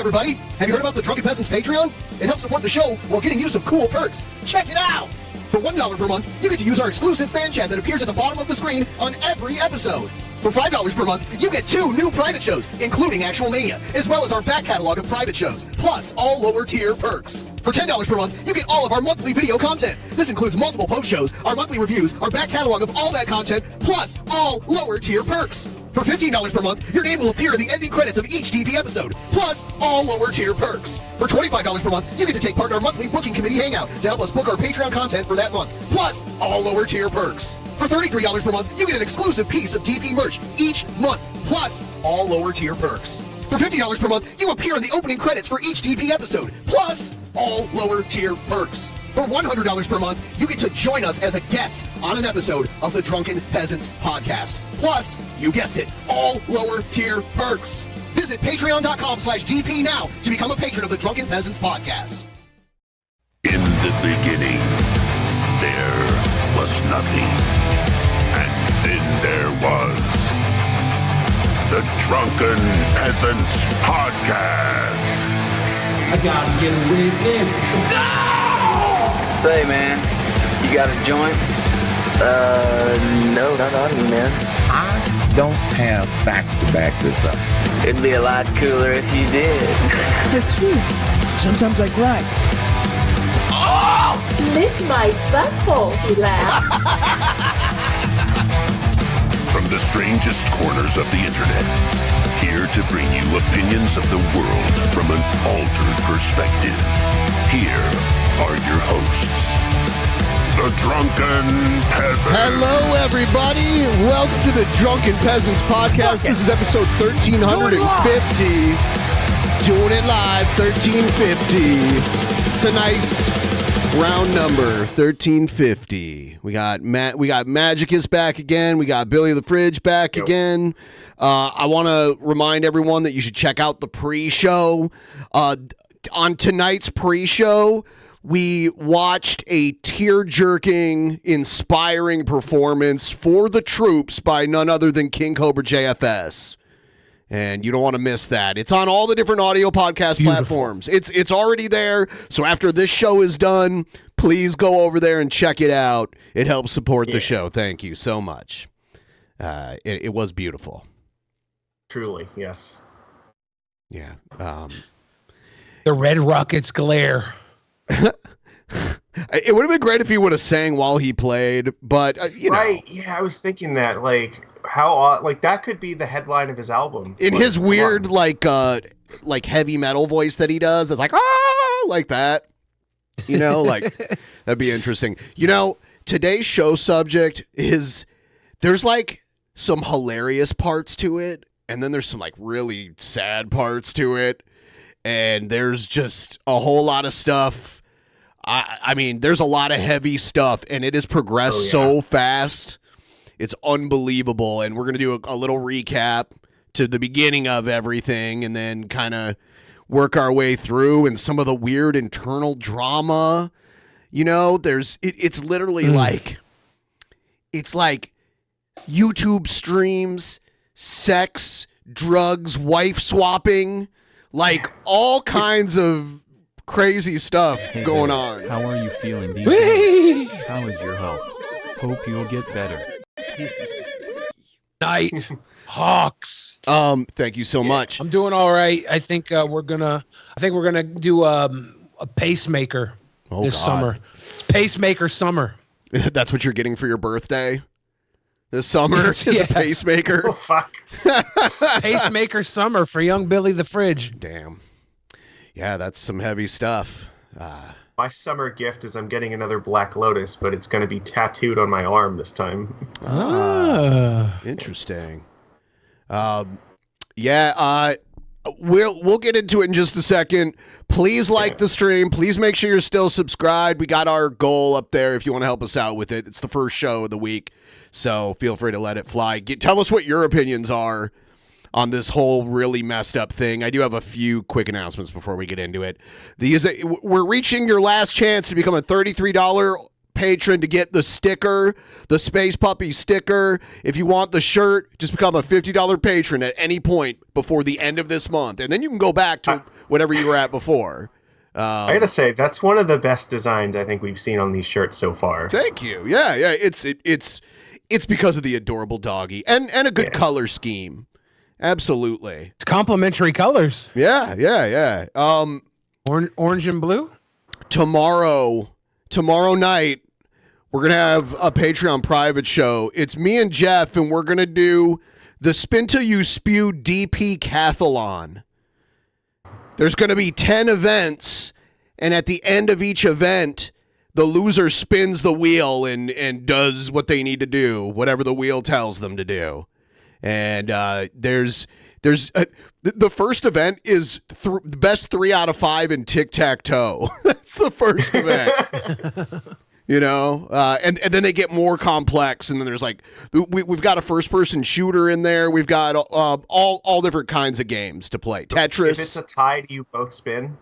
everybody! Have you heard about the Drunken Peasants Patreon? It helps support the show while getting you some cool perks. Check it out! For $1 per month, you get to use our exclusive fan chat that appears at the bottom of the screen on every episode. For $5 per month, you get 2 new private shows, including Actual Mania, as well as our back catalog of private shows, plus all lower tier perks. For $10 per month, you get all of our monthly video content. This includes multiple post shows, our monthly reviews, our back catalog of all that content, plus all lower tier perks. For $15 per month, your name will appear in the ending credits of each DP episode, plus all lower tier perks. For $25 per month, you get to take part in our monthly booking committee hangout to help us book our Patreon content for that month, plus all lower tier perks. For $33 per month, you get an exclusive piece of DP merch each month, plus all lower tier perks. For $50 per month, you appear in the opening credits for each DP episode, plus all lower tier perks. For $100 per month, you get to join us as a guest on an episode of the Drunken Peasants podcast. Plus, you guessed it, all lower tier perks. Visit patreon.com/DP now to become a patron of the Drunken Peasants podcast. In the beginning, there was nothing. And then there was the Drunken Peasants podcast. I gotta get rid of this. No! Say, man, you got a joint? No, not on me, man. I don't have facts to back this up. It'd be a lot cooler if you did. That's true. Sometimes I cry. Oh! Lick my butthole, he laughed. From the strangest corners of the internet, here to bring you opinions of the world from an altered perspective. Here are your hosts, the Drunken Peasants. Hello, everybody. Welcome to the Drunken Peasants podcast. This is episode 1350. Doing it live, 1350. It's a nice round number, 1350. We got Magicus back again. We got Billy the Fridge back again. I want to remind everyone that you should check out the pre-show. On tonight's pre-show, we watched a tear-jerking, inspiring performance for the troops by none other than KingCobraJFS. And you don't want to miss that. It's on all the different audio podcast platforms. It's already there. So after this show is done, please go over there and check it out. It helps support the show. Thank you so much. It was beautiful. Truly, yes. Yeah. The red rockets glare. It would have been great if he would have sang while he played, but you know. Right? Yeah, I was thinking that. Like, how? Like that could be the headline of his album. In his weird, like heavy metal voice that he does, it's like like that. You know, like that'd be interesting. You know, today's show subject is there's like some hilarious parts to it, and then there's some like really sad parts to it, and there's just a whole lot of stuff. I mean, there's a lot of heavy stuff, and it has progressed so fast. It's unbelievable, and we're going to do a little recap to the beginning of everything and then kind of work our way through and some of the weird internal drama. You know, it's literally like YouTube streams, sex, drugs, wife swapping, like all kinds of crazy stuff going on. How are you feeling these days? How is your health? Hope you'll get better. Night Hawks. Thank you so much. I'm doing all right. I think we're gonna do a pacemaker this summer. It's pacemaker summer. That's what you're getting for your birthday this summer. Is a pacemaker. Oh fuck. Pacemaker summer for young Billy the Fridge. Damn. Yeah, that's some heavy stuff. My summer gift is I'm getting another Black Lotus, but it's going to be tattooed on my arm this time. Interesting. We'll get into it in just a second. Please like the stream. Please make sure you're still subscribed. We got our goal up there if you want to help us out with it. It's the first show of the week, so feel free to let it fly. Tell us what your opinions are on this whole really messed up thing. I do have a few quick announcements before we get into it. We're reaching your last chance to become a $33 patron to get the sticker, the Space Puppy sticker. If you want the shirt, just become a $50 patron at any point before the end of this month. And then you can go back to whatever you were at before. I gotta say, that's one of the best designs I think we've seen on these shirts so far. Thank you. Yeah. It's because of the adorable doggy and a good color scheme. Absolutely. It's complementary colors. Yeah. Orange and blue. Tomorrow night, we're gonna have a Patreon private show. It's me and Jeff, and we're gonna do the Spin Till You Spew DP Cathalon. There's gonna be 10 events, and at the end of each event, the loser spins the wheel and does what they need to do, whatever the wheel tells them to do. And there's the first event is the best 3 out of 5 in tic-tac-toe. That's the first event. You know, and then they get more complex, and then there's like we've got a first-person shooter in there. We've got all different kinds of games to play. Tetris. If it's a tie, do you both spin?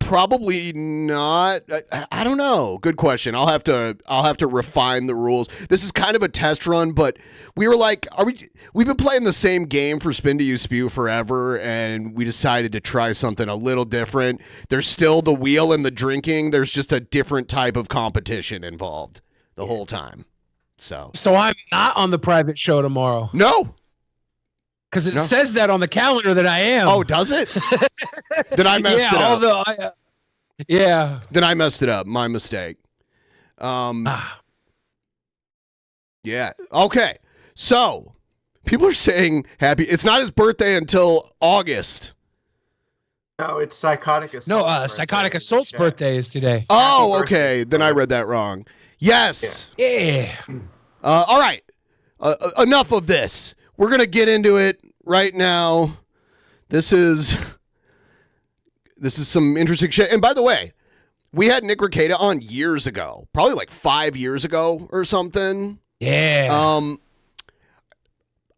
Probably not. I don't know. Good question. I'll have to refine the rules. This is kind of a test run, but we were like, we've been playing the same game for Spin to You Spew forever, and we decided to try something a little different. There's still the wheel and the drinking. There's just a different type of competition involved the whole time. So I'm not on the private show tomorrow. No. Because it says that on the calendar that I am. Oh, does it? Then I messed it up. Then I messed it up. My mistake. Yeah. Okay. So, people are saying happy. It's not his birthday until August. No, it's Psychotic Assault's No, Psychotic Assault's birthday is today. Oh, okay. Then I read that wrong. Yes. Yeah. All right. Enough of this. We're going to get into it right now. This is some interesting shit. And by the way, we had Nick Rekieta on years ago, probably like 5 years ago or something. Yeah.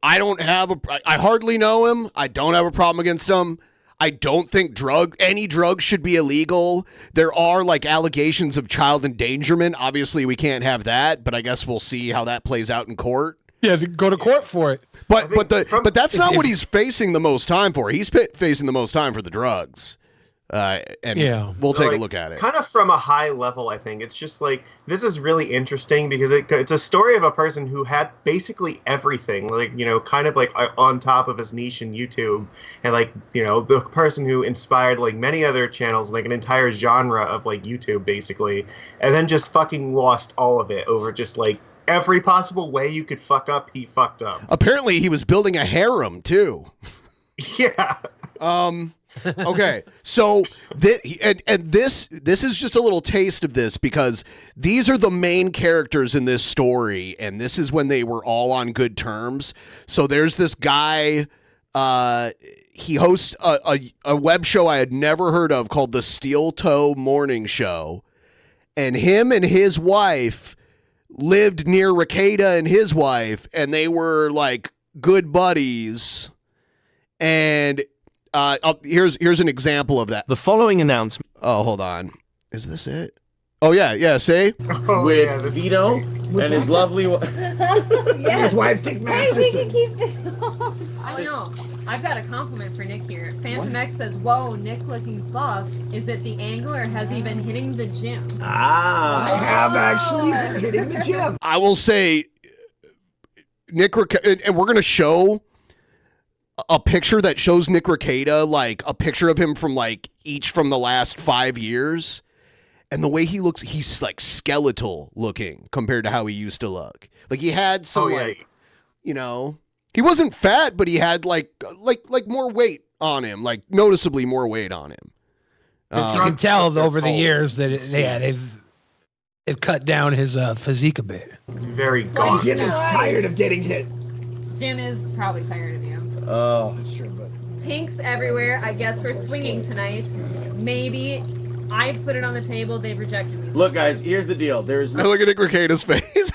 I hardly know him. I don't have a problem against him. I don't think any drugs should be illegal. There are like allegations of child endangerment. Obviously, we can't have that, but I guess we'll see how that plays out in court. Yeah, go to court for it. But that's not what he's facing the most time for. He's facing the most time for the drugs. We'll take a look at it. Kind of from a high level, I think. It's just like, this is really interesting because it's a story of a person who had basically everything, like, you know, kind of like on top of his niche in YouTube. And like, you know, the person who inspired like many other channels, like an entire genre of like YouTube, basically. And then just fucking lost all of it over just like, every possible way you could fuck up, he fucked up. Apparently, he was building a harem too. Yeah. Okay. So this is just a little taste of this because these are the main characters in this story, and this is when they were all on good terms. So there's this guy. He hosts a web show I had never heard of called the Steel Toe Morning Show, and him and his wife lived near Rekieta and his wife, and they were like good buddies. And here's an example of that. The following announcement. Oh, hold on. Is this it? Oh yeah. See? With Vito and his lovely Yes. his wife Dick Hey, we can Masterson. keep this off. I know. I've got a compliment for Nick here. Phantom X says, "Whoa, Nick looking buff. Is it the angle or has he been hitting the gym?" I have actually been hitting the gym. I will say, Nick Rekieta, and we're gonna show a picture that shows Nick Rekieta, like a picture of him from like each from the last 5 years. And the way he looks, he's like skeletal looking compared to how he used to look. Like he had some like, you know, he wasn't fat, but he had like more weight on him, like noticeably more weight on him. You can tell over the years that they've cut down his physique a bit. It's very And gaunt. Jim is tired of getting hit. Jim is probably tired of you. Oh, that's true, but Pinks everywhere. I guess we're swinging tonight. Maybe. I've put it on the table. They've rejected me. look, guys, here's the deal. There's I look at Nick Rekieta's face.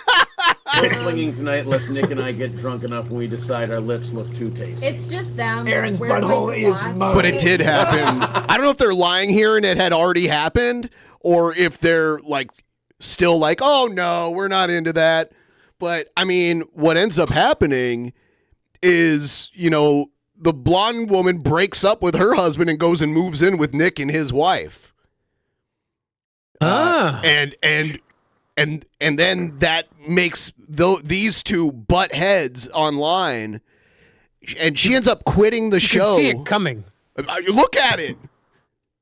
no swinging tonight unless Nick and I get drunk enough when we decide our lips look too tasty. It's just them. Aaron's We're butthole going to is watch. mine. But it did happen. I don't know if they're lying here and it had already happened, or if they're like still like, oh no, we're not into that. But I mean, what ends up happening is, you know, the blonde woman breaks up with her husband and goes and moves in with Nick and his wife. And then that makes these two butt heads online, and she ends up quitting the show. You can see it coming. Look at it.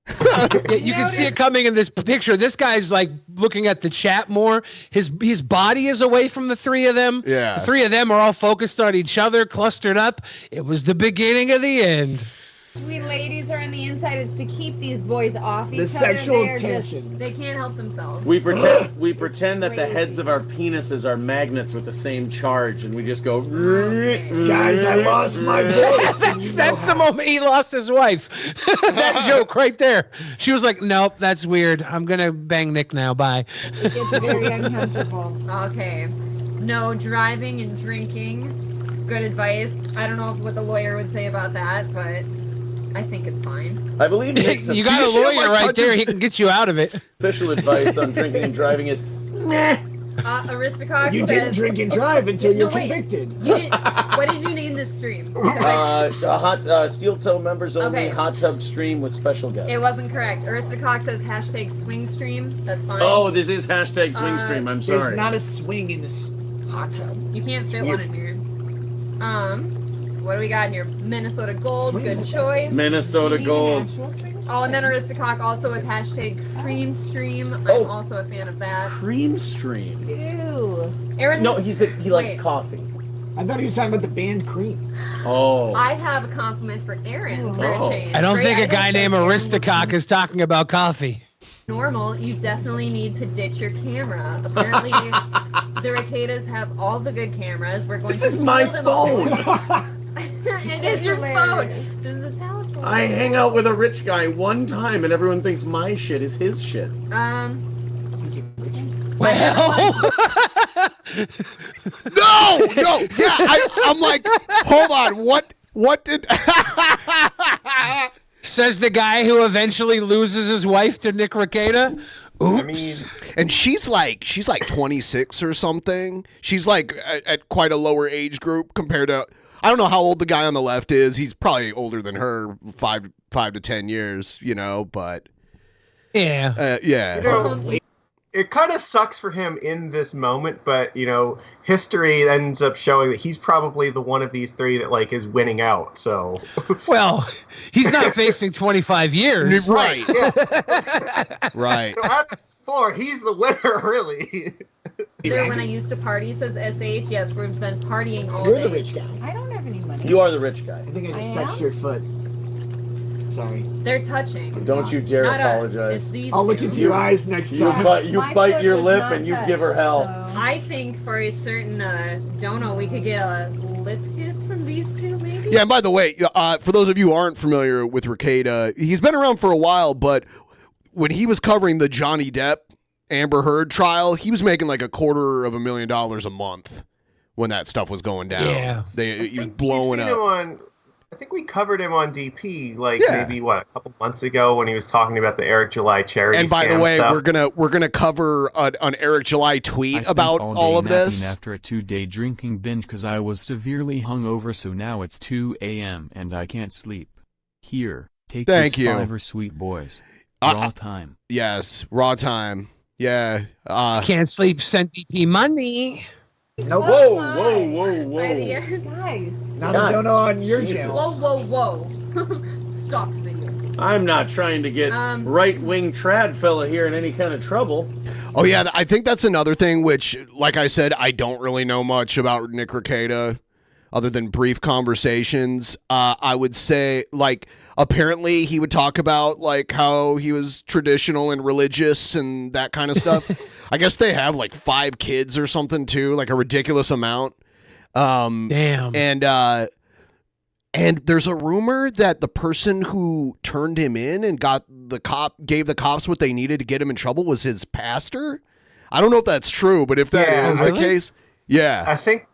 Yeah, you can see it coming in this picture. This guy's like looking at the chat more. His body is away from the three of them. Yeah. The three of them are all focused on each other, clustered up. It was the beginning of the end. Sweet ladies are on the inside. It's to keep these boys off each The other. sexual They are tension. just- They can't help themselves. We pretend that the heads of our penises are magnets with the same charge, and we just go. Guys, I lost my voice. That's the moment he lost his wife. That joke right there. She was like, "Nope, that's weird. I'm gonna bang Nick now. Bye." It gets very uncomfortable. Okay. No driving and drinking. It's good advice. I don't know what the lawyer would say about that, but I think it's fine. I believe Nick's You got a lawyer right there. He can get you out of it. Official advice on drinking and driving is, nah. Aristocock You says, didn't drink and drive until No, you're wait. convicted. You didn't, what did you name this stream? Steel Toe members only Okay. hot tub stream with special guests. It wasn't correct. Aristocock says hashtag swing stream. That's fine. Oh, this is hashtag swing stream. I'm sorry. There's not a swing in this hot tub. You can't fit one in here. What do we got in here? Minnesota Gold, good choice. Minnesota Gold. Oh, and then Aristocock also with hashtag cream stream. I'm also a fan of that. Cream stream. Ew. Aaron, No, he likes wait. coffee. I thought he was talking about the band Cream. Oh. I have a compliment for Aaron for a change. I don't Great think a idea, guy says named Aaron. Aristocock is talking about coffee. Normal, you definitely need to ditch your camera. Apparently, the Reketas have all the good cameras. We're going This to is steal my them all. phone. It is your phone. This is a telephone. I hang out with a rich guy one time, and everyone thinks my shit is his shit. Well, No, yeah, I'm like, hold on, what did? says the guy who eventually loses his wife to Nick Rekieta. Oops. And she's like 26 or something. She's like at quite a lower age group compared to. I don't know how old the guy on the left is. He's probably older than her, 5 to 10 years, you know. But yeah, yeah. You know, it kind of sucks for him in this moment, but you know, history ends up showing that he's probably the one of these three that like is winning out. So, well, he's not facing 25 years, right? Yeah. Right. So out of these four, he's the winner, really. There, when I used to party, says SH. Yes, we've been partying all You're day. the rich guy. I don't have any money. You are the rich guy. I think I just I touched am? your foot. Sorry. They're touching. Don't you dare Not us. apologize. It's these I'll look two. into your eyes next You time. bite foot your was lip not and you touched, give her hell. so- I think for a certain dono, we could get a lip kiss from these two, maybe. Yeah, and by the way, for those of you who aren't familiar with Rekieta, he's been around for a while, but when he was covering the Johnny Depp Amber Heard trial, he was making like $250,000 a month when that stuff was going down. Yeah. He was blowing We've seen him up. on, I think we covered him on DP like Yeah. maybe a couple months ago when he was talking about the Eric July charity. And by the scam way, stuff. we're gonna cover an Eric July I tweet spent about all all day of this. napping after a 2-day drinking binge because I was severely hungover, so now it's 2 a.m. and I can't sleep. Here, take Thank this you. $5, sweet boys. Raw time. Yes, raw time. Yeah. Can't sleep, send DP money. Nope. Whoa, whoa, whoa, By the whoa. end. Guys. Not God, a dono on your Jesus. channel. Whoa. Stop singing. I'm not trying to get right-wing trad fella here in any kind of trouble. Oh yeah, I think that's another thing. Which, like I said, I don't really know much about Nick Rekieta, other than brief conversations. I would say, like, apparently he would talk about like how he was traditional and religious and that kind of stuff. I guess they have like 5 kids or something too, like a ridiculous amount. Damn. And there's a rumor that the person who turned him in and gave the cops what they needed to get him in trouble was his pastor. I don't know if that's true, but if that is the case, yeah. I think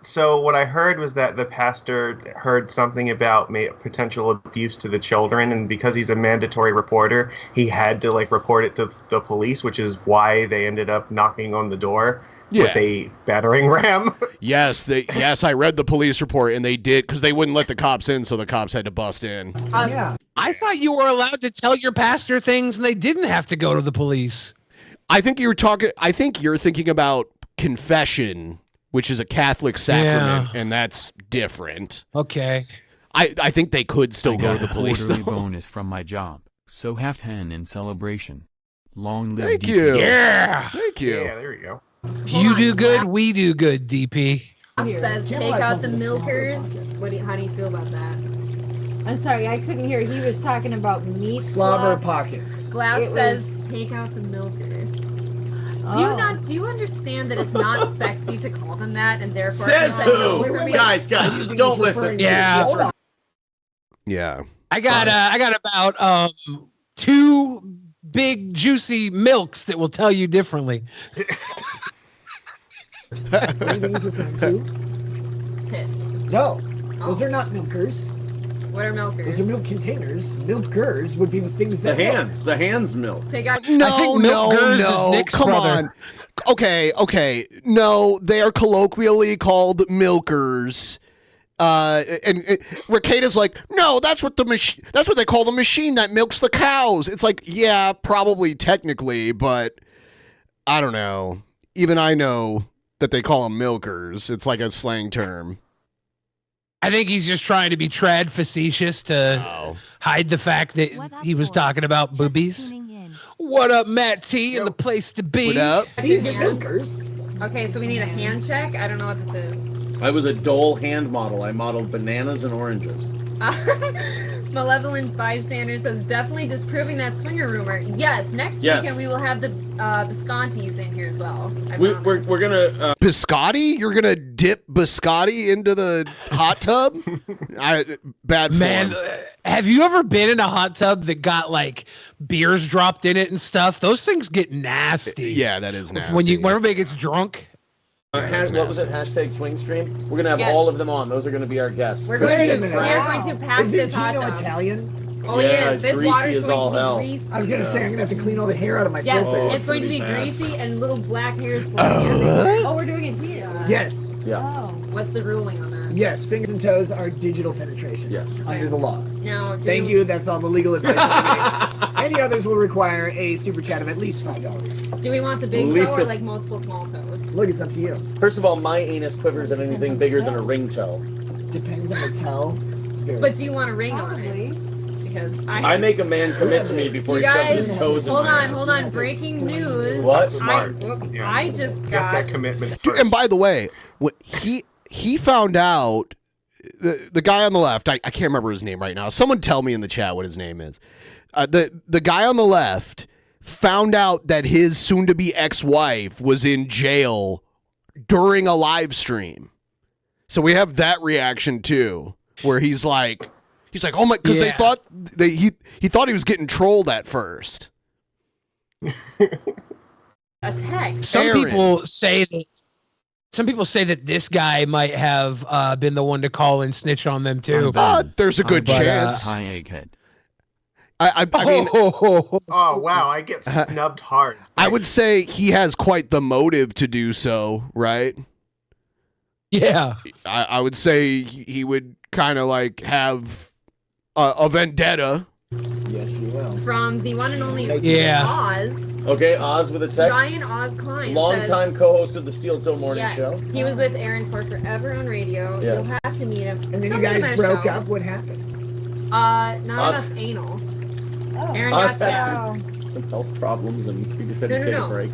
So what I heard was that the pastor heard something about potential abuse to the children, and because he's a mandatory reporter, he had to like report it to the police, which is why they ended up knocking on the door with a battering ram. Yes, I read the police report, and they did, because they wouldn't let the cops in, so the cops had to bust in. Yeah. I thought you were allowed to tell your pastor things, and they didn't have to go to the police. I think you're thinking about confession, which is a Catholic sacrament, and that's different. Okay. I think they could still go to the police, quarterly though. bonus from my job, so half 10 in celebration. Long live Thank DP. you. Yeah. Thank you. Yeah, there you go. You do good, we do good, DP. Says take out the milkers. How do you feel about that? I'm sorry, I couldn't hear. He was talking about meat Slobber slots. pockets. Blouse It says take out the milkers. Do you understand that it's not sexy to call them that, and therefore Says who? Guys, don't listen. Yeah. Yeah. I got about 2 big juicy milks that will tell you differently. Tits. No, those are not milkers. What are milkers? Those are milk containers. Milkers would be the things The that hands milk. They got No, come on. Okay. No, they are colloquially called milkers. And Rekieta's like, no, that's what they call the machine that milks the cows. It's like, yeah, probably technically, but I don't know. Even I know that they call them milkers. It's like a slang term. I think he's just trying to be trad facetious to hide the fact that he was talking about boobies. What up, Matt T, in the place to be? What up? These are milkers. Okay, so we need a hand check. I don't know what this is. I was a Dole hand model. I modeled bananas and oranges. Malevolent bystander says definitely disproving that swinger rumor. Yes, next weekend we will have the Biscontis in here as well. We're gonna biscotti. You're gonna dip biscotti into the hot tub? Bad man. form. Have you ever been in a hot tub that got like beers dropped in it and stuff? Those things get nasty. Yeah, that is nasty. When everybody gets drunk. What was it? Hashtag swing stream. We're gonna have all of them on. Those are gonna be our guests. We're going to pass Is this hot Gino tub. Italian? Oh yeah, yes, this greasy water's as going all to be hell. greasy. I was gonna say I'm gonna have to clean all the hair out of my Yeah, filter. it's going to be bad. greasy and little black hairs flying everywhere. Oh, we're doing it here. Yes. Yeah. Oh, what's the ruling on that? Yes, fingers and toes are digital penetration. Yes. Under the law. Now, Thank you. That's all the legal advice I gave. Any others will require a super chat of at least $5. Do we want the big toe or like multiple small toes? Look, it's up to you. First of all, my anus quivers at anything bigger than a ring toe. Depends on the toe. But do you want a ring on it? Because I make a man commit to me before he shoves his toes in my ass. Hold on. Breaking news. What? Smart. I just Get got that commitment. Dude, and by the way, what he found out, the guy on the left, I can't remember his name right now. Someone tell me in the chat what his name is. The guy on the left found out that his soon-to-be ex-wife was in jail during a live stream. So we have that reaction too, where he's like, oh my, because they thought he thought he was getting trolled at first. a text. Some people say that this guy might have been the one to call and snitch on them too. There's a good chance. Hi, egghead. I mean, oh wow, I get snubbed hard. I would say he has quite the motive to do so, right? Yeah, I would say he would kind of like have a vendetta. Yes, you will. From the one and only Oz. Okay, Oz with a text. Ryan Oz Klein. Longtime co-host of the Steel Toe Morning yes, Show. He was with Aaron for forever on radio. Yes. You'll have to meet him. And then you guys broke up. What happened? Not enough anal. Oh. Aaron Oz got had some health problems and he decided to take a break.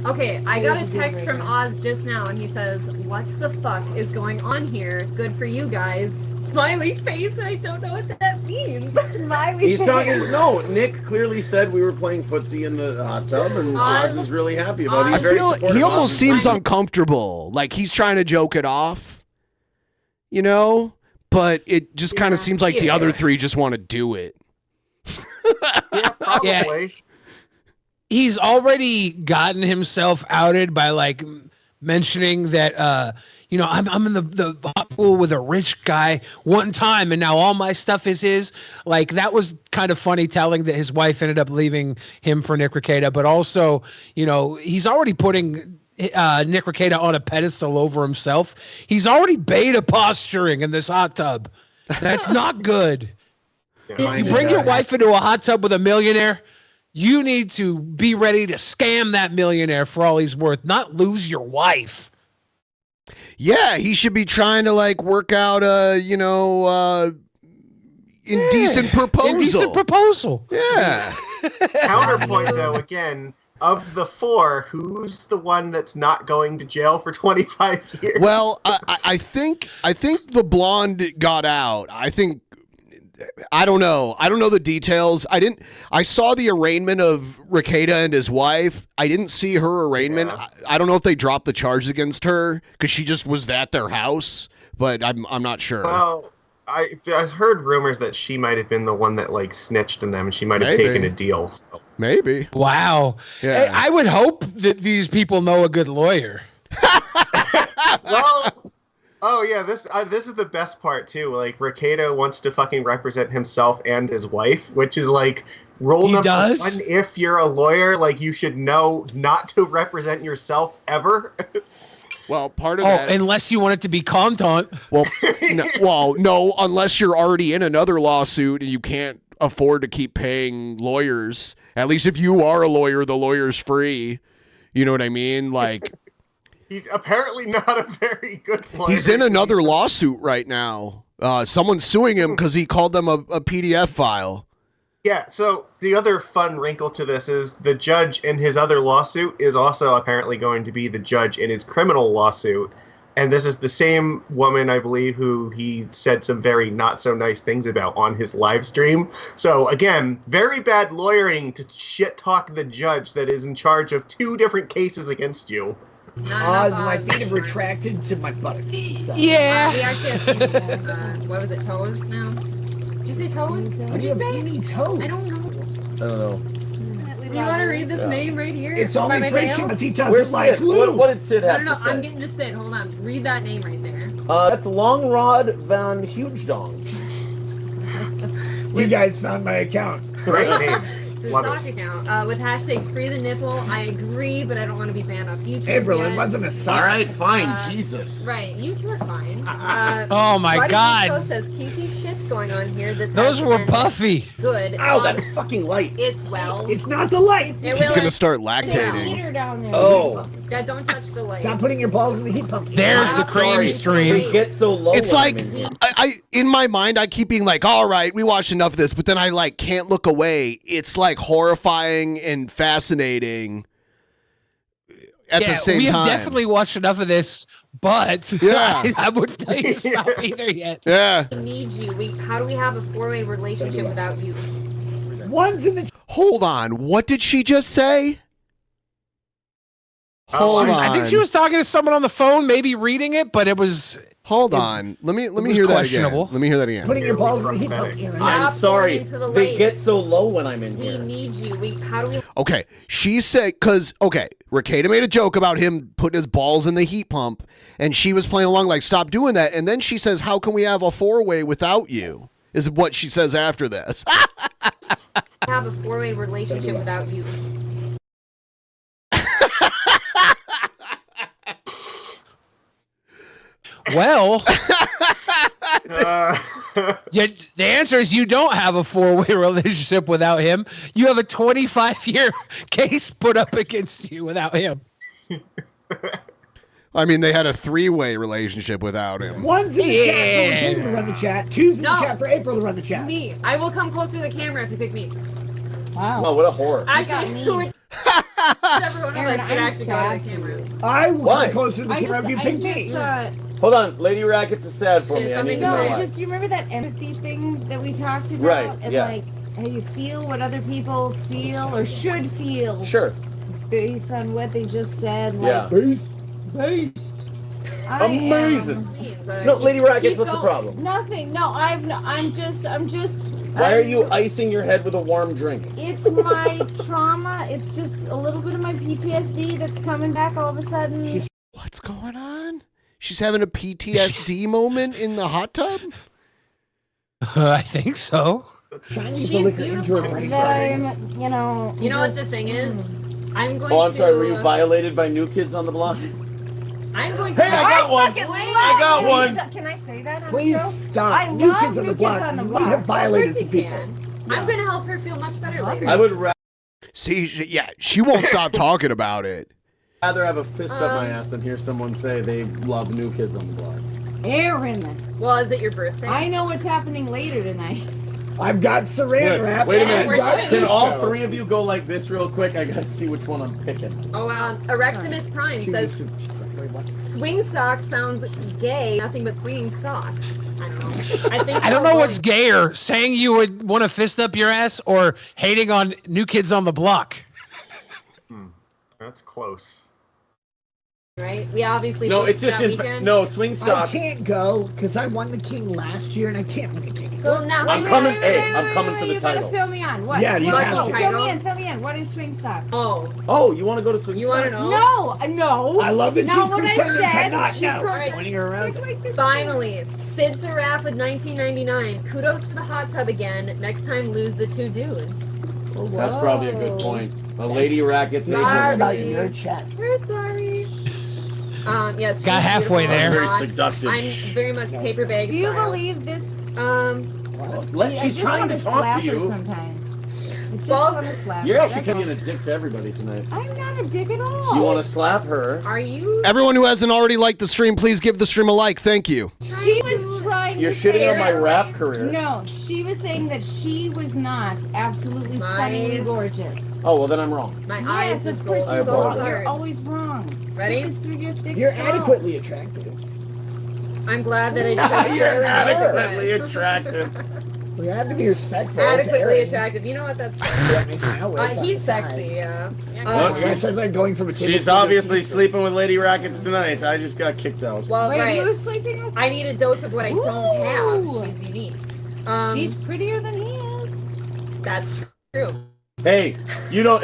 Okay, I got a text from Oz just now and he says, "What the fuck is going on here? Good for you guys." Smiley face. I don't know what that means. Smiley He's face. talking. No, Nick clearly said we were playing footsie in the hot tub, and Oz is really happy about it. He's very supportive. He almost Oz is seems fine. uncomfortable, like he's trying to joke it off, you know. But it just kind of seems like the other three just want to do it. Yeah, probably. Yeah. He's already gotten himself outed by like mentioning that I'm in the hot pool with a rich guy one time and now all my stuff is his. Like, that was kind of funny, telling that his wife ended up leaving him for Nick Rekieta, but also, he's already putting Nick Rekieta on a pedestal over himself. He's already beta posturing in this hot tub. That's not good. If you bring your wife into a hot tub with a millionaire, you need to be ready to scam that millionaire for all he's worth, not lose your wife. Yeah, he should be trying to work out indecent proposal. Indecent proposal. Yeah. Counterpoint, though, again, of the four, who's the one that's not going to jail for 25 years? Well, I think the blonde got out. I don't know. I don't know the details. I saw the arraignment of Rekieta and his wife. I didn't see her arraignment. Yeah. I don't know if they dropped the charges against her because she just was at their house, but I'm not sure. Well, I heard rumors that she might have been the one that snitched on them, and she might have taken a deal. So. Maybe. Wow. Yeah. Hey, I would hope that these people know a good lawyer. Well. Oh yeah, this is the best part too. Rekieta wants to fucking represent himself and his wife, which is rule number one. If you're a lawyer, you should know not to represent yourself ever. Well, part of that. Unless you want it to be content. Well, no, unless you're already in another lawsuit and you can't afford to keep paying lawyers. At least if you are a lawyer, the lawyer's free. You know what I mean? He's apparently not a very good lawyer. He's in another lawsuit right now. Someone's suing him because he called them a PDF file. Yeah, so the other fun wrinkle to this is the judge in his other lawsuit is also apparently going to be the judge in his criminal lawsuit. And this is the same woman, I believe, who he said some very not so nice things about on his live stream. So again, very bad lawyering to shit talk the judge that is in charge of 2 different cases against you. Oz, my feet have retracted to my buttocks. Yeah. We actually have what was it, toes now? Did you say toes? What do you say? Any toes? I don't know. I don't know. Do you want to read this name right here? It's only French because he doesn't Where's like Sid? glue. What did Sid have No, to say? I'm getting to Sid. Hold on. Read that name right there. That's Longrod Van Huge Dong. You guys found my account. Great name. The stock account with hashtag free the nipple. I agree, but I don't want to be banned off YouTube. April, yet. it wasn't a sign. All right, fine. Jesus. Right, you two are fine. Oh my God! Buddy says kinky shit going on here. Those were puffy. Good. Ow, that fucking light. It's well. It's not the light. He's gonna start lactating. Down there. Oh. Yeah, don't touch the light. Stop putting your balls in the heat pump. There's the cream stream. They get so low. It's I in my mind I keep being all right, we watched enough of this, but then I can't look away. It's horrifying and fascinating at the same time. We have definitely watched enough of this, but I wouldn't tell you to stop either yet. Yeah. We need you. How do we have a 4-way relationship without you? One's in the. Hold on. What did she just say? Hold on. I think she was talking to someone on the phone, maybe reading it, but it was. Hold on. Let me hear that again. Let me hear that again. Putting your balls in the heat pump. I'm sorry. They get so low when I'm in here. We need you. How do we? Okay. She said, Rekieta made a joke about him putting his balls in the heat pump, and she was playing along stop doing that. And then she says, how can we have a 4-way without you? Is what she says after this. Have a 4-way relationship without you. Well, the answer is you don't have a 4-way relationship without him. You have a 25-year case put up against you without him. I mean, they had a 3-way relationship without him. One's in the chat for Rekieta to run the chat. Two's in the chat for April to run the chat. Me. I will come closer to the camera if you pick me. Wow. Oh, what a whore. Actually, everyone else should actually go to the camera. I will come closer to the camera if you pick me. Hold on, Lady Rackets is sad for me. I need to know why. Do you remember that empathy thing that we talked about? Right, And yeah. how you feel what other people feel or should feel. Sure. Based on what they just said. Yeah. Based. Amazing. No, Lady Rackets, what's the problem? Nothing. No, I'm just. Why are you icing your head with a warm drink? It's my trauma. It's just a little bit of my PTSD that's coming back all of a sudden. What? She's having a PTSD moment in the hot tub? I think so. She's beautiful. You know what the thing is? I'm going to... Oh, I'm sorry, were you violated by New Kids on the Block? I'm going to... Hey, I got one! I got one! Can I say that on Please the show? stop. I New love Kids on New the Block. Kids on the You Block. have violated Of course some you people. can. I'm going to help her feel much better later. I would See, yeah, she won't stop talking about it. rather have a fist up my ass than hear someone say they love New Kids on the Block. Aaron. Well, is it your birthday? I know what's happening later tonight. I've got saran wrap. Wait a and minute. I've got Can all Crisco. three of you go like this real quick? I gotta see which one I'm picking. Oh, Erectimus Prime says swing stock sounds gay. Nothing but swinging stock. I don't know. I don't know what's gayer, saying you would want to fist up your ass or hating on New Kids on the Block. That's close. Right? We obviously No, booked it's just that in weekend. no swing I stock. can't go because I won the king last year and I can't win the king. Well, now I'm coming. Hey, I'm coming for the you title. gotta fill me on. What? Yeah, you what? have to. Fill me in. What is swing stock? Oh. Oh, you want to go to swing You stock? want to know? No. I love that Now she's what I pretending to said, not she's know. perfect. Pointing her around. Finally, Sid Seraph with 1999. Kudos for the hot tub again. Next time, lose the two dudes. That's probably a good point. A lady racket. Sorry. Your chest. We're sorry. Yes. Got she's halfway beautiful. there. Very Not- seductive. I'm very much paper bag. Do you style. believe this? She's trying to talk to you. Sometimes. I just Well, want to slap You're her, actually that's being a dick to everybody tonight. all. I'm not a dick at all. You want to slap her? Are you? Everyone who hasn't already liked the stream, please give the stream a like. Thank you. She was trying You're to say shitting on my that- rap career. No, she was saying that she was not absolutely stunningly gorgeous. Oh, well, then I'm wrong. My Yes, eyes of is course gold. you I are. apologize. You're always wrong. Ready? It's through your thick You're skull. adequately attractive. I'm glad that I chose You're early adequately on. attractive. We have to be respectful. Adequately attractive. You know what that's He's he's sexy, yeah. Well, She says I'm going from a table She's to a obviously teaspoon. sleeping with lady rackets tonight. I just got kicked out. Well, Wait, right. who's sleeping with? I need a dose of what I don't Ooh. have. She's unique. She's prettier than he is. That's true. Hey, you don't.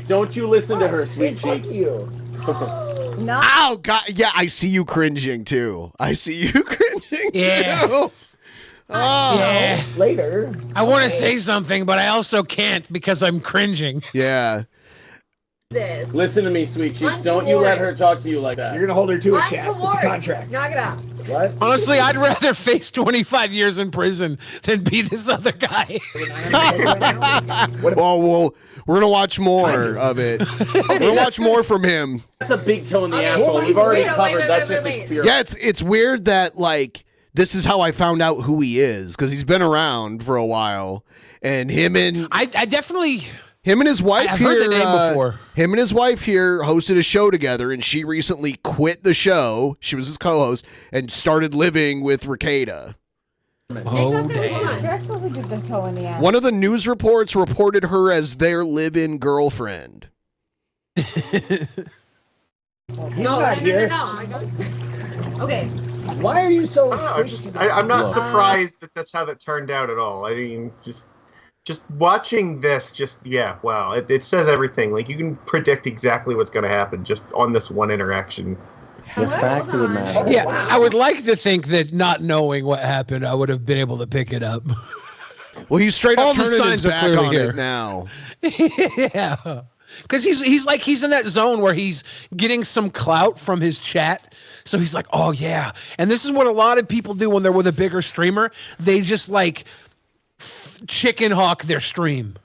Don't you listen to her, sweet cheeks. No. Ow, God. Yeah, I see you cringing too. I see you cringing Yeah. too. Oh. Yeah. Later. I want to say something, but I also can't because I'm cringing. Yeah. This. Listen to me, sweet cheeks. Don't you let her talk to you like that. You're gonna hold her to a I'm chat. It's a toward. contract. Knock it out. What? Honestly, I'd rather face 25 years in prison than be this other guy. Well, we're gonna watch more of it. We're gonna watch more from him. That's a big toe in the Okay, asshole. wait, We've already wait, covered. wait, That's wait, just wait. experience. Yeah, it's weird that like this is how I found out who he is because he's been around for a while, and him and I definitely. him and his wife I've here. heard the name before. Him and his wife here hosted a show together, and she recently quit the show. She was his co-host and started living with Rekieta. Oh, damn. Drexel who did the toe in the ass. One of the news reports reported her as their live-in girlfriend. He's No, not here. no. Okay. Why are you so I'm not surprised that that's how that turned out at all. I mean, just watching this, wow, it says everything. Like you can predict exactly what's going to happen just on this one interaction. The fact of the matter. Yeah, I would like to think that not knowing what happened, I would have been able to pick it up. Well, he's straight All up the turning his signs are back clearly on here. it now. Yeah. Because he's in that zone where he's getting some clout from his chat. So he's like, oh, yeah. And this is what a lot of people do when they're with a bigger streamer. They just like chicken hawk their stream.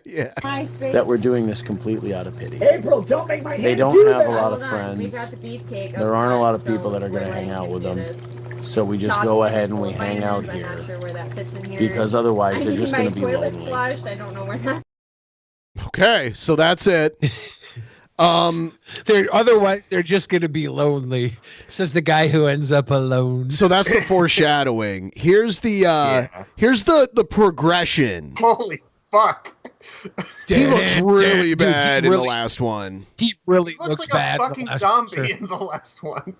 Yeah. That we're doing this completely out of pity. April, don't make my hand They don't do have that. a lot of Hold on. We friends. got the beefcake. There aren't a lot of people that are going to hang out with them. So we just go ahead and we hang out I'm not here. sure where that fits in here. Because otherwise I they're need just my going to be toilet lonely. flushed. I don't know where that. Okay, so that's it. Otherwise they're just gonna be lonely, says the guy who ends up alone. So that's the foreshadowing. Here's the here's the progression. Holy fuck. He looks really Dude, bad he in the really- last one. He really Looks looks like bad. a in the fucking last zombie picture. in the last one.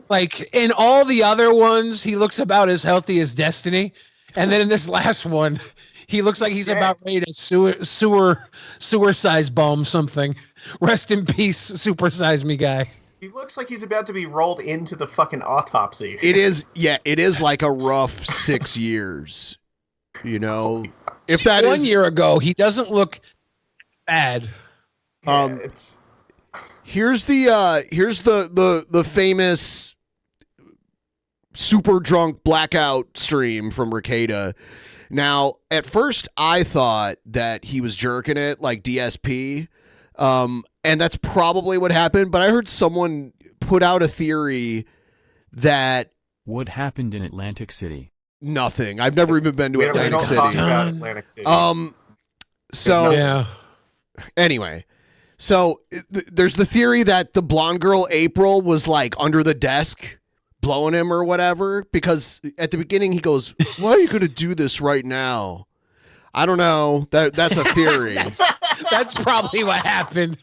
Like in all the other ones, he looks about as healthy as Destiny, and then in this last one, He looks like he's about ready to sewer size bomb something. Rest in peace, super size me guy. He looks like he's about to be rolled into the fucking autopsy. It is like a rough 6 years. You know, if that is 1 year ago, he doesn't look bad. Here's the famous super drunk blackout stream from Rekieta. Now, at first, I thought that he was jerking it like DSP, and that's probably what happened. But I heard someone put out a theory that what happened in Atlantic City. Nothing. I've never even been to Atlantic City. Talk about Atlantic City. Anyway, so there's the theory that the blonde girl April was like under the desk blowing him or whatever, because at the beginning he goes, "Why are you going to do this right now?" I don't know. That's a theory. That's probably what happened.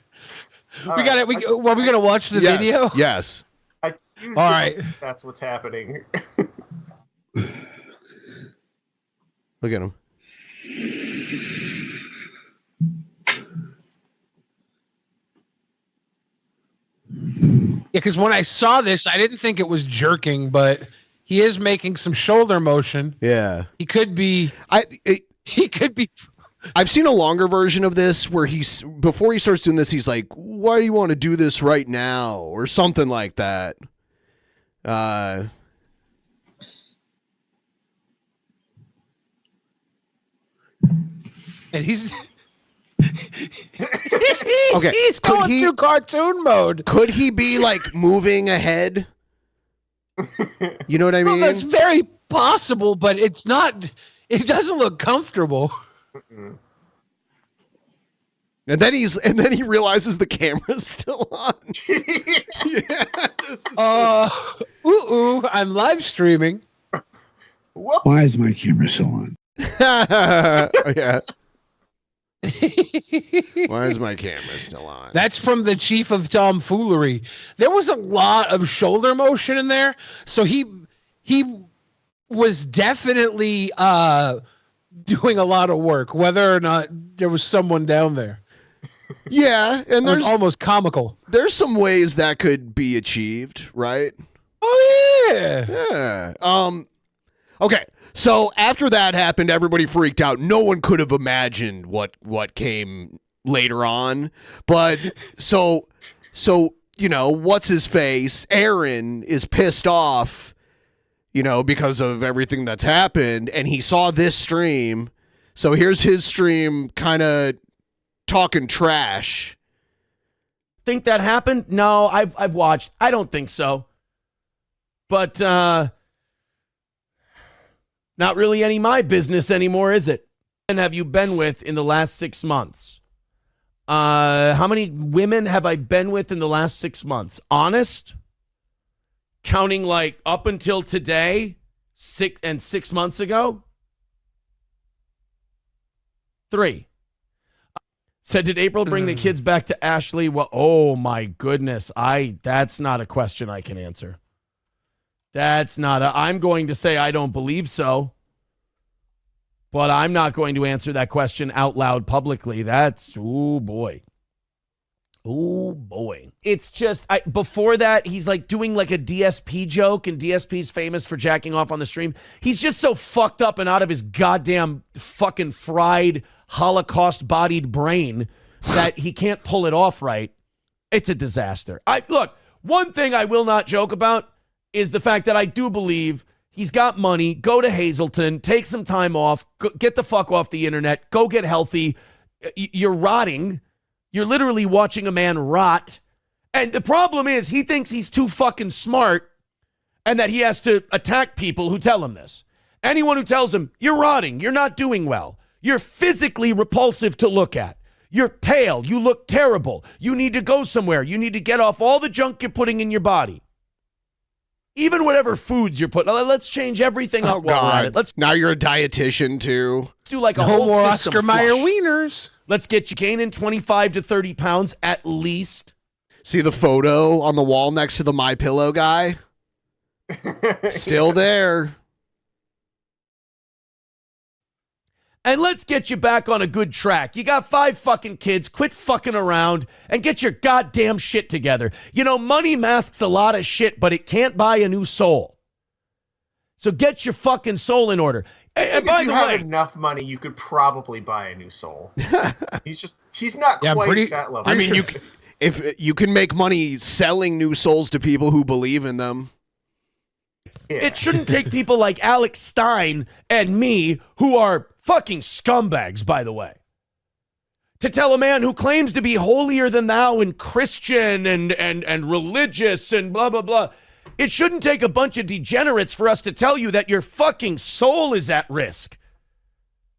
Were we going to watch the video? Yes. All right. That's what's happening. Look at him. Yeah, because when I saw this, I didn't think it was jerking, but he is making some shoulder motion. Yeah. He could be. He could be. I've seen a longer version of this where before he starts doing this, he's like, "Why do you want to do this right now?" or something like that. And he's okay. He's going through cartoon mode. Could he be like moving ahead? You know what I mean? Well, that's very possible, but it's not. It doesn't look comfortable. And then he realizes the camera's still on. I'm live streaming. Whoops. Why is my camera still on? Yeah. Why is my camera still on? That's from the chief of tomfoolery. There was a lot of shoulder motion in there, so he was definitely doing a lot of work, whether or not there was someone down there. Yeah, and there's almost comical. There's some ways that could be achieved, right? Oh yeah. Yeah. Okay. So after that happened, everybody freaked out. No one could have imagined what came later on. But so you know, what's his face? Aaron is pissed off, you know, because of everything that's happened, and he saw this stream. So here's his stream kind of talking trash. Think that happened? No, I've watched. I don't think so. But not really any of my business anymore, is it? And have you been with in the last 6 months? How many women have I been with in the last 6 months? Honest? Counting like up until today, 6 months ago? 3. Said, did April bring the kids back to Ashley? Well, oh my goodness. That's not a question I can answer. I'm going to say I don't believe so. But I'm not going to answer that question out loud publicly. Oh boy. Oh boy. It's just, before that, he's like doing like a DSP joke, and DSP's famous for jacking off on the stream. He's just so fucked up and out of his goddamn fucking fried, Holocaust-bodied brain that he can't pull it off right. It's a disaster. Look, one thing I will not joke about is the fact that I do believe he's got money. Go to Hazleton, take some time off, get the fuck off the internet, go get healthy. You're rotting. You're literally watching a man rot. And the problem is he thinks he's too fucking smart and that he has to attack people who tell him this. Anyone who tells him, you're rotting, you're not doing well, you're physically repulsive to look at, you're pale, you look terrible, you need to go somewhere, you need to get off all the junk you're putting in your body. Even whatever foods you're putting, let's change everything up while we're at it. Now you're a dietitian too. Do like a no whole more system Oscar Mayer flush. wieners. Let's get you gaining 25 to 30 pounds at least. See the photo on the wall next to the MyPillow guy? Still there. And let's get you back on a good track. You got 5 fucking kids. Quit fucking around and get your goddamn shit together. You know, money masks a lot of shit, but it can't buy a new soul. So get your fucking soul in order. And by if you the have way, enough money, you could probably buy a new soul. He's not quite at that level. I mean, if you can make money selling new souls to people who believe in them. it shouldn't take people like Alex Stein and me, who are fucking scumbags, by the way, to tell a man who claims to be holier than thou and Christian and religious and blah, blah, blah. It shouldn't take a bunch of degenerates for us to tell you that your fucking soul is at risk.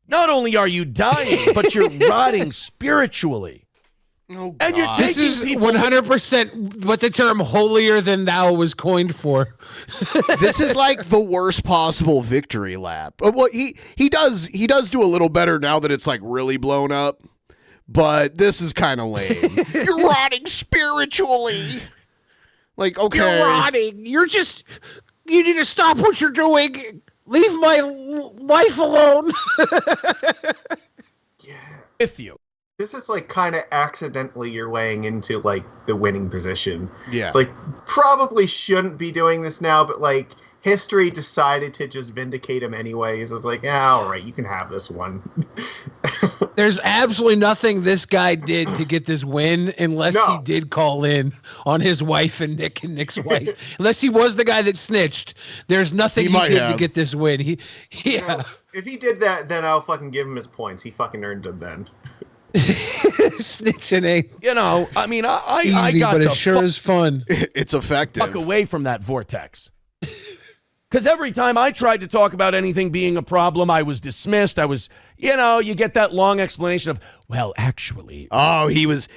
Not only are you dying, but you're rotting spiritually. Oh, and you're this taking is people 100% what the term holier than thou was coined for. This is like the worst possible victory lap. Well, he does do a little better now that it's like really blown up, but this is kind of lame. You're rotting spiritually. Like, okay. You're rotting. You need to stop what you're doing. Leave my wife alone. With you. This is like kind of accidentally you're weighing into like the winning position. Yeah. It's like probably shouldn't be doing this now, but like history decided to just vindicate him anyways. It's like, yeah, all right, you can have this one. There's absolutely nothing this guy did to get this win unless he did call in on his wife and Nick's wife. Unless he was the guy that snitched. There's nothing he did to get this win. Well, if he did that, then I'll fucking give him his points. He fucking earned them then. Snitching ain't. You know, I mean, I easy, got but the it sure is fun. It's effective. Fuck away from that vortex. Because every time I tried to talk about anything being a problem, I was dismissed. I was, you get that long explanation of, well, actually. Oh, he was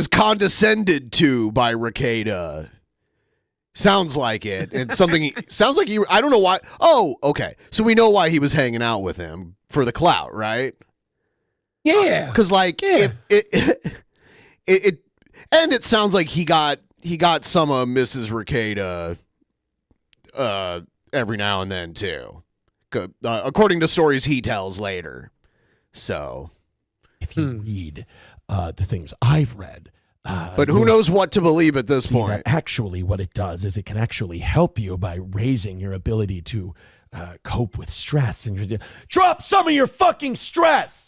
condescended to by Rekieta. Sounds like it. It's something. Sounds like I don't know why. Oh, okay. So we know why he was hanging out with him for the clout, right? Yeah. Because if it and it sounds like he got some of Mrs. Rekieta every now and then too, according to stories he tells later. So, if you read the things I've read, but who knows what to believe at this point? Actually, what it does is it can actually help you by raising your ability to cope with stress and drop some of your fucking stress.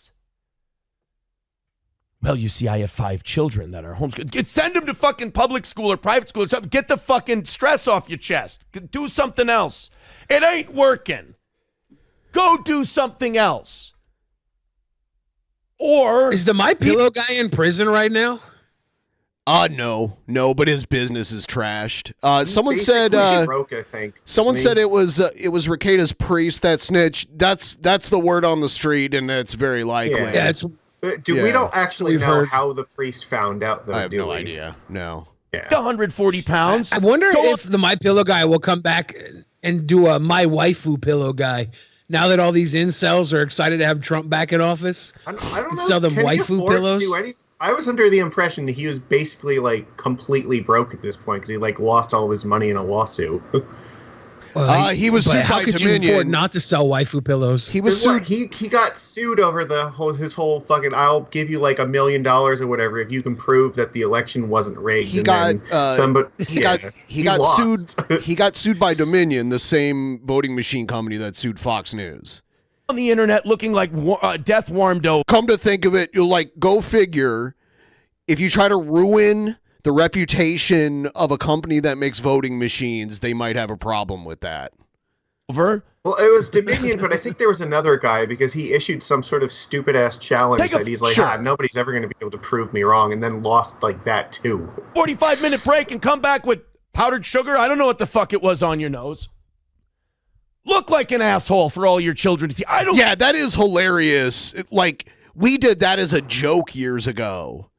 Well, you see, I have 5 children that are homeschooled. Send them to fucking public school or private school or something. Get the fucking stress off your chest. Do something else. It ain't working. Go do something else. Or is the My Pillow guy in prison right now? No, but his business is trashed. Someone said broke, I think. Someone said it was Rekieta's priest that snitched. That's the word on the street, and it's very likely. Yeah, it's. We don't actually know how the priest found out, though. I have no idea. No. Yeah. 140 pounds. I wonder if the My Pillow guy will come back and do a My Waifu Pillow guy. Now that all these incels are excited to have Trump back in office, I don't know. Sell them Can he waifu afford to pillows. do anything? I was under the impression that he was basically like completely broke at this point because he like lost all of his money in a lawsuit. Well, he was sued how by could Dominion. you afford not to sell waifu pillows? He was sued. He got sued over his whole fucking. I'll give you like $1 million or whatever if you can prove that the election wasn't rigged. He got lost. sued. He got sued by Dominion, the same voting machine company that sued Fox News. On the internet, looking like death warmed over. Come to think of it, you'll go figure. If you try to ruin the reputation of a company that makes voting machines, they might have a problem with that. Over? Well, it was Dominion, but I think there was another guy because he issued some sort of stupid-ass challenge that he's like, nobody's ever going to be able to prove me wrong, and then lost like that too. 45-minute break and come back with powdered sugar? I don't know what the fuck it was on your nose. Look like an asshole for all your children to see. Yeah, that is hilarious. We did that as a joke years ago.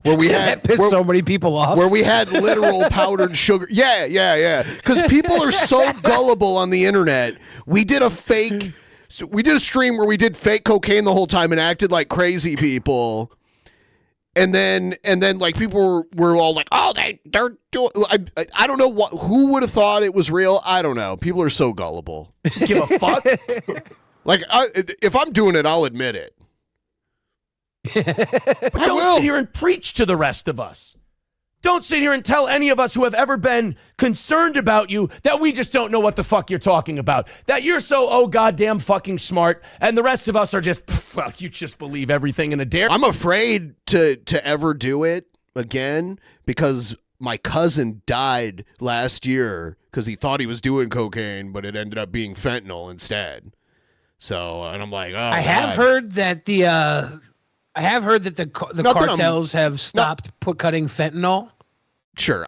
Where we had that pissed so many people off. Where we had literal powdered sugar. Yeah. Because people are so gullible on the internet. We did a stream where we did fake cocaine the whole time and acted like crazy people. And then like people were all like, oh, they're doing. I don't know who would have thought it was real. I don't know. People are so gullible. Give a fuck. Like, if I'm doing it, I'll admit it. But don't sit here and preach to the rest of us. Don't sit here and tell any of us who have ever been concerned about you that we just don't know what the fuck you're talking about. That you're so goddamn fucking smart, and the rest of us are just, well, you just believe everything in a dare. I'm afraid to ever do it again because my cousin died last year because he thought he was doing cocaine, but it ended up being fentanyl instead. So, and I'm like, oh, I have heard that the cartels have stopped cutting fentanyl. Sure,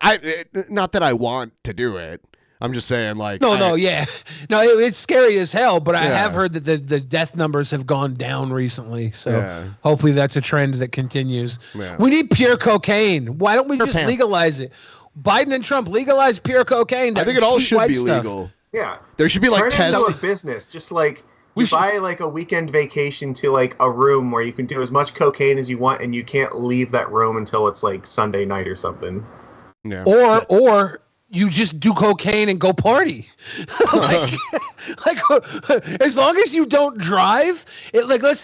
not that I want to do it. I'm just saying, like, it's scary as hell. But I have heard that the death numbers have gone down recently. So hopefully that's a trend that continues. Yeah. We need pure cocaine. Why don't we just legalize it? Biden and Trump legalize pure cocaine. I think it all should be legal. Yeah, there should be like turn it into testing. a business, just like. You buy like a weekend vacation to like a room where you can do as much cocaine as you want, and you can't leave that room until it's like Sunday night or something. Yeah. Or you just do cocaine and go party. like as long as you don't drive, let's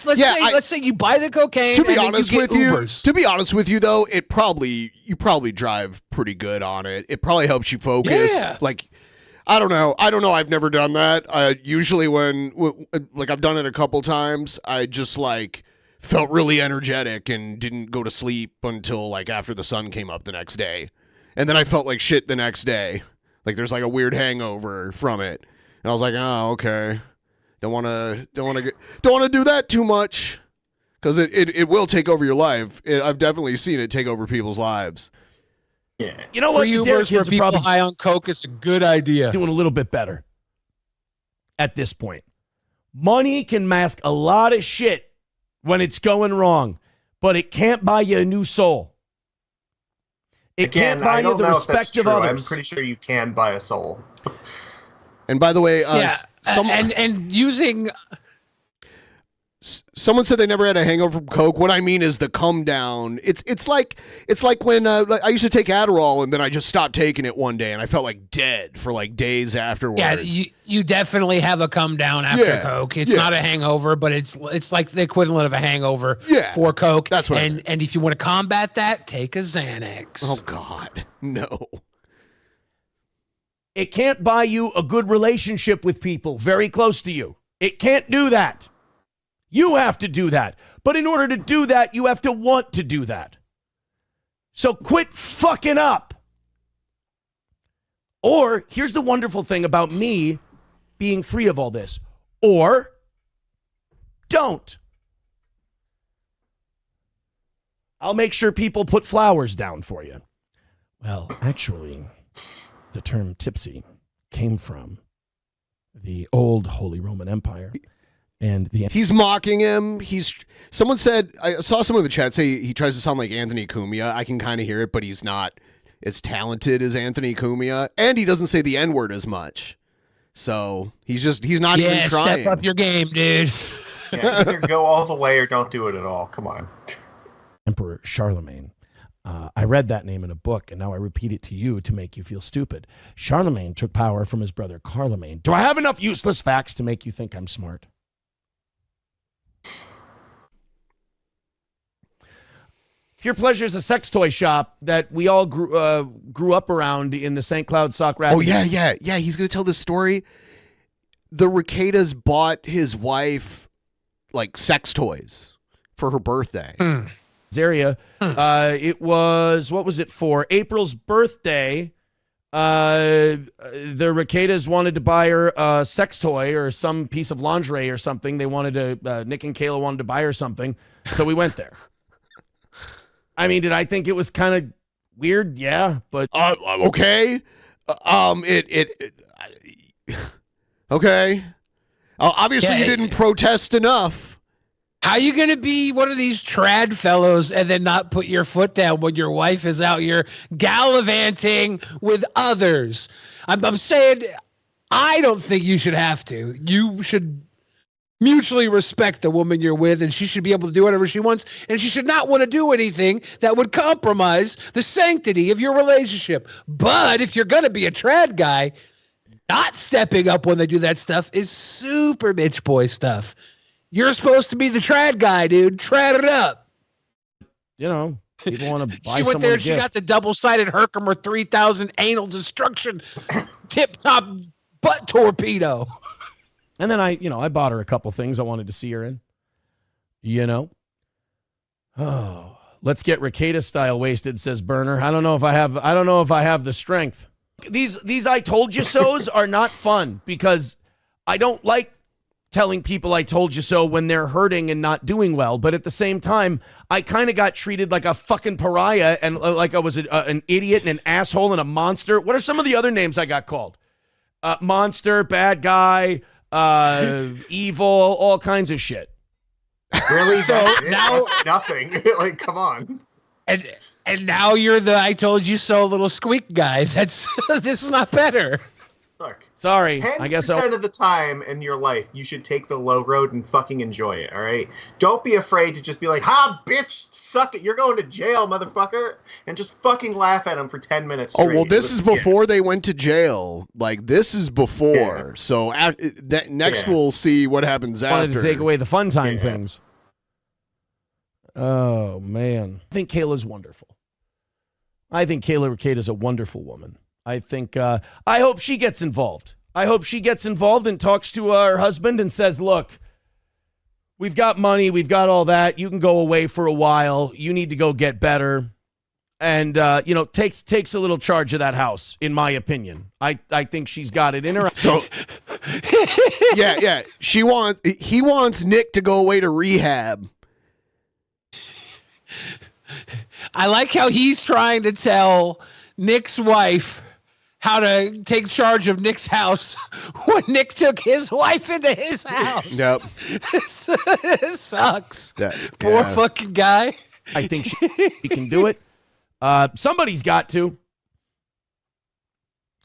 say you buy the cocaine. To be honest with you, though, you probably drive pretty good on it. It probably helps you focus. Yeah. Like. I don't know. I've never done that. Usually when I've done it a couple times, I just like felt really energetic and didn't go to sleep until like after the sun came up the next day. And then I felt like shit the next day. Like there's like a weird hangover from it. And I was like, "Oh, okay. Don't want to do that too much cuz it will take over your life. I've definitely seen it take over people's lives." Yeah. You know what? For people probably high on coke, it's a good idea. Doing a little bit better at this point. Money can mask a lot of shit when it's going wrong, but it can't buy you a new soul. It can't buy you the respect of others. I'm pretty sure you can buy a soul. And by the way, and using. Someone said they never had a hangover from coke. What I mean is the come down. It's like when I used to take Adderall and then I just stopped taking it one day and I felt like dead for like days afterwards. Yeah, you definitely have a come down after coke. It's not a hangover, but it's like the equivalent of a hangover for coke. That's what. And if you want to combat that, take a Xanax. Oh God, no. It can't buy you a good relationship with people very close to you. It can't do that. You have to do that. But in order to do that, you have to want to do that. So quit fucking up. Or here's the wonderful thing about me being free of all this. Or don't. I'll make sure people put flowers down for you. Well, actually, the term tipsy came from the old Holy Roman Empire. And he's mocking him. Someone said, I saw someone in the chat say he tries to sound like Anthony Cumia. I can kind of hear it, but he's not as talented as Anthony Cumia, and he doesn't say the N-word as much. So he's not even trying. Step up your game, dude. Yeah, either go all the way or don't do it at all. Come on. Emperor Charlemagne. I read that name in a book, and now I repeat it to you to make you feel stupid. Charlemagne took power from his brother Carloman. Do I have enough useless facts to make you think I'm smart? Pure Pleasure is a sex toy shop that we all grew up around in the St. Cloud Sock Rapids. Oh, yeah. He's going to tell this story. The Reketas bought his wife, like, sex toys for her birthday. Area. It was, what was it for? April's birthday. The Reketas wanted to buy her a sex toy or some piece of lingerie or something. They wanted to, Nick and Kayla wanted to buy her something. So we went there. I mean, did I think it was kind of weird? Yeah, but okay. Okay. Obviously, you didn't protest enough. How you gonna be one of these trad fellows and then not put your foot down when your wife is out here gallivanting with others? I'm saying, I don't think you should have to. You should mutually respect the woman you're with, and she should be able to do whatever she wants, and she should not want to do anything that would compromise the sanctity of your relationship. But if you're going to be a trad guy, Not stepping up when they do that stuff is super bitch boy stuff. You're supposed to be the trad guy, dude. Trad it up. You know, people want to buy She went someone there a and she gift. got the double-sided Herkimer 3000 anal destruction tip-top butt torpedo. And then I bought her a couple things I wanted to see her in. You know? Oh, let's get Rekieta style wasted, says Burner. I don't know if I have the strength. These I told you so's are not fun because I don't like telling people I told you so when they're hurting and not doing well. But at the same time, I kind of got treated like a fucking pariah and like I was an idiot and an asshole and a monster. What are some of the other names I got called? Monster, bad guy, evil, all kinds of shit. Really? So now That's nothing. Like, come on. And now you're the I told you so little squeak guy. This is not better. Look. Sorry, 10% I guess of the time in your life, you should take the low road and fucking enjoy it, all right? Don't be afraid to just be like, ha, bitch, suck it. You're going to jail, motherfucker. And just fucking laugh at them for 10 minutes straight. Oh, well, this is before they went to jail. Like, this is before. Yeah. So next we'll see what happens after. Wanted to take away the fun time things. Oh, man. I think Kayla's wonderful. I think Kayla Rekieta is a wonderful woman. I think, I hope she gets involved. I hope she gets involved and talks to her husband and says, look, we've got money. We've got all that. You can go away for a while. You need to go get better. And, takes a little charge of that house, in my opinion. I think she's got it in her. So, yeah. He wants Nick to go away to rehab. I like how he's trying to tell Nick's wife how to take charge of Nick's house when Nick took his wife into his house. Yep. It sucks. Poor fucking guy. I think she can do it. Somebody's got to.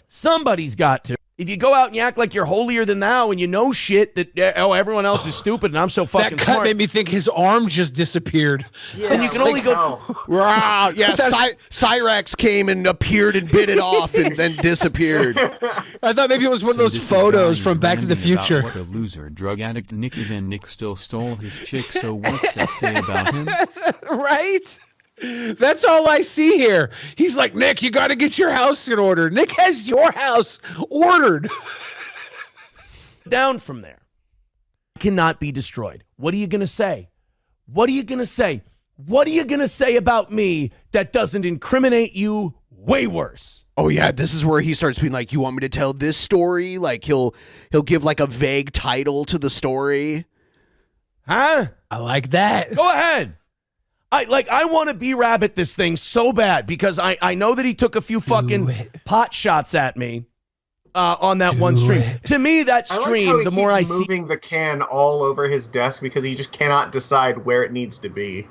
Somebody's got to. If you go out and you act like you're holier than thou and you know shit that, everyone else is stupid and I'm so fucking that cut smart. made me think his arm just disappeared. Yeah, and you can only go... Wow, yeah, Cyrex came and appeared and bit it off and then disappeared. I thought maybe it was one of those photos from Back to the Future. What a loser drug addict Nick is, and Nick still stole his chick, so what's that say about him? Right? That's all I see here. He's like, Nick, you got to get your house in order. Nick has your house ordered. Down from there. Cannot be destroyed. What are you going to say? What are you going to say? What are you going to say about me that doesn't incriminate you way worse? Oh, yeah, this is where he starts being like, you want me to tell this story? Like, he'll give like a vague title to the story. Huh? I like that. Go ahead. I want to be rabbit this thing so bad because I know that he took a few fucking pot shots at me on that one stream. To me, that stream, I like how the more I see moving the can all over his desk because he just cannot decide where it needs to be.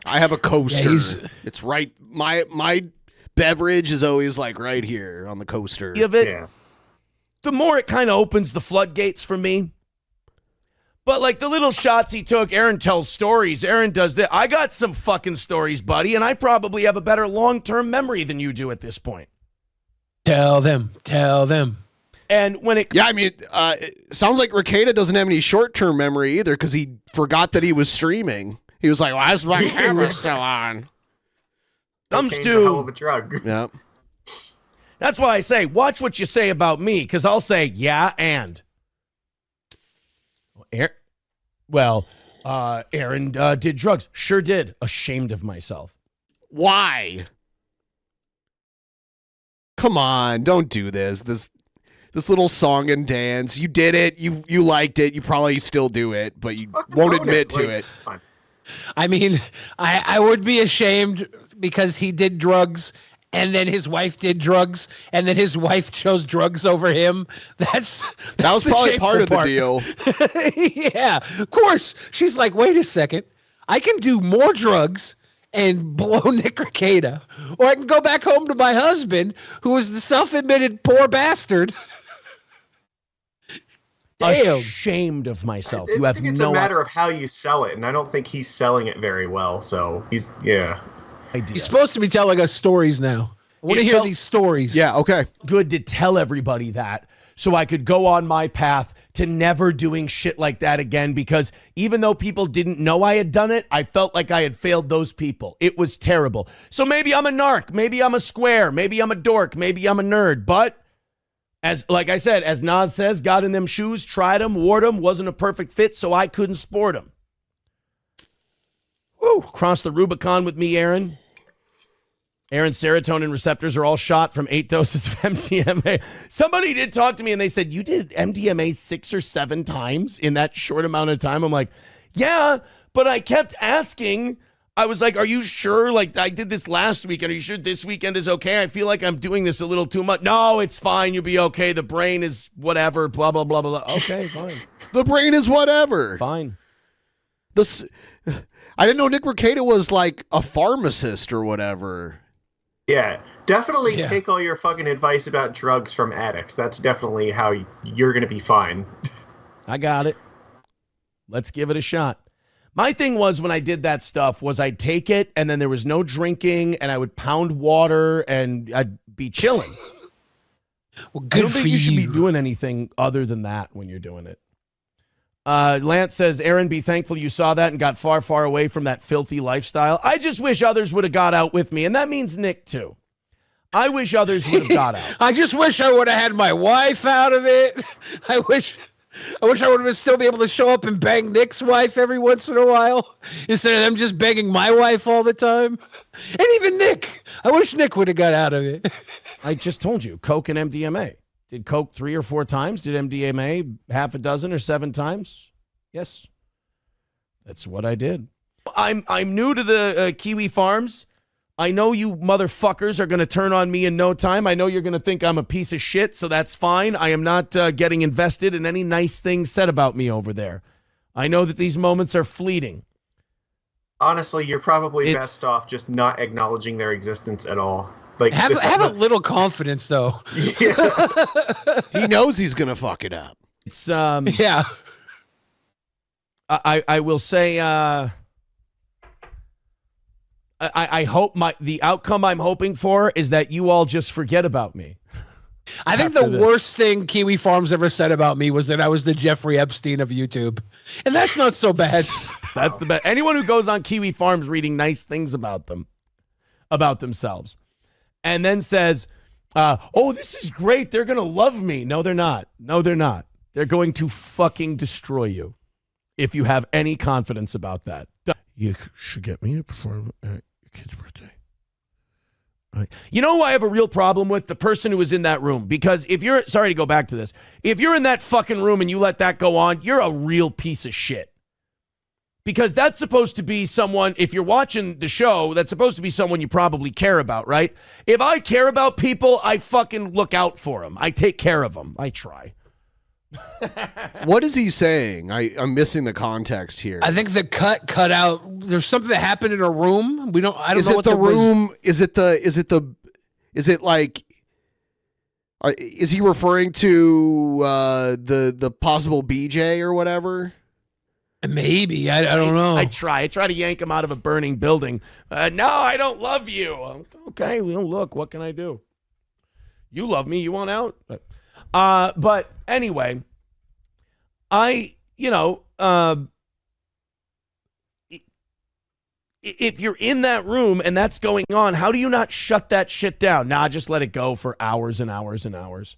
I have a coaster. It's right. My beverage is always like right here on the coaster. The more it kind of opens the floodgates for me. But like the little shots he took, Aaron tells stories. Aaron does that. I got some fucking stories, buddy, and I probably have a better long-term memory than you do at this point. Tell them. And when it... Yeah, I mean, it sounds like Rekieta doesn't have any short-term memory either because he forgot that he was streaming. He was like, well, that's my camera still on. Thumbs Cocaine's a hell of do. a drug. Yeah. That's why I say, watch what you say about me, because I'll say, yeah, and... Aaron did drugs. Sure did. Ashamed of myself. Why? Come on, don't do this. This little song and dance. You did it. You liked it. You probably still do it, but you won't admit to it. I mean, I would be ashamed because he did drugs and then his wife did drugs, and then his wife chose drugs over him. That was probably part of the deal. Yeah, of course. She's like, wait a second. I can do more drugs and blow Nick Rekieta, or I can go back home to my husband, who is the self-admitted poor bastard. Damn. Ashamed of myself. I think it's a matter of how you sell it, and I don't think he's selling it very well. So he's supposed to be telling us stories now. I want to hear these stories. Yeah, okay. Good to tell everybody that. so I could go on my path to never doing shit like that again, because even though people didn't know I had done it, I felt like I had failed those people. It was terrible. So maybe I'm a narc, maybe I'm a square, maybe I'm a dork, maybe I'm a nerd, but like I said, as Nas says, got in them shoes, tried them, wore them, wasn't a perfect fit, so I couldn't sport them. Woo, cross the Rubicon with me, Aaron. Aaron's serotonin receptors are all shot from 8 doses of MDMA. Somebody did talk to me and they said, you did MDMA 6 or 7 times in that short amount of time. I'm like, yeah, but I kept asking. I was like, are you sure? Like, I did this last weekend. Are you sure this weekend is okay? I feel like I'm doing this a little too much. No, it's fine. You'll be okay. The brain is whatever, blah, blah, blah, blah. Okay, fine. The brain is whatever. Fine. I didn't know Nick Rekieta was like a pharmacist or whatever. Yeah, definitely take all your fucking advice about drugs from addicts. That's definitely how you're going to be fine. I got it. Let's give it a shot. My thing was when I did that stuff was I'd take it and then there was no drinking and I would pound water and I'd be chilling. Well, I don't think you should be doing anything other than that when you're doing it. Lance says, Aaron, be thankful you saw that and got far, far away from that filthy lifestyle. I just wish others would have got out with me, and that means Nick, too. I wish others would have got out. I just wish I would have had my wife out of it. I wish I would have still be able to show up and bang Nick's wife every once in a while instead of them just banging my wife all the time. And even Nick. I wish Nick would have got out of it. I just told you, Coke and MDMA. Did Coke 3 or 4 times? Did MDMA half a dozen or 7 times? Yes. That's what I did. I'm new to the Kiwi Farms. I know you motherfuckers are going to turn on me in no time. I know you're going to think I'm a piece of shit, so that's fine. I am not getting invested in any nice things said about me over there. I know that these moments are fleeting. Honestly, you're probably best off just not acknowledging their existence at all. Like, have a little confidence, though. Yeah. He knows he's gonna fuck it up. It's yeah. I will say I hope the outcome I'm hoping for is that you all just forget about me. I think the worst thing Kiwi Farms ever said about me was that I was the Jeffrey Epstein of YouTube, and that's not so bad. That's the best. Anyone who goes on Kiwi Farms reading nice things about themselves. And then says, oh, this is great. They're going to love me. No, they're not. No, they're not. They're going to fucking destroy you if you have any confidence about that. You should get me to perform at your kid's birthday. Right. You know who I have a real problem with? The person who was in that room. Because if you're, sorry to go back to this, if you're in that fucking room and you let that go on, you're a real piece of shit. Because that's supposed to be someone, if you're watching the show, that's supposed to be someone you probably care about, right? If I care about people, I fucking look out for them. I take care of them. I try. What is he saying? I'm missing the context here. I think the cut out. There's something that happened in a room. I don't know what the room. Is it like? Is he referring to the possible BJ or whatever? Maybe. I don't know. I try to yank him out of a burning building. No, I don't love you. Okay, well, look, what can I do? You love me. You want out? But anyway, if you're in that room and that's going on, how do you not shut that shit down? Nah, just let it go for hours and hours and hours.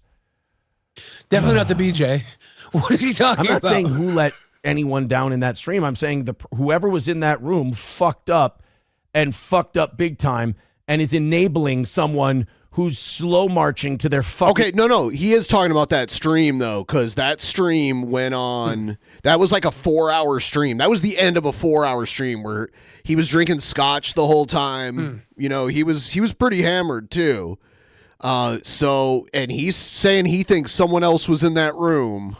Definitely not the BJ. What is he talking about? I'm not saying who let anyone down in that stream. I'm saying whoever was in that room fucked up big time and is enabling someone who's slow marching to their fucking... Okay, no. He is talking about that stream, though, because that stream went on... That was like a 4-hour stream. That was the end of a 4-hour stream where he was drinking scotch the whole time. You know, he was pretty hammered, too. And he's saying he thinks someone else was in that room.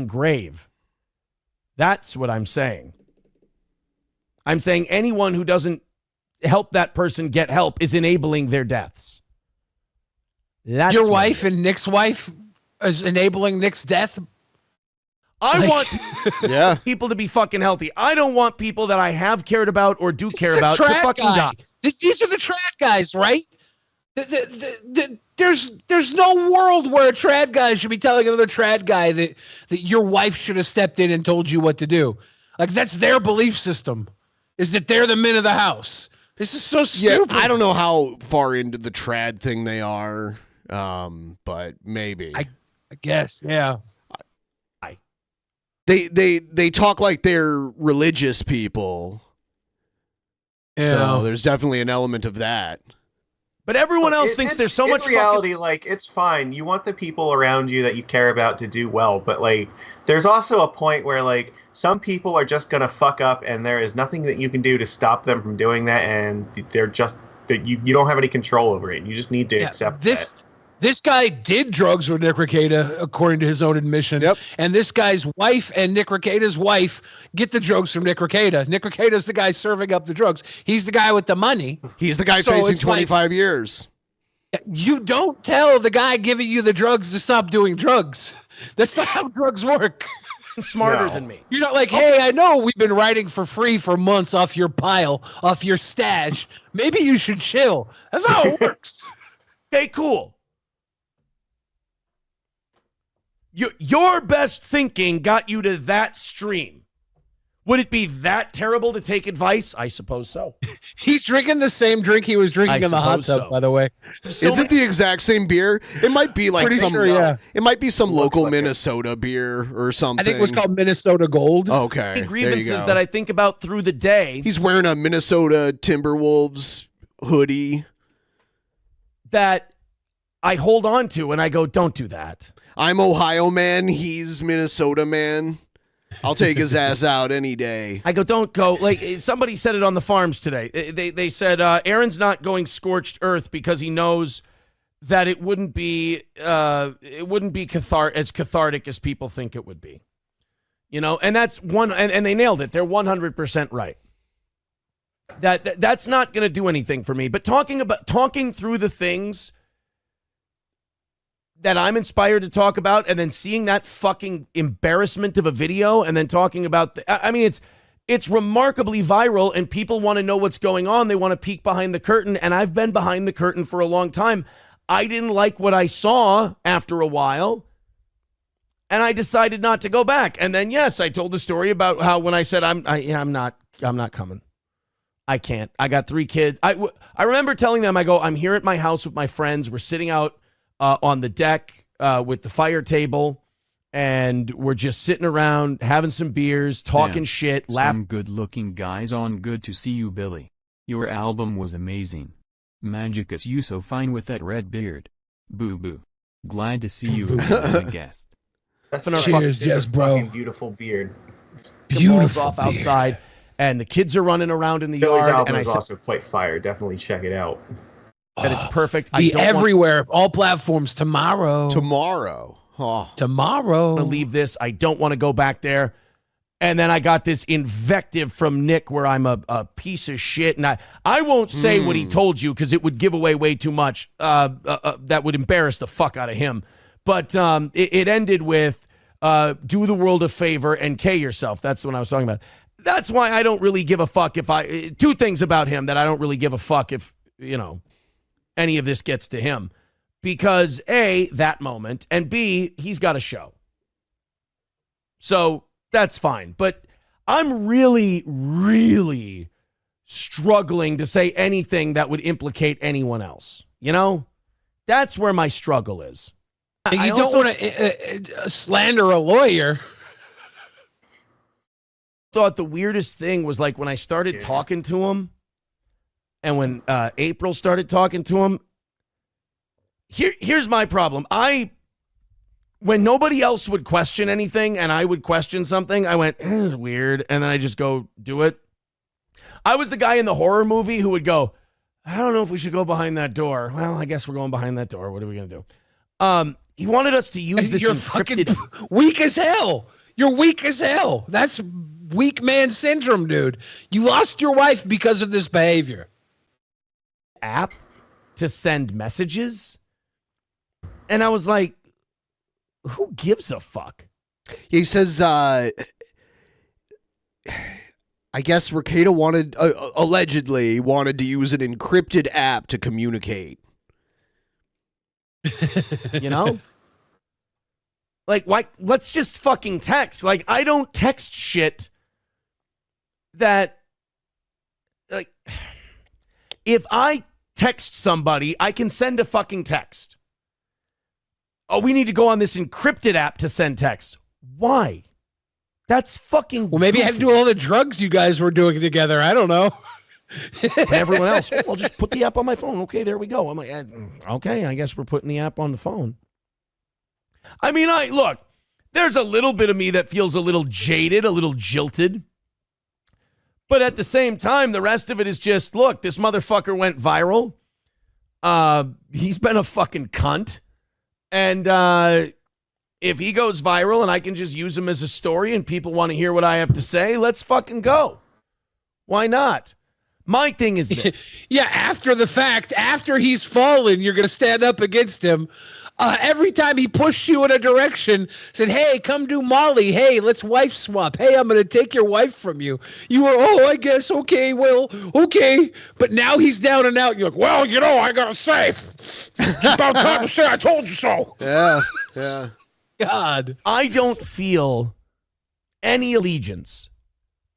Grave. That's what I'm saying. I'm saying anyone who doesn't help that person get help is enabling their deaths. That's your wife and Nick's wife is enabling Nick's death. I want people to be fucking healthy. I don't want people that I have cared about or do care about to fucking die. These are the trad guys, right? There's no world where a trad guy should be telling another trad guy that your wife should have stepped in and told you what to do. Like, that's their belief system, is that they're the men of the house. This is so stupid. Yeah, I don't know how far into the trad thing they are, but maybe. I guess, yeah. They talk like they're religious people. Yeah. So there's definitely an element of that. But everyone else thinks there's so much in reality, like, it's fine. You want the people around you that you care about to do well, but, like, there's also a point where, like, some people are just gonna fuck up, and there is nothing that you can do to stop them from doing that, and they're just that you don't have any control over it. You just need to accept that. This guy did drugs with Nick Rekieta, according to his own admission. Yep. And this guy's wife and Nick Rekieta's wife get the drugs from Nick Rekieta. Nick Rekieta's the guy serving up the drugs. He's the guy with the money. He's the guy facing 25 years. You don't tell the guy giving you the drugs to stop doing drugs. That's not how drugs work. Smarter than me. You're not like, hey, I know we've been writing for free for months off your pile, off your stash. Maybe you should chill. That's not how it works. Okay, cool. Your best thinking got you to that stream. Would it be that terrible to take advice? I suppose so. He's drinking the same drink he was drinking in the hot tub, by the way. Is it the exact same beer? It might be like Pretty some. sure, yeah. It might be some local Minnesota beer or something. I think it was called Minnesota Gold. Okay. Grievances that I think about through the day. He's wearing a Minnesota Timberwolves hoodie that I hold on to, and I go, don't do that. I'm Ohio man. He's Minnesota man. I'll take his ass out any day. I go, don't go. Like, somebody said it on the farms today. They said Aaron's not going scorched earth because he knows that it wouldn't be as cathartic as people think it would be. You know, and that's one. And they nailed it. They're 100% right. That's not going to do anything for me. But talking through the things that I'm inspired to talk about, and then seeing that fucking embarrassment of a video, and then talking about I mean, it's remarkably viral, and people want to know what's going on. They want to peek behind the curtain, and I've been behind the curtain for a long time. I didn't like what I saw after a while, and I decided not to go back. And then, yes, I told the story about how when I said I'm not coming. I can't. I got 3 kids. I remember telling them, I go, I'm here at my house with my friends. We're sitting out on the deck with the fire table, and we're just sitting around having some beers, talking shit, laughing. Some good-looking guys on. Good to see you, Billy. Your album was amazing. Magicus, you so fine with that red beard. Boo boo. Glad to see you as a guest. That's Cheers, Jess, bro. Beautiful beard. Beautiful off outside, and the kids are running around in the Billy's yard. album And is also quite fire. Definitely check it out. And it's perfect. Be everywhere, all platforms tomorrow. Tomorrow. Oh. Tomorrow. I'm gonna leave this. I don't want to go back there. And then I got this invective from Nick where I'm a piece of shit. And I won't say what he told you because it would give away way too much. That would embarrass the fuck out of him. But it ended with do the world a favor and K yourself. That's what I was talking about. That's why I don't really give a fuck if I... 2 things about him that I don't really give a fuck if, you know, any of this gets to him. Because A, that moment, and B, he's got a show. So that's fine. But I'm really, really struggling to say anything that would implicate anyone else. You know? That's where my struggle is. You don't want to slander a lawyer. Thought the weirdest thing was like when I started talking to him, and when April started talking to him. Here's my problem. When nobody else would question anything and I would question something, I went, this is weird, and then I just go do it. I was the guy in the horror movie who would go, I don't know if we should go behind that door. Well, I guess we're going behind that door. What are we going to do? He wanted us to use this encrypted... Fucking weak as hell. You're weak as hell. That's weak man syndrome, dude. You lost your wife because of this behavior. App to send messages. And I was like, who gives a fuck? He says, I guess Rekieta allegedly wanted to use an encrypted app to communicate. You know? Like, why? Let's just fucking text. Like, I don't text shit that, like, if I text somebody, I can send a fucking text. Oh, we need to go on this encrypted app to send text. Why? That's fucking Well, maybe I had to do all the drugs you guys were doing together. I don't know. Everyone else, well, I'll just put the app on my phone. Okay, there we go. I'm like, okay, I guess we're putting the app on the phone. I mean, look, there's a little bit of me that feels a little jaded, a little jilted. But at the same time, the rest of it is just, look, this motherfucker went viral. He's been a fucking cunt. And if he goes viral and I can just use him as a story and people want to hear what I have to say, let's fucking go. Why not? My thing is this. Yeah, after the fact, after he's fallen, you're going to stand up against him. Every time he pushed you in a direction, said, hey, come do Molly. Hey, let's wife swap. Hey, I'm going to take your wife from you. You were, oh, I guess, okay, well, okay. But now he's down and out. And you're like, well, you know, I got to say. It's about time to say I told you so. Yeah, yeah. God. I don't feel any allegiance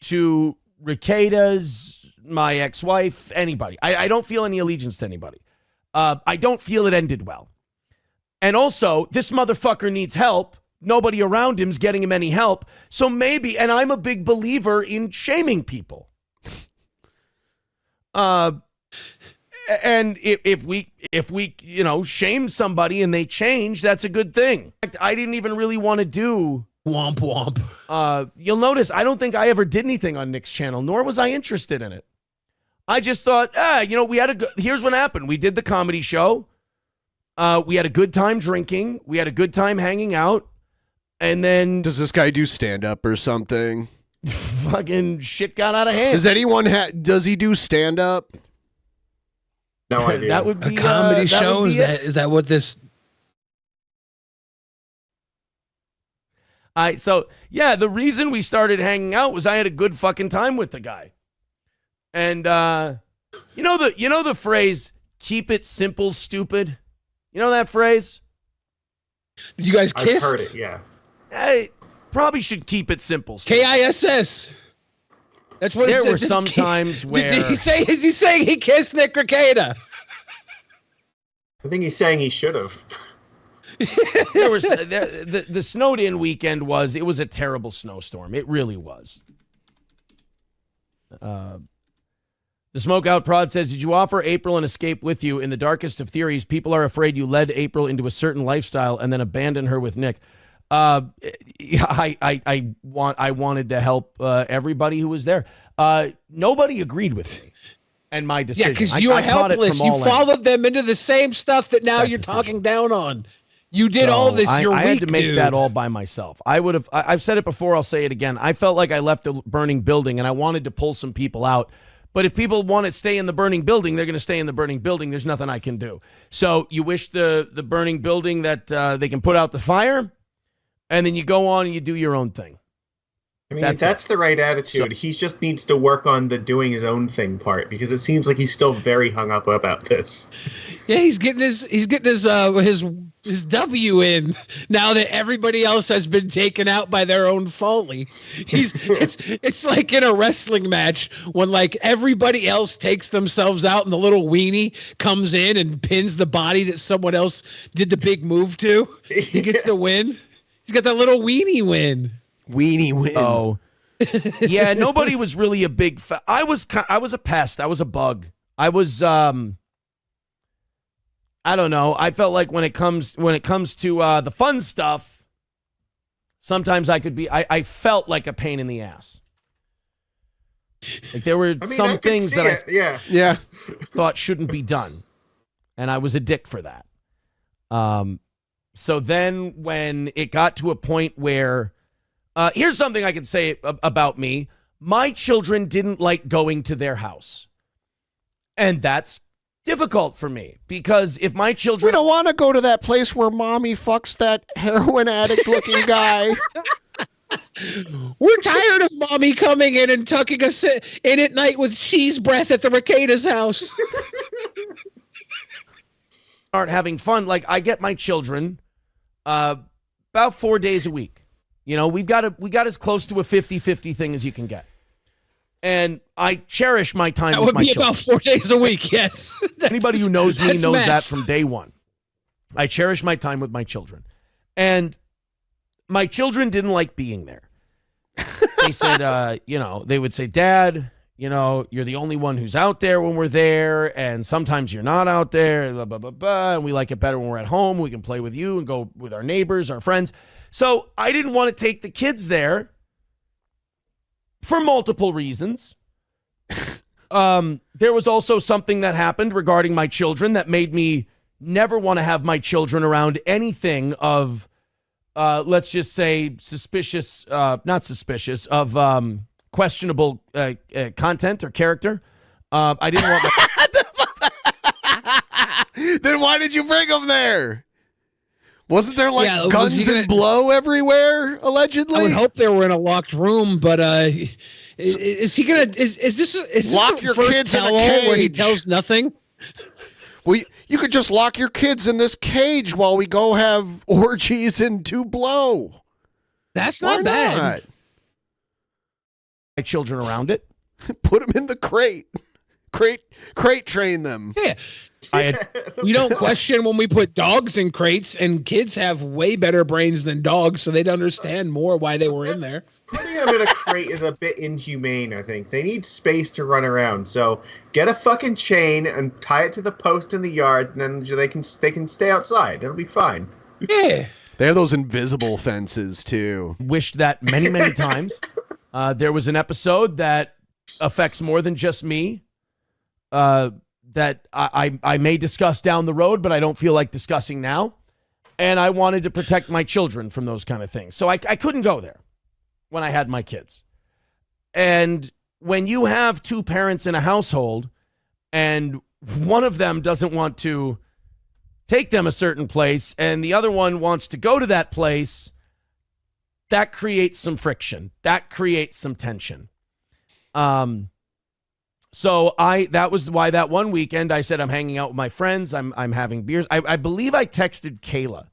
to Rekieta's, my ex-wife, anybody. I don't feel any allegiance to anybody. I don't feel it ended well. And also, this motherfucker needs help. Nobody around him's getting him any help. So maybe, and I'm a big believer in shaming people. And if we you know, shame somebody and they change, that's a good thing. In fact, I didn't even really want to do womp womp. You'll notice I don't think I ever did anything on Nick's channel, nor was I interested in it. I just thought, you know, here's what happened. We did the comedy show. We had a good time drinking. We had a good time hanging out. And then... Does this guy do stand-up or something? Fucking shit got out of hand. Does anyone does he do stand-up? No idea. That would be a comedy show? Is that what this... So, yeah, the reason we started hanging out was I had a good fucking time with the guy. And, you know the phrase, keep it simple, stupid? You know that phrase? Did you guys kiss? I've heard it, yeah. I probably should keep it simple. KISS. That's what there it said. were some times where... Did he say, is he saying he kissed Nick Rekieta? I think he's saying he should have. There was the snowed in weekend it was a terrible snowstorm. It really was. The Smokeout Prod says, did you offer April an escape with you? In the darkest of theories, people are afraid you led April into a certain lifestyle and then abandoned her with Nick. I wanted to help everybody who was there. Nobody agreed with me and my decision. Yeah, because you were helpless. You followed them into the same stuff that now you're talking down on. You did all this. You're weak, I had to make that all by myself. I've said it before. I'll say it again. I felt like I left the burning building and I wanted to pull some people out. But if people want to stay in the burning building, they're going to stay in the burning building. There's nothing I can do. So you wish the burning building that they can put out the fire, and then you go on and you do your own thing. I mean, that's the right attitude. He just needs to work on the doing his own thing part, because it seems like he's still very hung up about this. Yeah, he's getting his W in now that everybody else has been taken out by their own folly. It's like in a wrestling match when like everybody else takes themselves out and the little weenie comes in and pins the body that someone else did the big move to. He gets the win. He's got that little weenie win. Weenie win. Oh, yeah. Nobody was really a big. I was a pest. I was a bug. I was. I don't know. I felt like when it comes to the fun stuff, sometimes I could be. I felt like a pain in the ass. Like there were some things that I thought shouldn't be done, and I was a dick for that. So then when it got to a point where. Here's something I can say about me. My children didn't like going to their house. And that's difficult for me because if my children... We don't want to go to that place where mommy fucks that heroin addict looking guy. We're tired of mommy coming in and tucking us in at night with cheese breath at the Rekieta's house. aren't having fun. Like, I get my children about 4 days a week. You know, we got as close to a 50-50 thing as you can get. And I cherish my time with my children. That would be about 4 days a week, yes. Anybody who knows me knows math. that from day one. I cherish my time with my children. And my children didn't like being there. They said, you know, they would say, Dad, you know, you're the only one who's out there when we're there, and sometimes you're not out there, blah, blah, blah, blah, and we like it better when we're at home. We can play with you and go with our neighbors, our friends. So I didn't want to take the kids there for multiple reasons. There was also something that happened regarding my children that made me never want to have my children around anything of, let's just say, suspicious, not suspicious, of questionable content or character. I didn't want my... Then why did you bring them there? Wasn't there like guns and blow everywhere, allegedly? I would hope they were in a locked room, but is he gonna? Is this lock the your first kids in a tell-all where he cage? tells nothing? Well, you could just lock your kids in this cage while we go have orgies and do blow. That's not bad. My children around it. Put them in the crate. Crate train them. Yeah. We don't question when we put dogs in crates, and kids have way better brains than dogs, so they'd understand more why they were in there. Putting them in a crate is a bit inhumane, I think. They need space to run around, so get a fucking chain and tie it to the post in the yard, and then they can stay outside. It'll be fine. Yeah. They have those invisible fences, too. Wished that many, many times. There was an episode that affects more than just me. That I may discuss down the road, but I don't feel like discussing now. And I wanted to protect my children from those kind of things. So I couldn't go there when I had my kids. And when you have two parents in a household and one of them doesn't want to take them a certain place and the other one wants to go to that place, that creates some friction. That creates some tension. So that was why that one weekend I said I'm hanging out with my friends. I'm having beers. I believe I texted Kayla,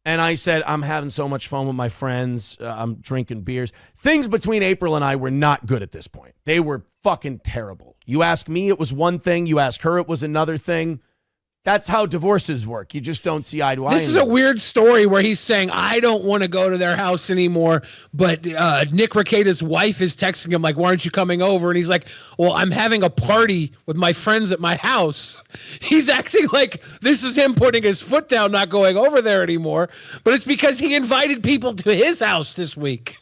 and I said I'm having so much fun with my friends. I'm drinking beers. Things between April and I were not good at this point. They were fucking terrible. You ask me, it was one thing. You ask her, it was another thing. That's how divorces work. You just don't see eye to eye. This is a weird story where he's saying, I don't want to go to their house anymore, but Nick Rekieta's wife is texting him like, why aren't you coming over? And he's like, well, I'm having a party with my friends at my house. He's acting like this is him putting his foot down, not going over there anymore, but it's because he invited people to his house this week.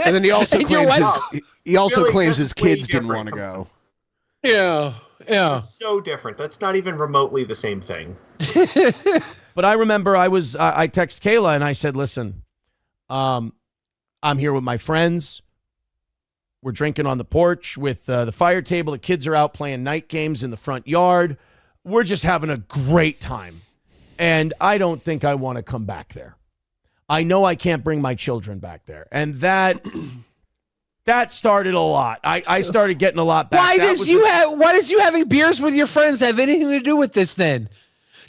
And then he also claims his kids didn't different. want to go. Yeah. Yeah. That's so different. That's not even remotely the same thing. But I remember I texted Kayla and I said, listen, I'm here with my friends. We're drinking on the porch with the fire table. The kids are out playing night games in the front yard. We're just having a great time. And I don't think I want to come back there. I know I can't bring my children back there. And that started a lot. I started getting a lot back. Why does you having beers with your friends have anything to do with this then?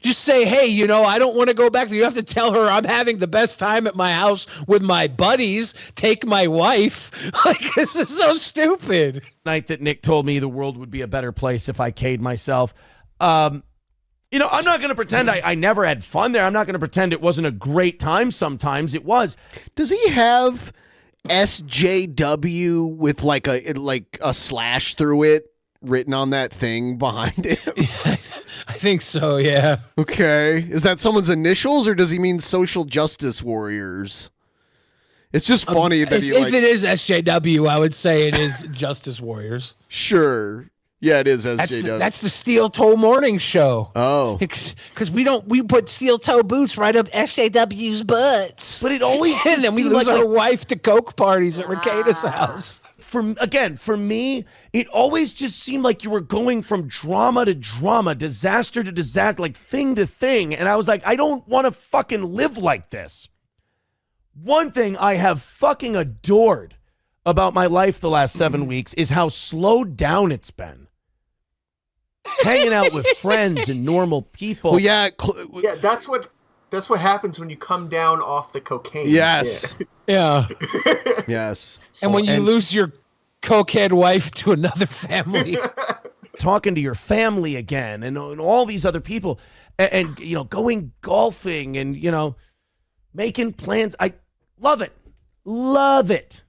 Just say, hey, you know, I don't want to go back there. You have to tell her I'm having the best time at my house with my buddies. Take my wife. Like, this is so stupid. Night that Nick told me the world would be a better place if I K'd myself. You know, I'm not going to pretend I never had fun there. I'm not going to pretend it wasn't a great time sometimes. It was. Does he have SJW with like a slash through it written on that thing behind it? I think so, yeah. Okay. Is that someone's initials or does he mean social justice warriors? It's just funny that if it is SJW, I would say it is Justice Warriors. Sure. Yeah, it is SJW. That's the Steel Toe Morning Show. Oh. Because we put steel toe boots right up SJW's butts. But it always and then we lose our wife to coke parties at Rekieta's house. For me, it always just seemed like you were going from drama to drama, disaster to disaster, like thing to thing. And I was like, I don't want to fucking live like this. One thing I have fucking adored about my life the last 7 weeks is how slowed down it's been. hanging out with friends and normal people. Well, yeah, yeah, that's what happens when you come down off the cocaine. Yes. Yeah. Yes. And when you lose your cokehead wife to another family. Talking to your family again and all these other people and you know, going golfing and, you know, making plans. I love it. Love it.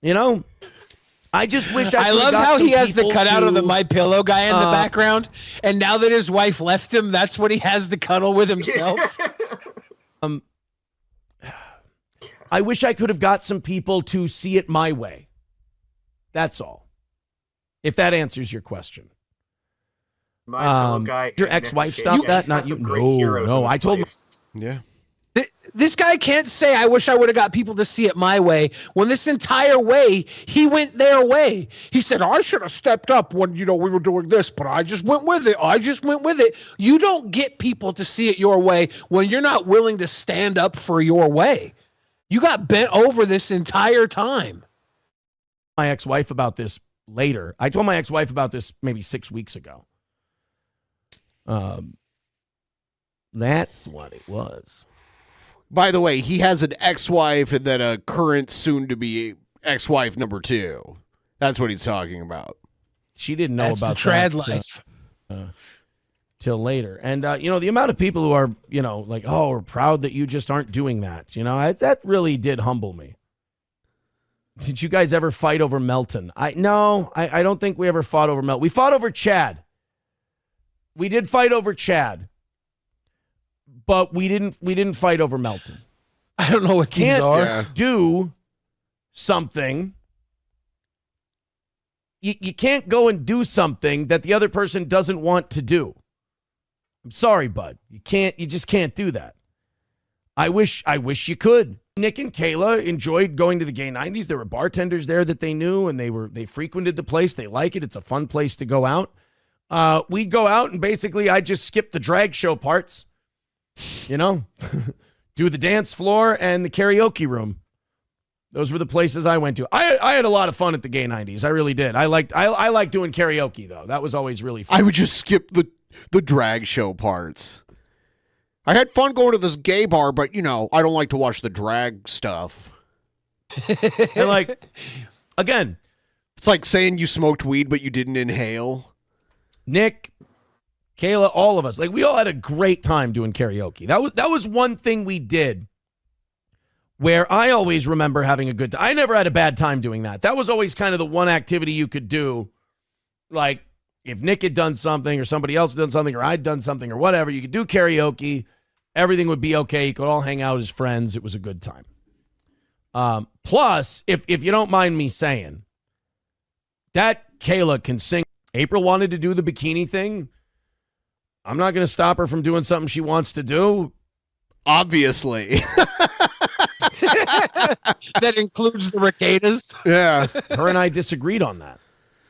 You know, I just wish I love how he has the cutout of the My Pillow guy in the uh, background, and now that his wife left him, that's what he has to cuddle with himself. I wish I could have got some people to see it my way. That's all. If that answers your question. My Pillow guy. Your ex-wife stopped that? Not you. No, I told him. Yeah. This guy can't say, I wish I would have got people to see it my way, when this entire way, he went their way. He said, I should have stepped up when, you know, we were doing this, but I just went with it. You don't get people to see it your way when you're not willing to stand up for your way. You got bent over this entire time. My ex-wife about this later. I told my ex-wife about this maybe 6 weeks ago. That's what it was. By the way, he has an ex-wife and then a current soon-to-be ex-wife number 2. That's what he's talking about. She didn't know That's about the trad that, life. Till later. And, you know, the amount of people who are, you know, like, oh, we're proud that you just aren't doing that. You know, that really did humble me. Did you guys ever fight over Melton? No, I don't think we ever fought over Melton. We fought over Chad. We did fight over Chad. But we didn't fight over Melton. I don't know what these are. Do something. You can't go and do something that the other person doesn't want to do. I'm sorry, bud. You just can't do that. I wish you could. Nick and Kayla enjoyed going to the gay 90s. There were bartenders there that they knew, and they frequented the place. They like it. It's a fun place to go out. We'd go out, and basically I'd just skip the drag show parts. You know, do the dance floor and the karaoke room. Those were the places I went to. I had a lot of fun at the gay 90s. I really did. I liked doing karaoke, though. That was always really fun. I would just skip the drag show parts. I had fun going to this gay bar, but, you know, I don't like to watch the drag stuff. And, like, again. It's like saying you smoked weed, but you didn't inhale. Nick, Kayla, all of us, like, we all had a great time doing karaoke. That was one thing we did where I always remember having a good time. I never had a bad time doing that. That was always kind of the one activity you could do. Like, if Nick had done something or somebody else had done something or I'd done something or whatever, you could do karaoke. Everything would be okay. You could all hang out as friends. It was a good time. Plus, if you don't mind me saying, that Kayla can sing. April wanted to do the bikini thing. I'm not going to stop her from doing something she wants to do. Obviously. That includes the Rekietas. Yeah. Her and I disagreed on that.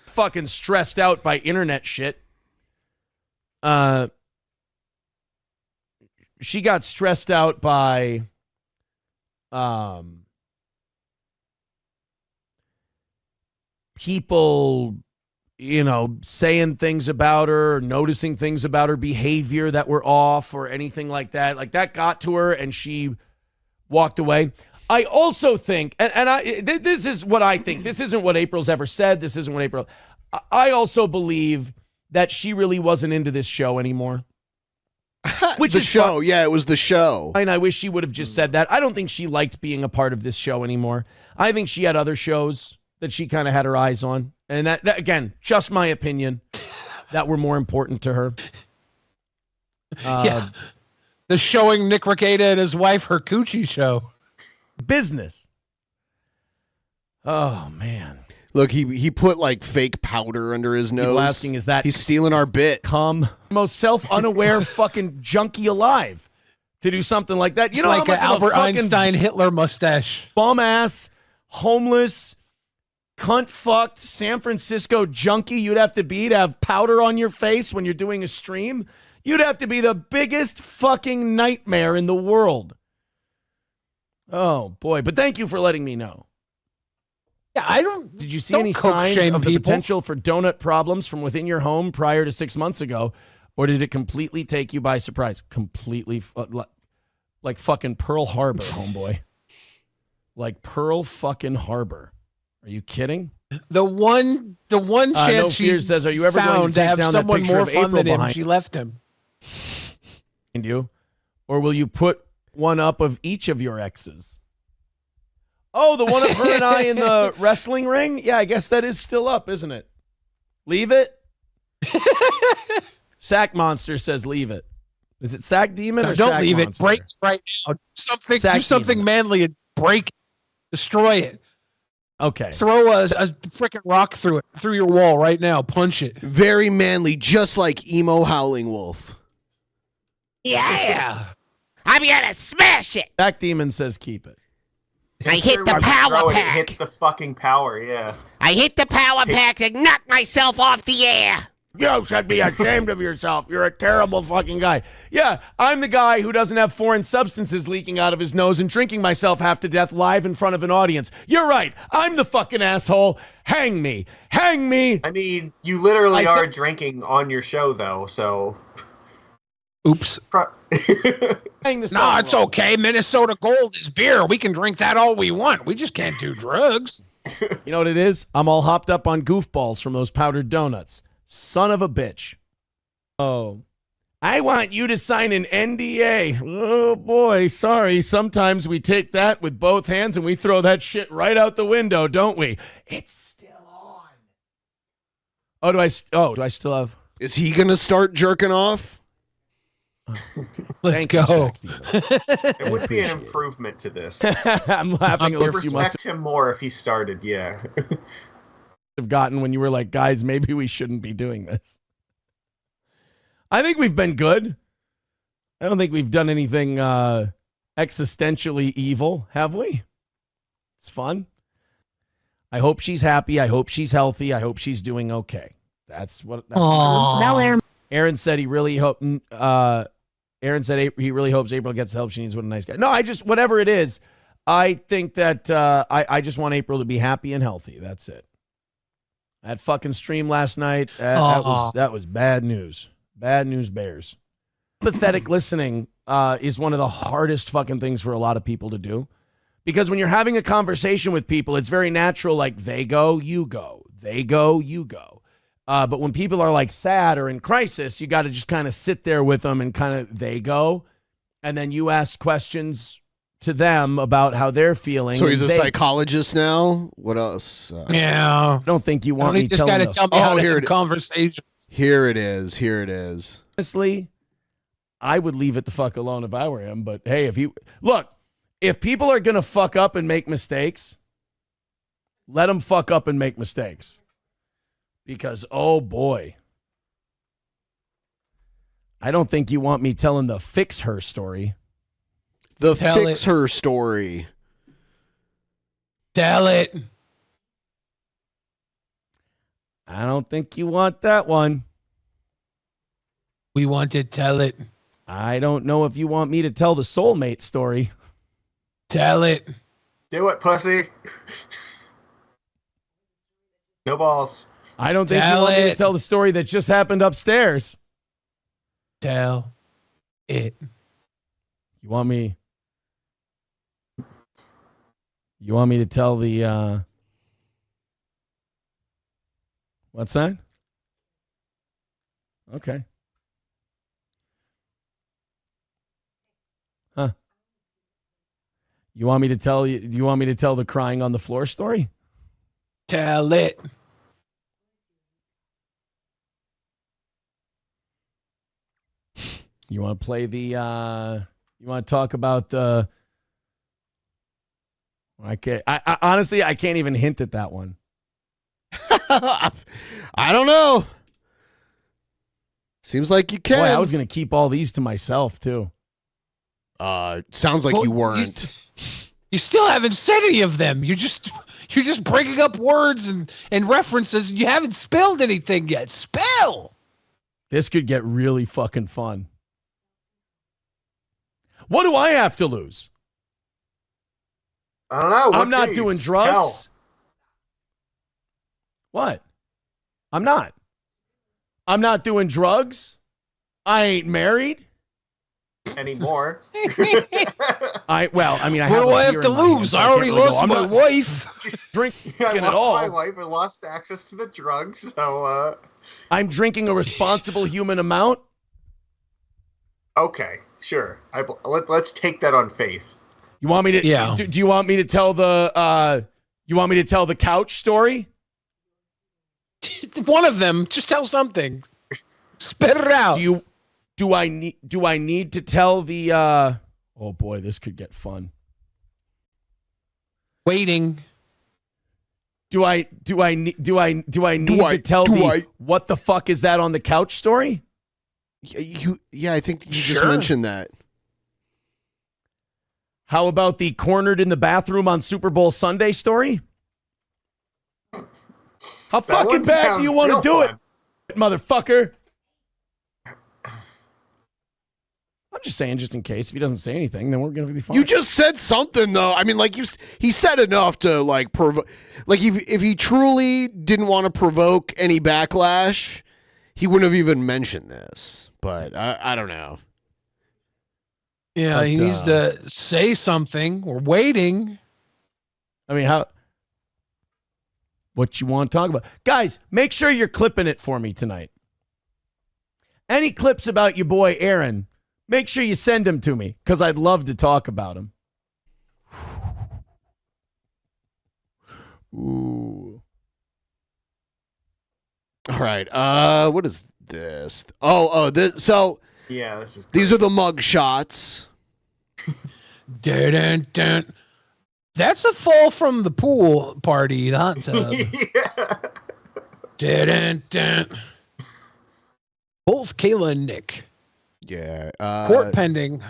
Fucking stressed out by internet shit. She got stressed out by people, you know, saying things about her, or noticing things about her behavior that were off or anything like that. Like, that got to her and she walked away. I also think, this is what I think. This isn't what April's ever said. This isn't what April. I also believe that she really wasn't into this show anymore. Which the show, fun. Yeah, it was the show. And I wish she would have just said that. I don't think she liked being a part of this show anymore. I think she had other shows that she kind of had her eyes on. And that, again, just my opinion, that were more important to her. Yeah. The showing Nick Rekieta and his wife her coochie show. Business. Oh, man. Look, he put like fake powder under his nose. People asking, is that he's stealing our bit? Most self-unaware fucking junkie alive to do something like that. You know, like an Albert Einstein Hitler mustache. Bum ass, homeless, cunt fucked San Francisco junkie you'd have to be to have powder on your face when you're doing a stream. You'd have to be the biggest fucking nightmare in the world. Oh boy, but thank you for letting me know. Yeah, I don't. Did you see don't any coke signs shame of the people. potential for donut problems from within your home prior to 6 months ago, or did it completely take you by surprise? Completely, like fucking Pearl Harbor, homeboy. Like Pearl fucking Harbor. Are you kidding? The one chance No she Fear says, are you ever going to found to take have down that someone picture more of fun April than him, behind she left him. you? Or will you put one up of each of your exes? Oh, the one of her and I in the wrestling ring? Yeah, I guess that is still up, isn't it? Leave it? Sack Monster says leave it. Is it Sack Demon or Don't Sack leave Monster? it. Break it right now. Sack Do something Demon. manly and break it. Destroy it. Okay. Throw a freaking rock through it, through your wall right now. Punch it. Very manly, just like emo Howling Wolf. Yeah. I'm gonna smash it. Sack Demon says keep it. I hit the When you power throw it, pack. It hits the fucking power, yeah. I hit the power pack and knock myself off the air. You should be ashamed of yourself. You're a terrible fucking guy. Yeah, I'm the guy who doesn't have foreign substances leaking out of his nose and drinking myself half to death live in front of an audience. You're right. I'm the fucking asshole. Hang me. Hang me. I mean, you literally are drinking on your show, though, so... Oops. No, it's okay. Minnesota Gold is beer. We can drink that all we want. We just can't do drugs. You know what it is? I'm all hopped up on goofballs from those powdered donuts. Son of a bitch. Oh. I want you to sign an NDA. Oh, boy. Sorry. Sometimes we take that with both hands and we throw that shit right out the window, don't we? It's still on. Oh, do I still have... Is he going to start jerking off? Let's go. It would be an improvement to this. I'm laughing. I It would looks you must respect him more if he started, yeah. have gotten when you were like, guys, maybe we shouldn't be doing this. I think we've been good. I don't think we've done anything existentially evil, have we? It's fun. I hope she's happy. I hope she's healthy. I hope she's doing okay. That's Aaron said he really hoped. Aaron said he really hopes April gets the help she needs with a nice guy. No, whatever it is, I think that I just want April to be happy and healthy. That's it. That fucking stream last night, that was bad news. Bad news bears. Pathetic listening is one of the hardest fucking things for a lot of people to do. Because when you're having a conversation with people, it's very natural, like they go, you go. They go, you go. But when people are like sad or in crisis, you got to just kind of sit there with them and kind of they go. And then you ask questions to them about how they're feeling. So he's a psychologist now? What else? Yeah. I don't think you want me just got to tell me how to have conversation. Here it is. Here it is. Honestly, I would leave it the fuck alone if I were him. But hey, if people are going to fuck up and make mistakes, let them fuck up and make mistakes. Because, oh boy, I don't think you want me telling the fix her story. The fix her story. Tell it. I don't think you want that one. We want to tell it. I don't know if you want me to tell the soulmate story. Tell it. Do it, pussy. No balls. I don't think you want me to tell the story that just happened upstairs. Tell it. You want me to tell the what's that? Okay. Huh. You want me to tell the crying on the floor story? Tell it. You want to play the you want to talk about the I honestly I can't even hint at that one. I don't know. Seems like you can. Boy, I was going to keep all these to myself too. Sounds like you weren't. You still haven't said any of them. You're just bringing up words and references. You haven't spelled anything yet. Spell. This could get really fucking fun. What do I have to lose? I don't know. I'm not doing drugs. What? I'm not. I'm not doing drugs. I ain't married anymore. I what do I have to lose? I already lost my wife. Drinking I at lost all. my wife and lost access to the drugs. So I'm drinking a responsible human amount. Okay, sure. Let's take that on faith. You want me to? Yeah. Do you want me to tell the? You want me to tell the couch story? One of them. Just tell something. Spit it out. Do I need to tell the? Oh boy, this could get fun. Waiting. Do I need to tell what the fuck is that on the couch story? Yeah, I think you just mentioned that. How about the cornered in the bathroom on Super Bowl Sunday story? How fucking bad do you want to do it, motherfucker? I'm just saying, just in case. If he doesn't say anything, then we're gonna be fine. You just said something though. I mean, like he said enough to like provoke. Like if he truly didn't want to provoke any backlash, he wouldn't have even mentioned this. But I don't know. Yeah, he needs to say something. We're waiting. I mean, what you want to talk about? Guys, make sure you're clipping it for me tonight. Any clips about your boy Aaron, make sure you send them to me because I'd love to talk about him. Ooh. All right. What is this? So yeah, this is great. These are the mug shots. Dun, dun, dun. That's a fall from the pool party, the hot tub. Dun, dun, dun. Both Kayla and Nick. Yeah. Court pending.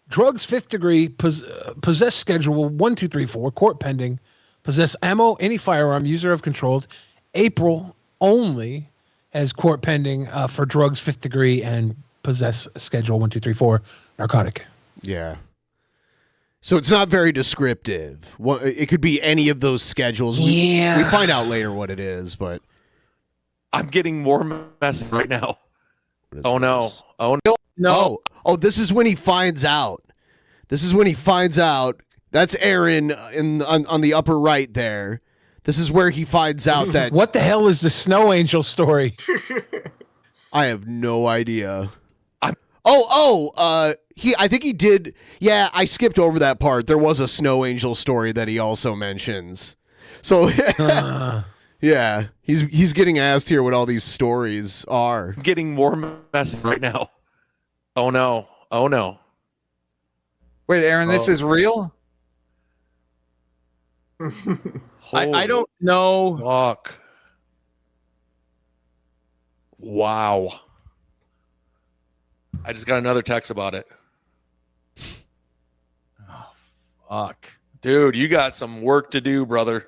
Drugs 5th degree. Possess schedule 1, 2, 3, 4. Court pending. Possess ammo, any firearm, user of controlled. April only has court pending for drugs 5th degree and possess schedule 1, 2, 3, 4. Narcotic. Yeah. So it's not very descriptive. It could be any of those schedules. We find out later what it is, but I'm getting more messages right now. Oh no. Oh no. No. Oh, this is when he finds out. This is when he finds out. That's Aaron on the upper right there. This is where he finds out that. What the hell is the Snow Angel story? I have no idea. I think he did. Yeah, I skipped over that part. There was a Snow Angel story that he also mentions. So yeah, he's getting asked here what all these stories are. I'm getting more messages right now. Oh no. Oh no. Wait, Aaron, this is real? I don't know. Fuck. Wow. I just got another text about it. Oh, fuck. Dude, you got some work to do, brother.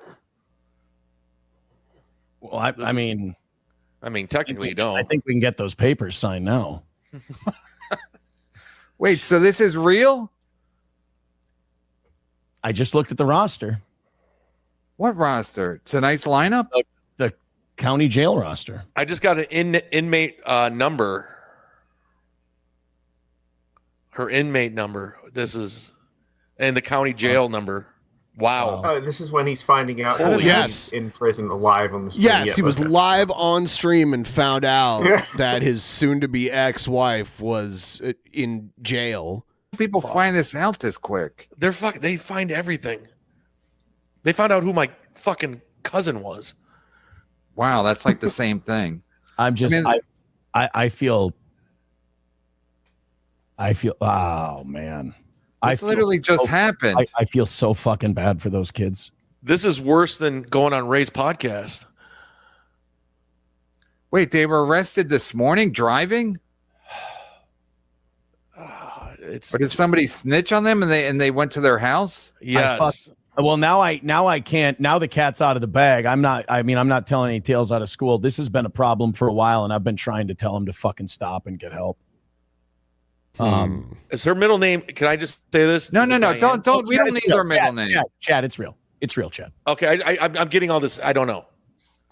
Well, I mean, technically you don't. I think we can get those papers signed now. Wait, so this is real? I just looked at the roster. What roster? Tonight's lineup? The county jail roster. I just got an inmate number. Her inmate number. This is, and the county jail number. Wow. This is when he's finding out Yes. he's in prison live on the stream. Yes, he was live on stream and found out that his soon-to-be ex-wife was in jail. People find this out this quick. They find everything. They found out who my fucking cousin was. Wow, that's like the same thing. I feel. Oh man, This literally just happened. I feel so fucking bad for those kids. This is worse than going on Ray's podcast. Wait, they were arrested this morning driving? But did somebody snitch on them and they went to their house? Yes. Well, now I can't. Now the cat's out of the bag. I'm not telling any tales out of school. This has been a problem for a while, and I've been trying to tell them to fucking stop and get help. Is her middle name? Can I just say this? No. Don't. We don't need her middle name. Chad, it's real. It's real, Chad. Okay, I'm getting all this. I don't know.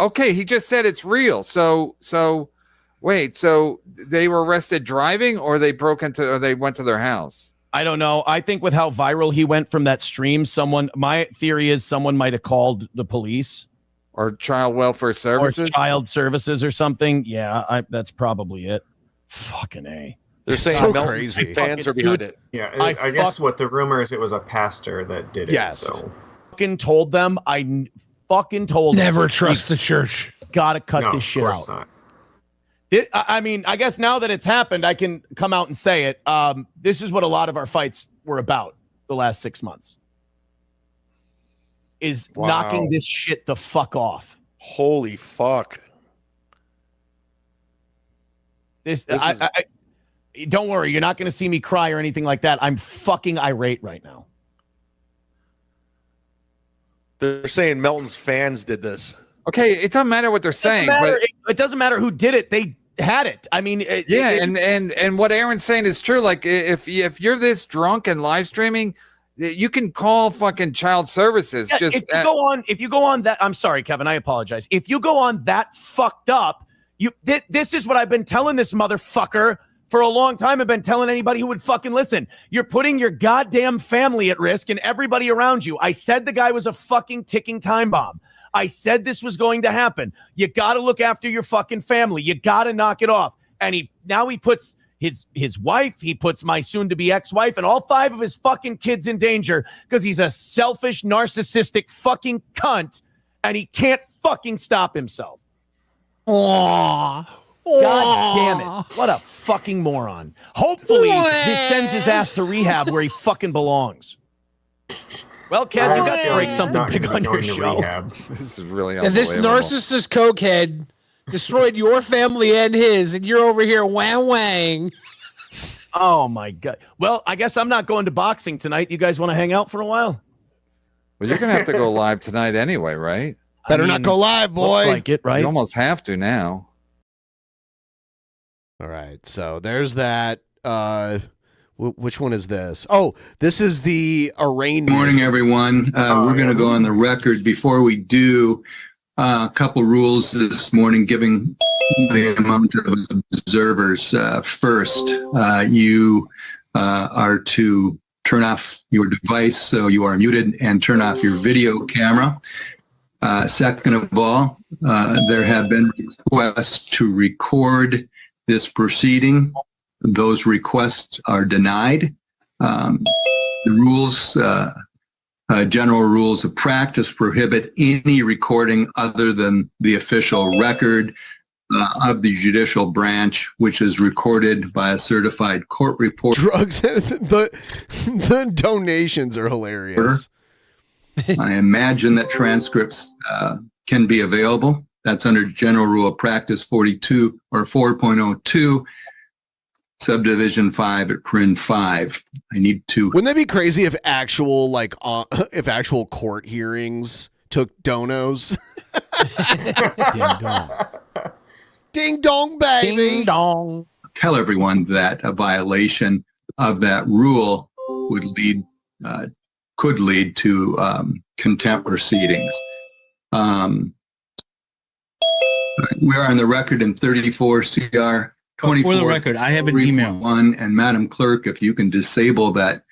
Okay, he just said it's real. So wait, so they were arrested driving, or they went to their house? I don't know. I think with how viral he went from that stream, my theory is someone might have called the police or child welfare services or child services or something. Yeah, that's probably it. Fucking A. They're saying So Melton's crazy. fans are behind it. Yeah, I guess what the rumor is, it was a pastor that did it. Yes. So fucking told them. I fucking told them. Never trust the church. Gotta cut no, this shit of out. course not. I mean, I guess now that it's happened, I can come out and say it. This is what a lot of our fights were about the last 6 months. Is knocking this shit the fuck off. Holy fuck. Don't worry, you're not going to see me cry or anything like that. I'm fucking irate right now. They're saying Melton's fans did this. Okay, it doesn't matter what they're saying, but it doesn't matter who did it. They had it. I mean, and what Aaron's saying is true. Like, if you're this drunk and live streaming, you can call fucking child services. Yeah, if you go on that, I'm sorry, Kevin, I apologize. If you go on that fucked up, this is what I've been telling this motherfucker for a long time. I've been telling anybody who would fucking listen. You're putting your goddamn family at risk and everybody around you. I said the guy was a fucking ticking time bomb. I said this was going to happen. You got to look after your fucking family. You got to knock it off. And he puts his wife, he puts my soon-to-be ex-wife and all 5 of his fucking kids in danger because he's a selfish, narcissistic fucking cunt and he can't fucking stop himself. Aww. God damn it. What a fucking moron. Hopefully this sends his ass to rehab where he fucking belongs. Well, Kev, you got to break something big on your show. This is really And this narcissist cokehead destroyed your family and his, and you're over here wang. Oh, my God. Well, I guess I'm not going to boxing tonight. You guys want to hang out for a while? Well, you're going to have to go live tonight anyway, right? Better not go live, boy. Looks like it, right? You almost have to now. All right, so there's that. Which one is this? Oh, this is the arraignment. Good morning, everyone. We're going to go on the record. Before we do, a couple rules this morning, giving the amount of observers. First, you are to turn off your device so you are muted and turn off your video camera. Second of all, there have been requests to record this proceeding. Those requests are denied. The rules, general rules of practice prohibit any recording other than the official record of the judicial branch, which is recorded by a certified court reporter. Drugs, the donations are hilarious. I imagine that transcripts can be available. That's under General Rule of Practice 42 or 4.02. Subdivision 5 at Prin 5. I need to. Wouldn't that be crazy if actual court hearings took donos? Ding dong. Ding dong, baby. Ding dong. Tell everyone that a violation of that rule could lead to contempt proceedings. We are on the record in 34 CR 24. For the record, I have an email. And Madam Clerk, if you can disable that,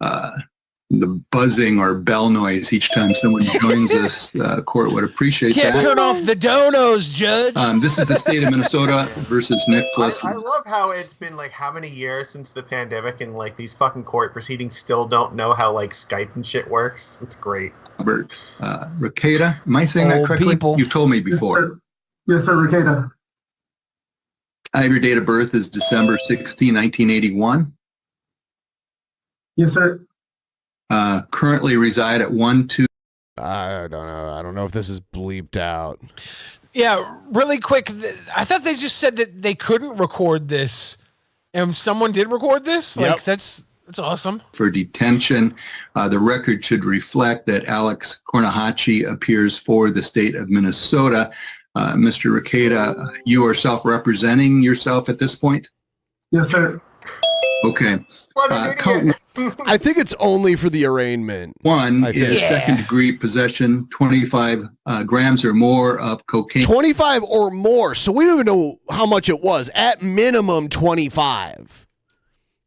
the buzzing or bell noise each time someone joins us, court would appreciate Can't that. turn off the donos, Judge. This is the state of Minnesota versus Nicholas. I love how it's been like how many years since the pandemic and like these fucking court proceedings still don't know how like Skype and shit works. It's great. Robert Rekieta. Am I saying that correctly? You've told me before. Yes, sir, Rekieta. I have your date of birth is December 16, 1981. Yes, sir. Currently reside at 1-2. I don't know. I don't know if this is bleeped out. Yeah, really quick. I thought they just said that they couldn't record this, and someone did record this. Yep. Like that's awesome. For detention, the record should reflect that Alex Cornahachi appears for the state of Minnesota. Mr. Rekieta, you are self-representing yourself at this point? Yes, sir. Okay. I think it's only for the arraignment. One I think. is second-degree possession, 25 grams or more of cocaine. 25 or more. So we don't even know how much it was. At minimum, 25.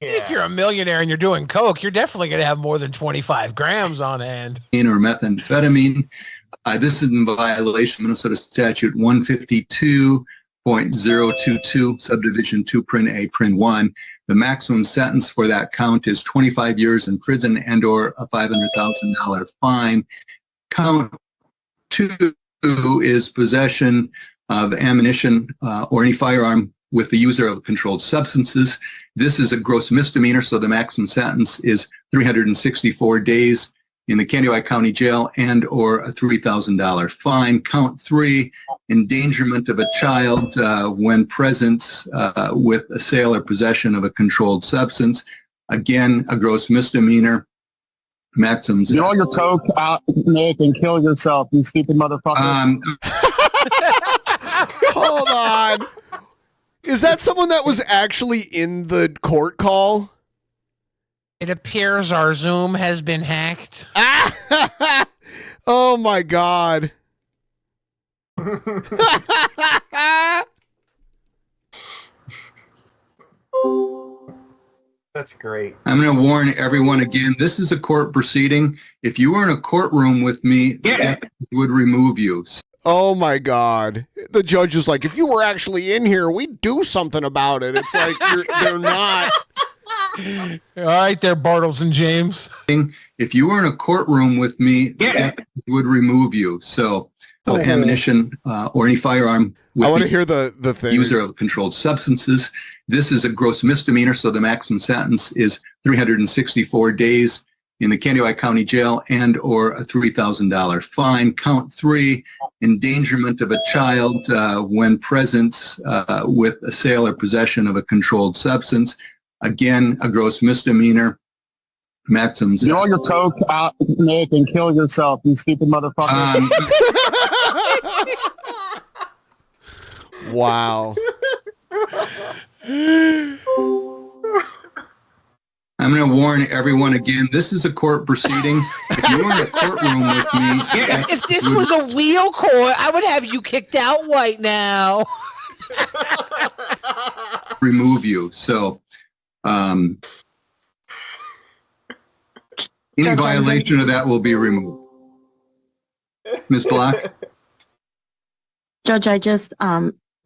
If you're a millionaire and you're doing coke, you're definitely going to have more than 25 grams on hand. Or methamphetamine. This is in violation of Minnesota Statute 152.022, subdivision 2, print A, print 1. The maximum sentence for that count is 25 years in prison and or a $500,000 fine. Count 2 is possession of ammunition or any firearm with the user of controlled substances. This is a gross misdemeanor, so the maximum sentence is 364 days in the Candioi County Jail and or a $3,000 fine. Count 3, endangerment of a child when present with a sale or possession of a controlled substance. Again, a gross misdemeanor. Maximum. Get all your coke out, Nick, and kill yourself, you stupid motherfucker. Hold on. Is that someone that was actually in the court call? It appears our Zoom has been hacked. Oh my God. That's great. I'm going to warn everyone again, this is a court proceeding. If you were in a courtroom with me, it would remove you. Oh my God. The judge is like, if you were actually in here, we'd do something about it. It's like, they're not. All right there, Bartles and James. If you were in a courtroom with me, it would remove you. So ammunition or any firearm with I want to hear the thing. User of controlled substances. This is a gross misdemeanor, so the maximum sentence is 364 days in the Candioi County Jail and or a $3,000 fine. Count 3, endangerment of a child when present with a sale or possession of a controlled substance. Again, a gross misdemeanor. Maximum. Get all your coke out, Nick, and kill yourself, you stupid motherfucker. Wow. I'm going to warn everyone again, this is a court proceeding. If you were in a courtroom with me... If this was a real court, I would have you kicked out right now. remove you. So any violation of that will be removed. Ms. Block? Judge, I just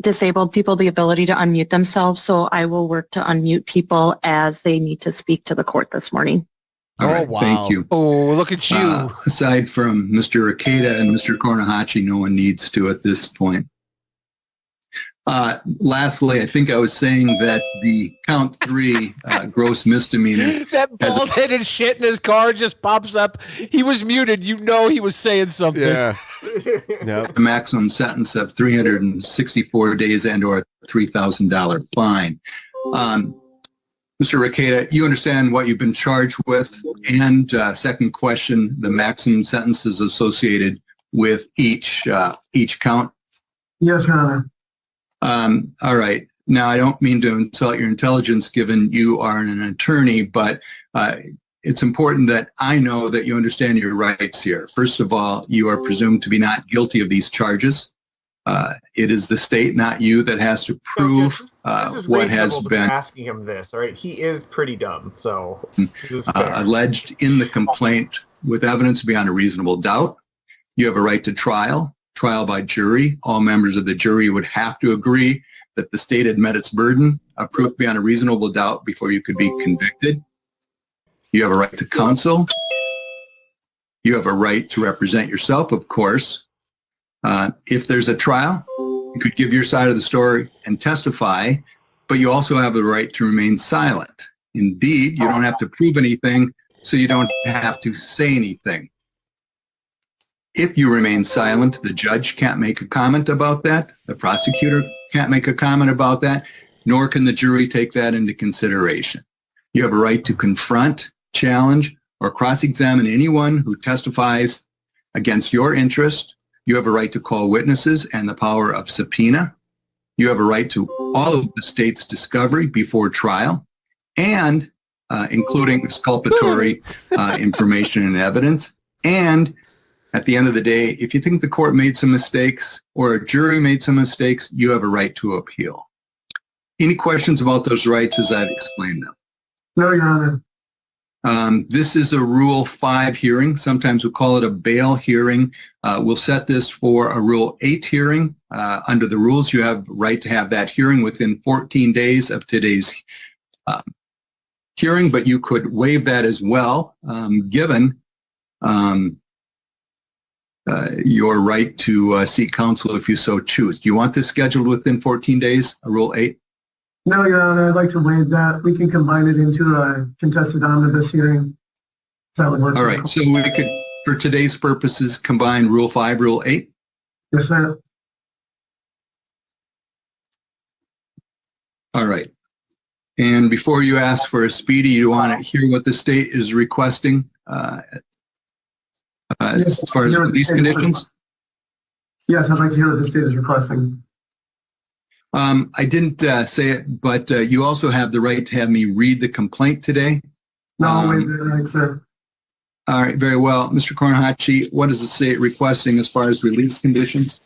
disabled people the ability to unmute themselves, so I will work to unmute people as they need to speak to the court this morning. All right, wow. Thank you. Oh, look at you. Aside from Mr. Rekieta and Mr. Kornahachi, no one needs to at this point. Lastly, I think I was saying that the count 3 gross misdemeanor. That bald-headed shit in his car just pops up. He was muted. You know he was saying something. Yeah. A maximum sentence of 364 days and or $3,000 fine. Mr. Rekieta, you understand what you've been charged with? And second question, the maximum sentences associated with each count? Yes, Your Honor. All right. Now, I don't mean to insult your intelligence given you are an attorney, but it's important that I know that you understand your rights here. First of all, you are presumed to be not guilty of these charges. It is the state, not you, that has to prove what has been asking him this. All right, he is pretty dumb, so this is fair. Alleged in the complaint with evidence beyond a reasonable doubt. You have a right to trial by jury. All members of the jury would have to agree that the state had met its burden of proof beyond a reasonable doubt before you could be convicted. You have a right to counsel. You have a right to represent yourself, of course. If there's a trial, you could give your side of the story and testify, but you also have the right to remain silent. Indeed, you don't have to prove anything, so you don't have to say anything. If you remain silent, the judge can't make a comment about that. The prosecutor can't make a comment about that, nor can the jury take that into consideration. You have a right to confront, challenge, or cross-examine anyone who testifies against your interest. You have a right to call witnesses and the power of subpoena. You have a right to all of the state's discovery before trial. and including exculpatory information and evidence. And at the end of the day, if you think the court made some mistakes or a jury made some mistakes, you have a right to appeal. Any questions about those rights as I've explained them? No, Your Honor. This is a Rule 5 hearing. Sometimes we call it a bail hearing. We'll set this for a Rule 8 hearing. Under the rules, you have right to have that hearing within 14 days of today's hearing, but you could waive that as well, given your right to seek counsel if you so choose. Do you want this scheduled within 14 days, Rule 8? No, Your Honor, I'd like to waive that. We can combine it into a contested omnibus hearing. That would work. All right, so we could, for today's purposes, combine Rule 5, Rule 8? Yes, sir. All right. And before you ask for a speedy, you want to hear what the state is requesting as far as release conditions? Yes, I'd like to hear what the state is requesting. I didn't say it, but you also have the right to have me read the complaint today. No, I'll waive that right, sir. All right, very well. Mr. Kornhachi, what is the state requesting as far as release conditions?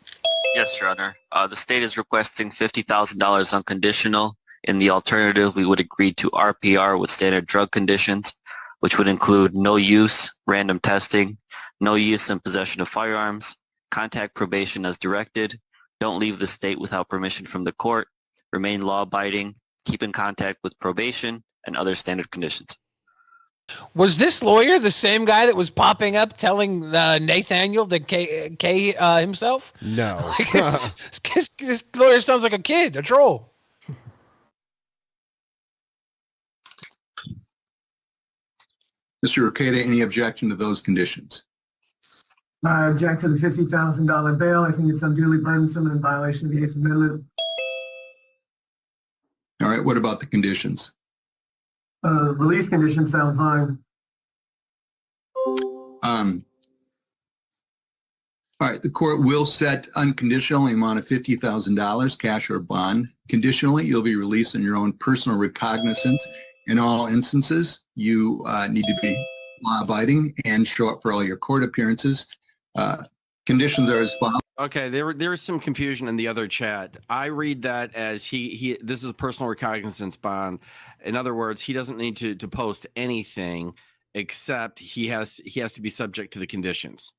Yes, Your Honor. The state is requesting $50,000 unconditional. In the alternative, we would agree to RPR with standard drug conditions, which would include no use, random testing, no use and possession of firearms, contact probation as directed, don't leave the state without permission from the court, remain law-abiding, keep in contact with probation, and other standard conditions. Was this lawyer the same guy that was popping up telling Nathaniel to K himself? No. This lawyer sounds like a kid, a troll. Mr. Rekieta, any objection to those conditions? I object to the $50,000 bail. I think it's unduly burdensome and in violation of the 8th Amendment. All right, what about the conditions? Release conditions sound fine. All right, the court will set unconditionally amount of $50,000, cash or bond. Conditionally, you'll be released on your own personal recognizance. In all instances, you need to be law-abiding and show up for all your court appearances. Conditions are as follows. Okay, there is some confusion in the other chat. I read that as this is a personal recognizance bond. In other words, he doesn't need to post anything except he has to be subject to the conditions.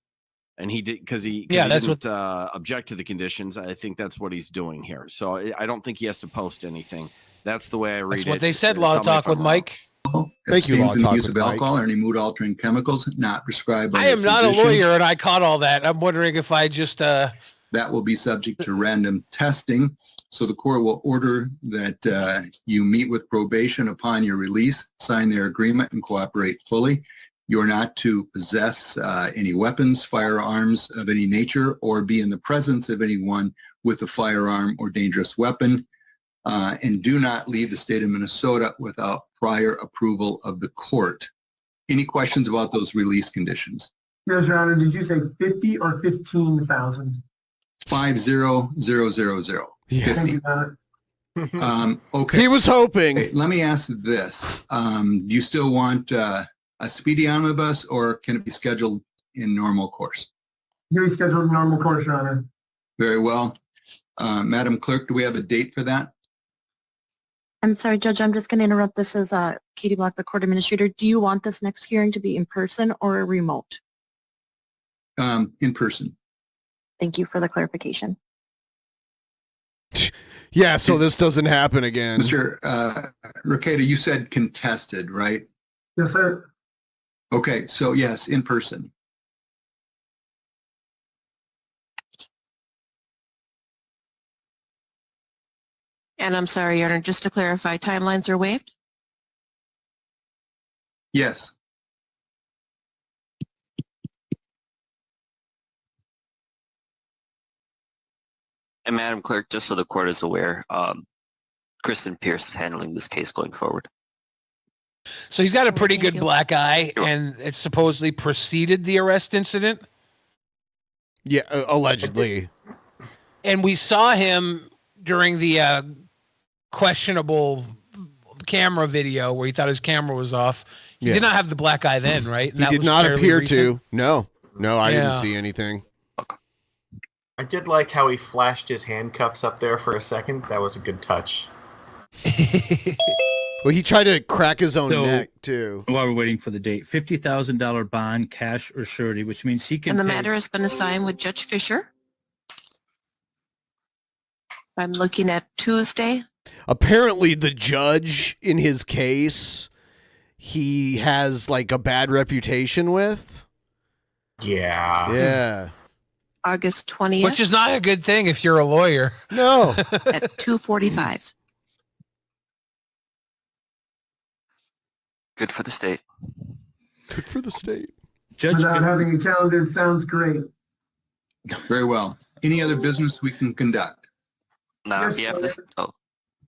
And he did because he didn't object to the conditions. I think that's what he's doing here. So I don't think he has to post anything. That's the way I read it. That's what they said, Law Talk with Mike. Thank you, Law Talk. Use of alcohol or any mood-altering chemicals not prescribed by I am not a lawyer, and I caught all that. I'm wondering if I just... That will be subject to random testing. So the court will order that you meet with probation upon your release, sign their agreement, and cooperate fully. You are not to possess any weapons, firearms of any nature, or be in the presence of anyone with a firearm or dangerous weapon. And do not leave the state of Minnesota without prior approval of the court. Any questions about those release conditions? Yes, Your Honor. Did you say 50 or 15,000? 50000. Yeah. 50. Okay. He was hoping. Okay, let me ask this. Do you still want a speedy omnibus, or can it be scheduled in normal course? Can be scheduled in normal course, Your Honor. Very well. Madam Clerk, do we have a date for that? I'm sorry, Judge, I'm just going to interrupt. This is Katie Block, the court administrator. Do you want this next hearing to be in person or remote? In person. Thank you for the clarification. Yeah, so this doesn't happen again. Mr. Rekieta, you said contested, right? Yes, sir. Okay, so yes, in person. And I'm sorry, Your Honor, just to clarify, timelines are waived? Yes. And Madam Clerk, just so the court is aware, Kristen Pierce is handling this case going forward. So he's got a pretty good black eye, and it supposedly preceded the arrest incident. Yeah, allegedly. And we saw him during the questionable camera video where he thought his camera was off. He Yeah. did not have the black eye then, right? And He that did was not fairly appear recent? to. No, I didn't Yeah. see anything. I did like how he flashed his handcuffs up there for a second. That was a good touch. Well, he tried to crack his own So, neck too. While we're waiting for the date, $50,000 bond, cash or surety, which means he can And the pay. matter has been assigned with Judge Fisher. I'm looking at Tuesday. Apparently, the judge in his case, he has like a bad reputation with. Yeah. Yeah. August 20th. Which is not a good thing if you're a lawyer. No. At 2:45. Good for the state. Good for the state. Without having a calendar sounds great. Very well. Any other business we can conduct? Now, Yes, if you have this. Oh.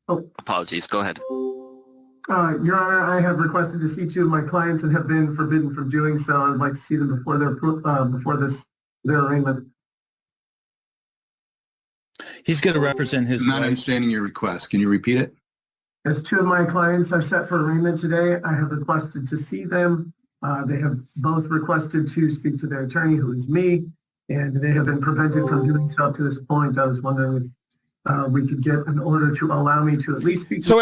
Oh. Apologies. Go ahead. Your Honor, I have requested to see two of my clients and have been forbidden from doing so. I'd like to see them before their arraignment. He's going to represent his I'm not wife. understanding your request. Can you repeat it? As two of my clients are set for arraignment today, I have requested to see them. They have both requested to speak to their attorney, who is me, and they have been prevented from doing so up to this point. I was wondering if we could get an order to allow me to at least speak. So,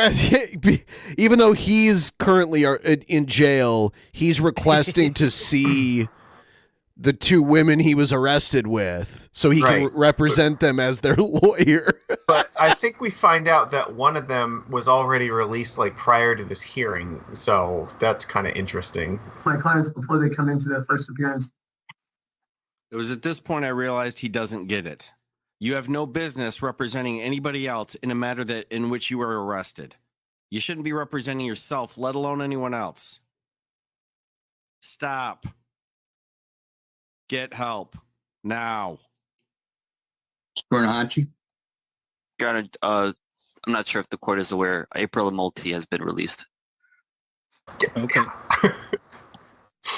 even though he's currently in jail, he's requesting to see the two women he was arrested with, so he can Right. represent them as their lawyer. But I think we find out that one of them was already released like prior to this hearing, so that's kind of interesting. My clients before they come into their first appearance. It was at this point I realized he doesn't get it. You have no business representing anybody else in a matter in which you were arrested. You shouldn't be representing yourself, let alone anyone else. Stop. Get help. Now. Gornahachi? Your Honor, I'm not sure if the court is aware. April Multi has been released. Okay.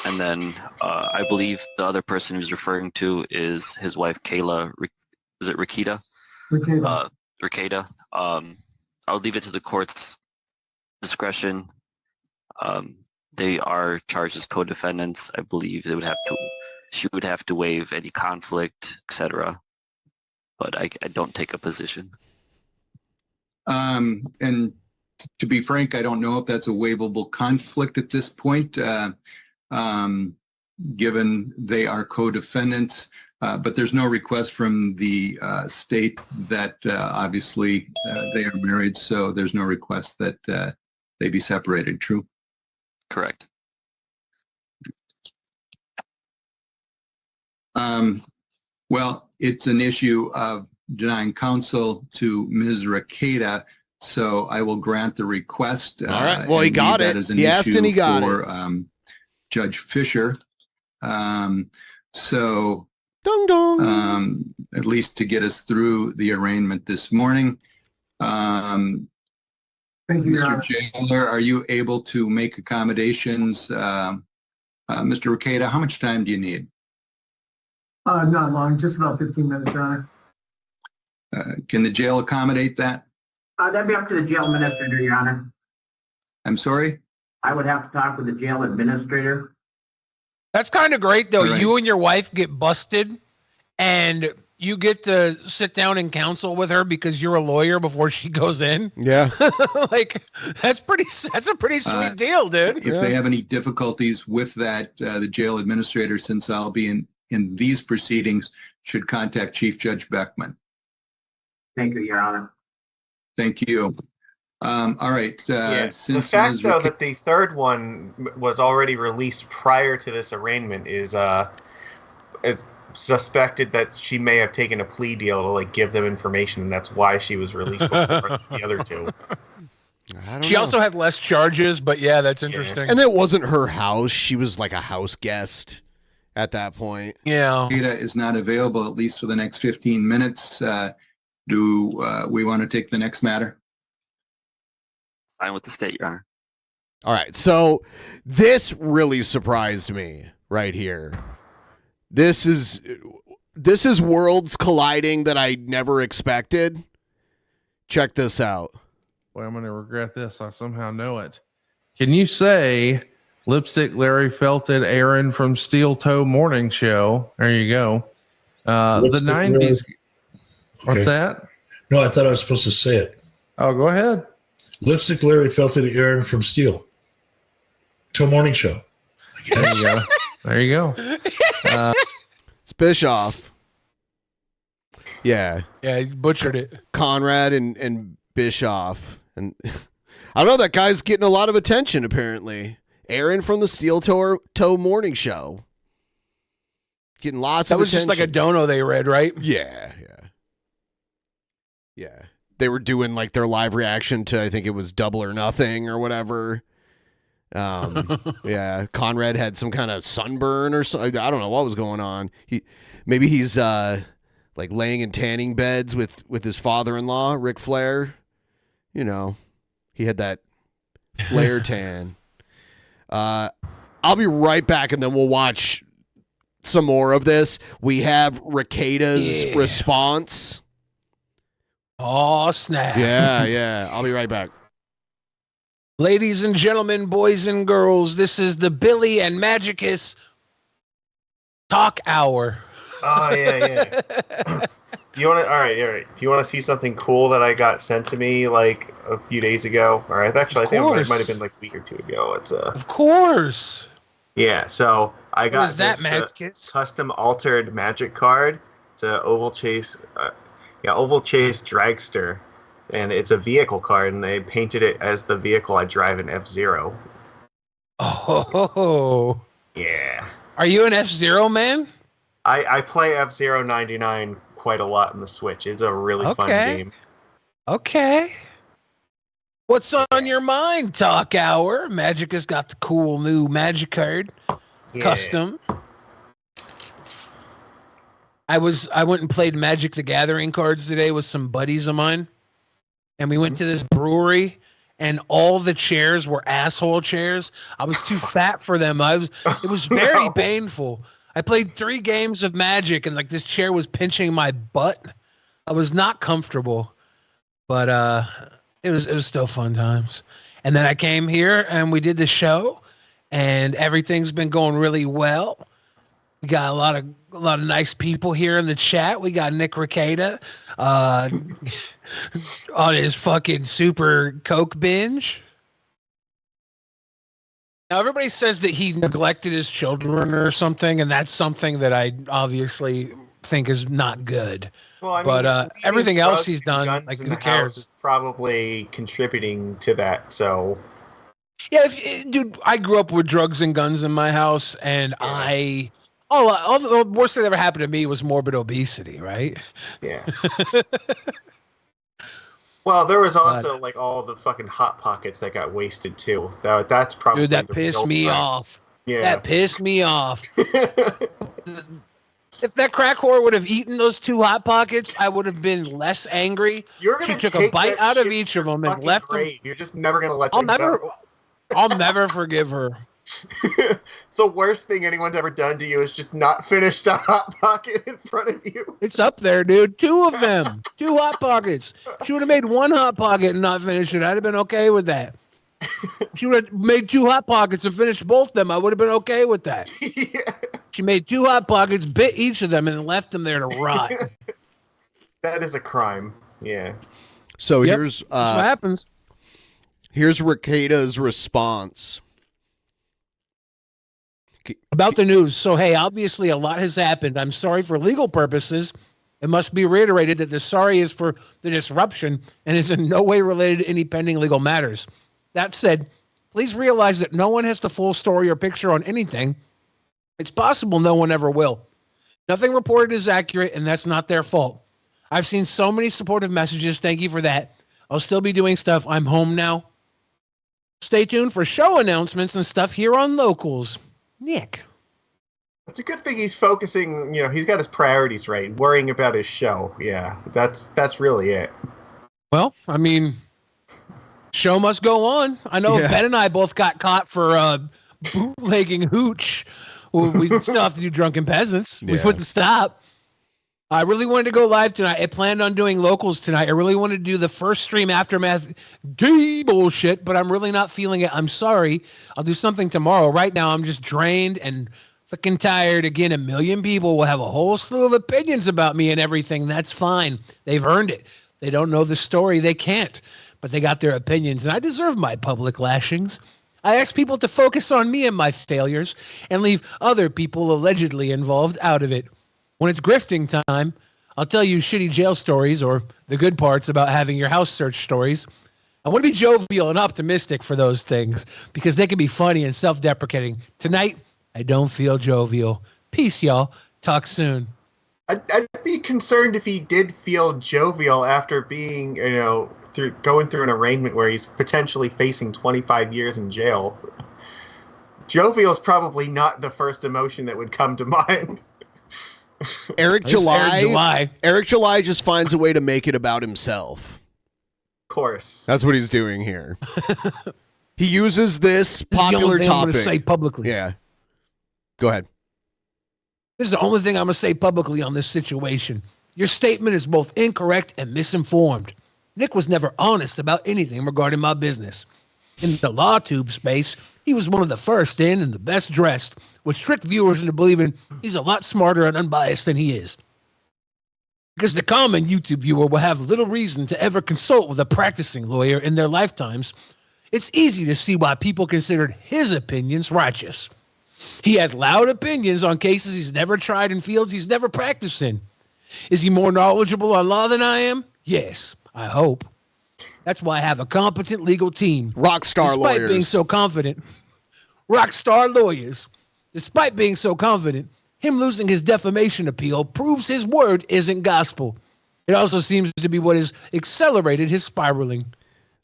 And then I believe the other person he's referring to is his wife, Kayla. Is it Rekieta? Rekieta. I'll leave it to the court's discretion. They are charged as co-defendants. I believe she would have to waive any conflict, etc. But I don't take a position. And to be frank, I don't know if that's a waivable conflict at this point, given they are co-defendants. But there's no request from the state that obviously they are married, so there's no request that they be separated. True? Correct. Well, it's an issue of denying counsel to Ms. Rekieta, so I will grant the request. All right. Well, he and got leave it. that as an He asked issue and he got for, it. Judge Fisher. So, dong dong. At least to get us through the arraignment this morning. Thank you, Your Mr. Honor. Jailer, are you able to make accommodations? Mr. Rekieta, how much time do you need? Not long, just about 15 minutes, Your Honor. Can the jail accommodate that? That'd be up to the jail administrator, Your Honor. I'm sorry? I would have to talk with the jail administrator. That's kind of great, though. All right. You and your wife get busted, and you get to sit down and counsel with her because you're a lawyer before she goes in. Yeah. Like, that's a pretty sweet deal, dude. If they have any difficulties with that, the jail administrator, since I'll be in these proceedings, should contact Chief Judge Beckman. Thank you, Your Honor. Thank you. All right. The Since fact, Ms. though, Rekieta- that the third one was already released prior to this arraignment is it's suspected that she may have taken a plea deal to like give them information, and that's why she was released before the other two. She also had less charges, but yeah, that's interesting. And it wasn't her house. She was like a house guest at that point. Yeah. Data is not available, at least for the next 15 minutes. Do we want to take the next matter? Fine with the state, Your Honor. All right. So this really surprised me right here. This is worlds colliding that I never expected. Check this out. Boy, I'm going to regret this. I somehow know it. Can you say Lipstick Larry Felted Aaron from Steel Toe Morning Show? There you go. The Lipstick 90s. Larry- What's Okay. that? No, I thought I was supposed to say it. Oh, go ahead. Lipstick Larry Felted Aaron from Steel Toe Morning Show. There you go. There you go. It's Bischoff. Yeah. Yeah, he butchered it. Conrad and Bischoff. And I don't know, that guy's getting a lot of attention, apparently. Aaron from the Steel Toe Morning Show. Getting lots That of was attention. just like a dono they read, right? Yeah. They were doing like their live reaction to, I think it was Double or Nothing or whatever. Yeah, Conrad had some kind of sunburn or something. I don't know what was going on. Maybe he's like laying in tanning beds with his father-in-law, Ric Flair. You know, he had that Flair tan. I'll be right back, and then we'll watch some more of this. We have Rekieta's response. Oh, snap. Yeah. I'll be right back. Ladies and gentlemen, boys and girls, this is the Billy and Magicus Talk Hour. Oh, yeah. You want to? All right. Do you want to see something cool that I got sent to me like a few days ago? All right. Actually, I think it might have been like a week or two ago. It's Of course. Yeah. So I got What is that, this, Magicus? custom altered Magic card. It's a Oval Chase Dragster, and it's a vehicle card, and they painted it as the vehicle I drive in F-Zero. Oh. Yeah. Are you an F-Zero man? I play F-Zero 99 quite a lot in the Switch. It's a really fun game. Okay. What's on your mind, Talk Hour? Magicus got the cool new Magic card. Yeah. Custom. I went and played Magic the Gathering cards today with some buddies of mine. And we went to this brewery, and all the chairs were asshole chairs. I was too fat for them. It was very painful. I played 3 games of Magic, and like this chair was pinching my butt. I was not comfortable, but it was still fun times. And then I came here and we did the show, and everything's been going really well. We got a lot of nice people here in the chat. We got Nick Rekieta on his fucking super Coke binge. Now, everybody says that he neglected his children or something, and that's something that I obviously think is not good. Well, I mean, but everything else drugs he's and done, guns like, in who the house cares? is probably contributing to that. So Yeah, dude, I grew up with drugs and guns in my house, and the worst thing that ever happened to me was morbid obesity, right? Yeah. Well, there was also like all the fucking Hot Pockets that got wasted too. That's probably Dude, that the pissed real me crime. off. Yeah. That pissed me off. If that crack whore would have eaten those 2 Hot Pockets, I would have been less angry. You're She gonna took a take bite that out of shit each of them and fucking left them. grave. You're just never gonna let I'll them never, go. I'll never forgive her. The worst thing anyone's ever done to you is just not finish the Hot Pocket in front of you. It's up there, dude. 2 of them. 2 Hot Pockets. She would have made 1 Hot Pocket and not finished it. I'd have been okay with that. She would have made 2 Hot Pockets and finished both of them. I would have been okay with that. She made 2 Hot Pockets, bit each of them, and left them there to rot. That is a crime. Yeah. So Yep, here's that's what happens. Here's Rekieta's response. About the news. So, hey, obviously a lot has happened. I'm sorry for legal purposes. It must be reiterated that the sorry is for the disruption and is in no way related to any pending legal matters. That said, please realize that no one has the full story or picture on anything. It's possible no one ever will. Nothing reported is accurate, and that's not their fault. I've seen so many supportive messages. Thank you for that. I'll still be doing stuff. I'm home now. Stay tuned for show announcements and stuff here on Locals. Nick. It's a good thing he's focusing, he's got his priorities right, worrying about his show. Yeah, that's really it. Well, I mean, show must go on. I know Ben and I both got caught for bootlegging hooch. We still have to do Drunken Peasants. We put the stop. I really wanted to go live tonight. I planned on doing locals tonight. I really wanted to do the first stream aftermath D bullshit, but I'm really not feeling it. I'm sorry. I'll do something tomorrow. Right now, I'm just drained and fucking tired. Again, a million people will have a whole slew of opinions about me and everything. That's fine. They've earned it. They don't know the story. They can't, but they got their opinions, and I deserve my public lashings. I ask people to focus on me and my failures and leave other people allegedly involved out of it. When it's grifting time, I'll tell you shitty jail stories or the good parts about having your house search stories. I want to be jovial and optimistic for those things because they can be funny and self-deprecating. Tonight, I don't feel jovial. Peace, y'all. Talk soon. I'd be concerned if he did feel jovial after being, going through an arraignment where he's potentially facing 25 years in jail. Jovial is probably not the first emotion that would come to mind. Eric July just finds a way to make it about himself. Of course. That's what he's doing here. He uses this popular topic. I'm going to say publicly. Yeah. Go ahead. This is the only thing I'm going to say publicly on this situation. Your statement is both incorrect and misinformed. Nick was never honest about anything regarding my business. In the law tube space, he was one of the first in and the best dressed, which tricked viewers into believing he's a lot smarter and unbiased than he is. Because the common YouTube viewer will have little reason to ever consult with a practicing lawyer in their lifetimes, it's easy to see why people considered his opinions righteous. He had loud opinions on cases he's never tried in fields he's never practiced in. Is he more knowledgeable on law than I am? Yes, I hope. That's why I have a competent legal team. Rockstar lawyers. Despite being so confident. Rockstar lawyers. Despite being so confident, him losing his defamation appeal proves his word isn't gospel. It also seems to be what has accelerated his spiraling.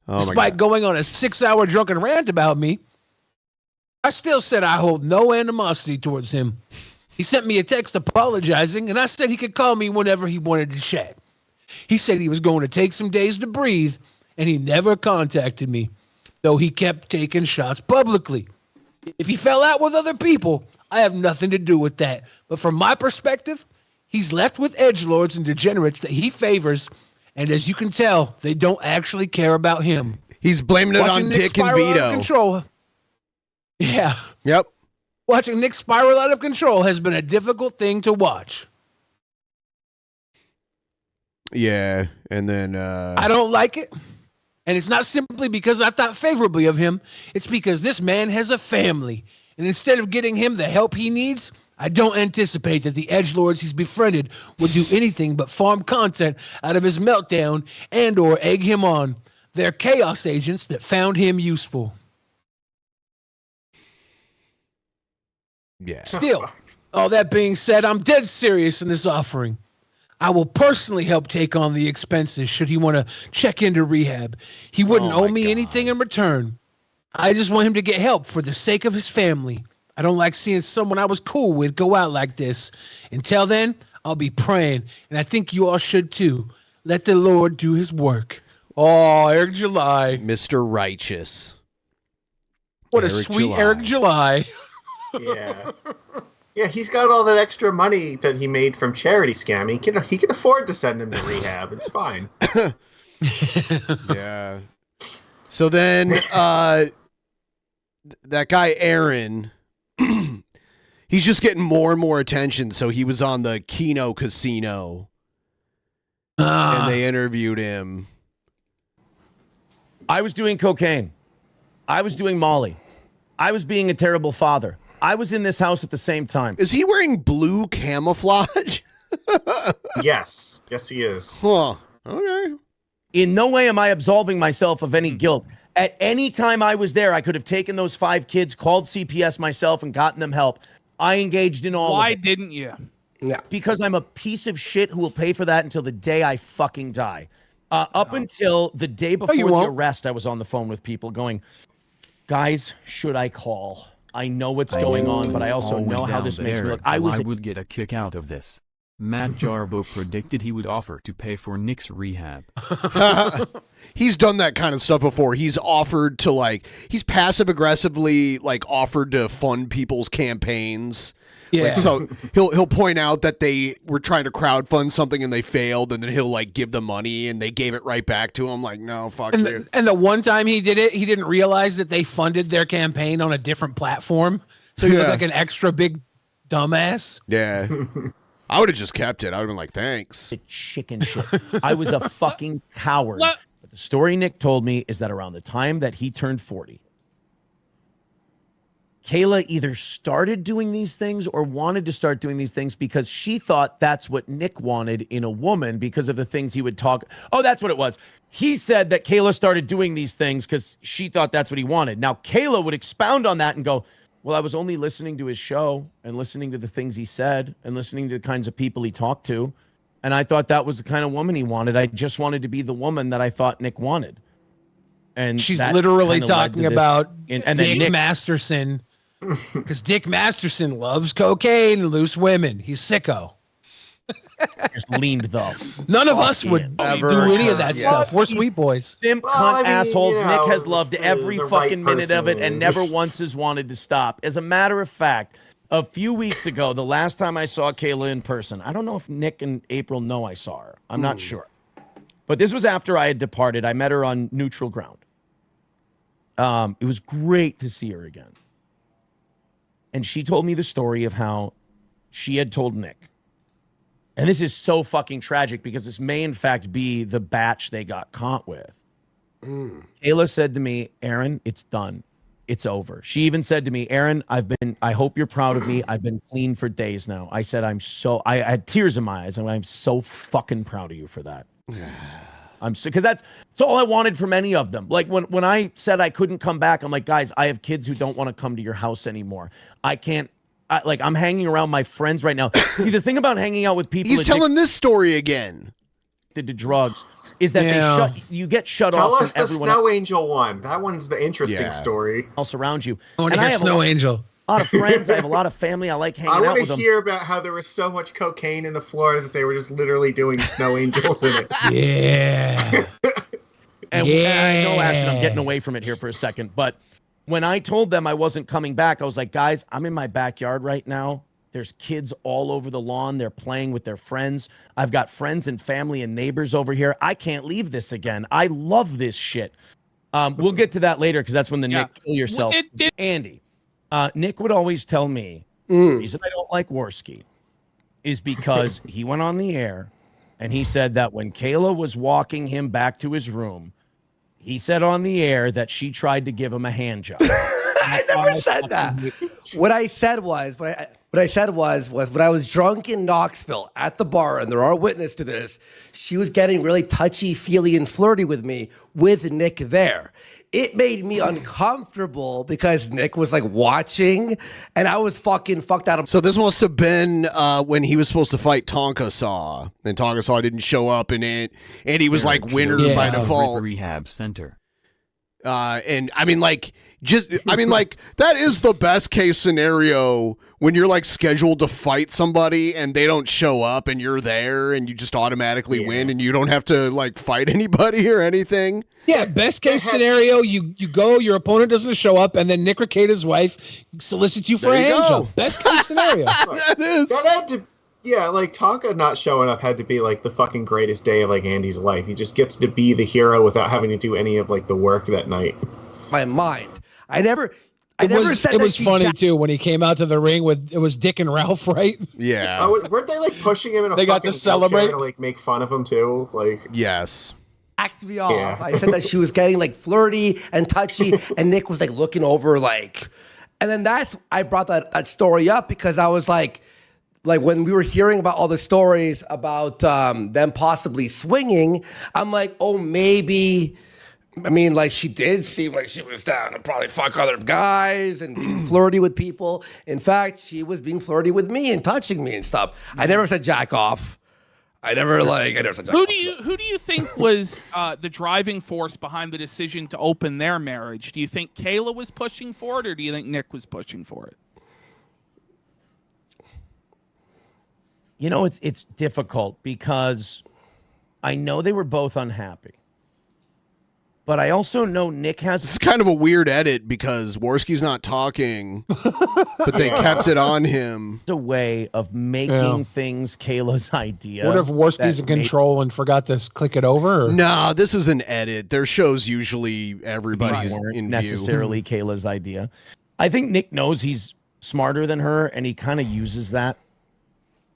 Despite going on a 6-hour drunken rant about me, I still said I hold no animosity towards him. He sent me a text apologizing, and I said he could call me whenever he wanted to chat. He said he was going to take some days to breathe, and he never contacted me, though he kept taking shots publicly. If he fell out with other people, I have nothing to do with that. But from my perspective, he's left with edgelords and degenerates that he favors, and as you can tell, they don't actually care about him. He's blaming it on Dick and Vito. Control. Yeah. Yep. Watching Nick spiral out of control has been a difficult thing to watch. Yeah, and then I don't like it. And it's not simply because I thought favorably of him. It's because this man has a family. And instead of getting him the help he needs, I don't anticipate that the edgelords he's befriended would do anything but farm content out of his meltdown and or egg him on. They're chaos agents that found him useful. Yeah. Still, all that being said, I'm dead serious in this offering. I will personally help take on the expenses should he want to check into rehab. He wouldn't owe me anything in return. I just want him to get help for the sake of his family. I don't like seeing someone I was cool with go out like this. Until then, I'll be praying, and I think you all should too. Let the Lord do his work. Oh, Eric July. Mr. Righteous. What a sweet Eric July. Yeah. Yeah, he's got all that extra money that he made from charity scam. He can afford to send him to rehab. It's fine. Yeah. So then that guy Aaron, he's just getting more and more attention. So he was on the Keno Casino. And they interviewed him. I was doing cocaine. I was doing Molly. I was being a terrible father. I was in this house at the same time. Is he wearing blue camouflage? Yes. Yes, he is. Huh. Okay. In no way am I absolving myself of any guilt. At any time I was there, I could have taken those 5 kids, called CPS myself, and gotten them help. I engaged in all of it. Why didn't you? Yeah. Because I'm a piece of shit who will pay for that until the day I fucking die. Up until the day before the arrest, I was on the phone with people going, guys, should I call? I know what's going on, but I also know how this makes me look. I would get a kick out of this. Matt Jarbo predicted he would offer to pay for Nick's rehab. He's done that kind of stuff before. He's offered to he's passive aggressively offered to fund people's campaigns. Yeah. Like, so he'll point out that they were trying to crowdfund something and they failed, and then he'll like give the money and they gave it right back to him. Like, no, fuck you. And the one time he did it, he didn't realize that they funded their campaign on a different platform. So he looked like an extra big dumbass. Yeah. I would have just kept it. I would have been like, thanks. Chicken shit. I was a fucking coward. But the story Nick told me is that around the time that he turned 40, Kayla either started doing these things or wanted to start doing these things because she thought that's what Nick wanted in a woman because of the things he would talk. Oh, that's what it was. He said that Kayla started doing these things because she thought that's what he wanted. Now, Kayla would expound on that and go, well, I was only listening to his show and listening to the things he said and listening to the kinds of people he talked to. And I thought that was the kind of woman he wanted. I just wanted to be the woman that I thought Nick wanted. And she's that literally kinda led to talking this. about And then Dick Nick, Masterson. Because Dick Masterson loves cocaine and loose women. He's sicko. just leaned though. None of us would do any of that stuff. We're sweet boys. Simp Well, cunt I mean, assholes. you know, Nick has loved every the right fucking minute of it person. and never once has wanted to stop. As a matter of fact, a few weeks ago, the last time I saw Kayla in person, I don't know if Nick and April know I saw her. I'm not sure. But this was after I had departed. I met her on neutral ground. It was great to see her again. And she told me the story of how she had told Nick. And this is so fucking tragic because this may in fact be the batch they got caught with. Kayla said to me, Aaron, it's done. It's over. She even said to me, Aaron, I hope you're proud of me. I've been clean for days now. I said, I had tears in my eyes and I'm so fucking proud of you for that. I'm so, because that's all I wanted from any of them. Like when I said I couldn't come back, I'm like, guys, I have kids who don't want to come to your house anymore. I can't. I'm hanging around my friends right now. See, the thing about hanging out with people, He's telling this story again. Addicted to drugs is that you get shut Tell off us from the everyone Snow Angel one. That one's the interesting story. else around you. I want to And hear have Snow Angel. a lot of friends. I have a lot of family. I like hanging I out want with to them. hear about how there was so much cocaine in the floor that they were just literally doing snow angels in it. Yeah. And I know, Ashton, I'm getting away from it here for a second, but when I told them I wasn't coming back, I was like, guys, I'm in my backyard right now. There's kids all over the lawn. They're playing with their friends. I've got friends and family and neighbors over here. I can't leave this again. I love this shit. We'll get to that later because that's when the Nick kill yourself. Andy, Nick would always tell me the reason I don't like Worski is because he went on the air and he said that when Kayla was walking him back to his room, he said on the air that she tried to give him a hand job. I never said that. What I said was when I was drunk in Knoxville at the bar, and there are witnesses to this, she was getting really touchy-feely and flirty with me with Nick there. It made me uncomfortable because Nick was like watching, and I was fucking fucked out of. So this must have been when he was supposed to fight Tonka Saw, and Tonka Saw didn't show up in it, and he was like winner by default. Rehab center. And I mean, like, that is the best case scenario when you're like scheduled to fight somebody and they don't show up and you're there and you just automatically win and you don't have to like fight anybody or anything. Yeah, best case scenario, you go, your opponent doesn't show up, and then Nick Rekieta's wife solicits you for a hand job. Best case scenario. That had to, like Tonka not showing up had to be like the fucking greatest day of like Andy's life. He just gets to be the hero without having to do any of like the work that night. My mind. I never It was said that was she funny too when he came out to the ring with it was Dick and Ralph, right? Yeah. Weren't they like pushing him in a They got to fucking celebrate? wheelchair to like make fun of him too? Like yes. Backed me off. Yeah. I said that she was getting like flirty and touchy, and Nick was like looking over like, and then I brought that story up because I was like when we were hearing about all the stories about them possibly swinging, I'm like, oh, maybe. I mean, like she did seem like she was down to probably fuck other guys and being flirty with people. In fact, she was being flirty with me and touching me and stuff. I never said jack off. I never said jack Who off. do you think was the driving force behind the decision to open their marriage? Do you think Kayla was pushing for it, or do you think Nick was pushing for it? You know, it's difficult because I know they were both unhappy. but I also know Nick has. It's kind of a weird edit because Worski's not talking, but they kept it on him. A way of making things Kayla's idea. What if Worski's that in control and forgot to click it over? Or? No, this is an edit. Their shows usually everybody's weren't in necessarily view. Kayla's idea. I think Nick knows he's smarter than her, and he kind of uses that.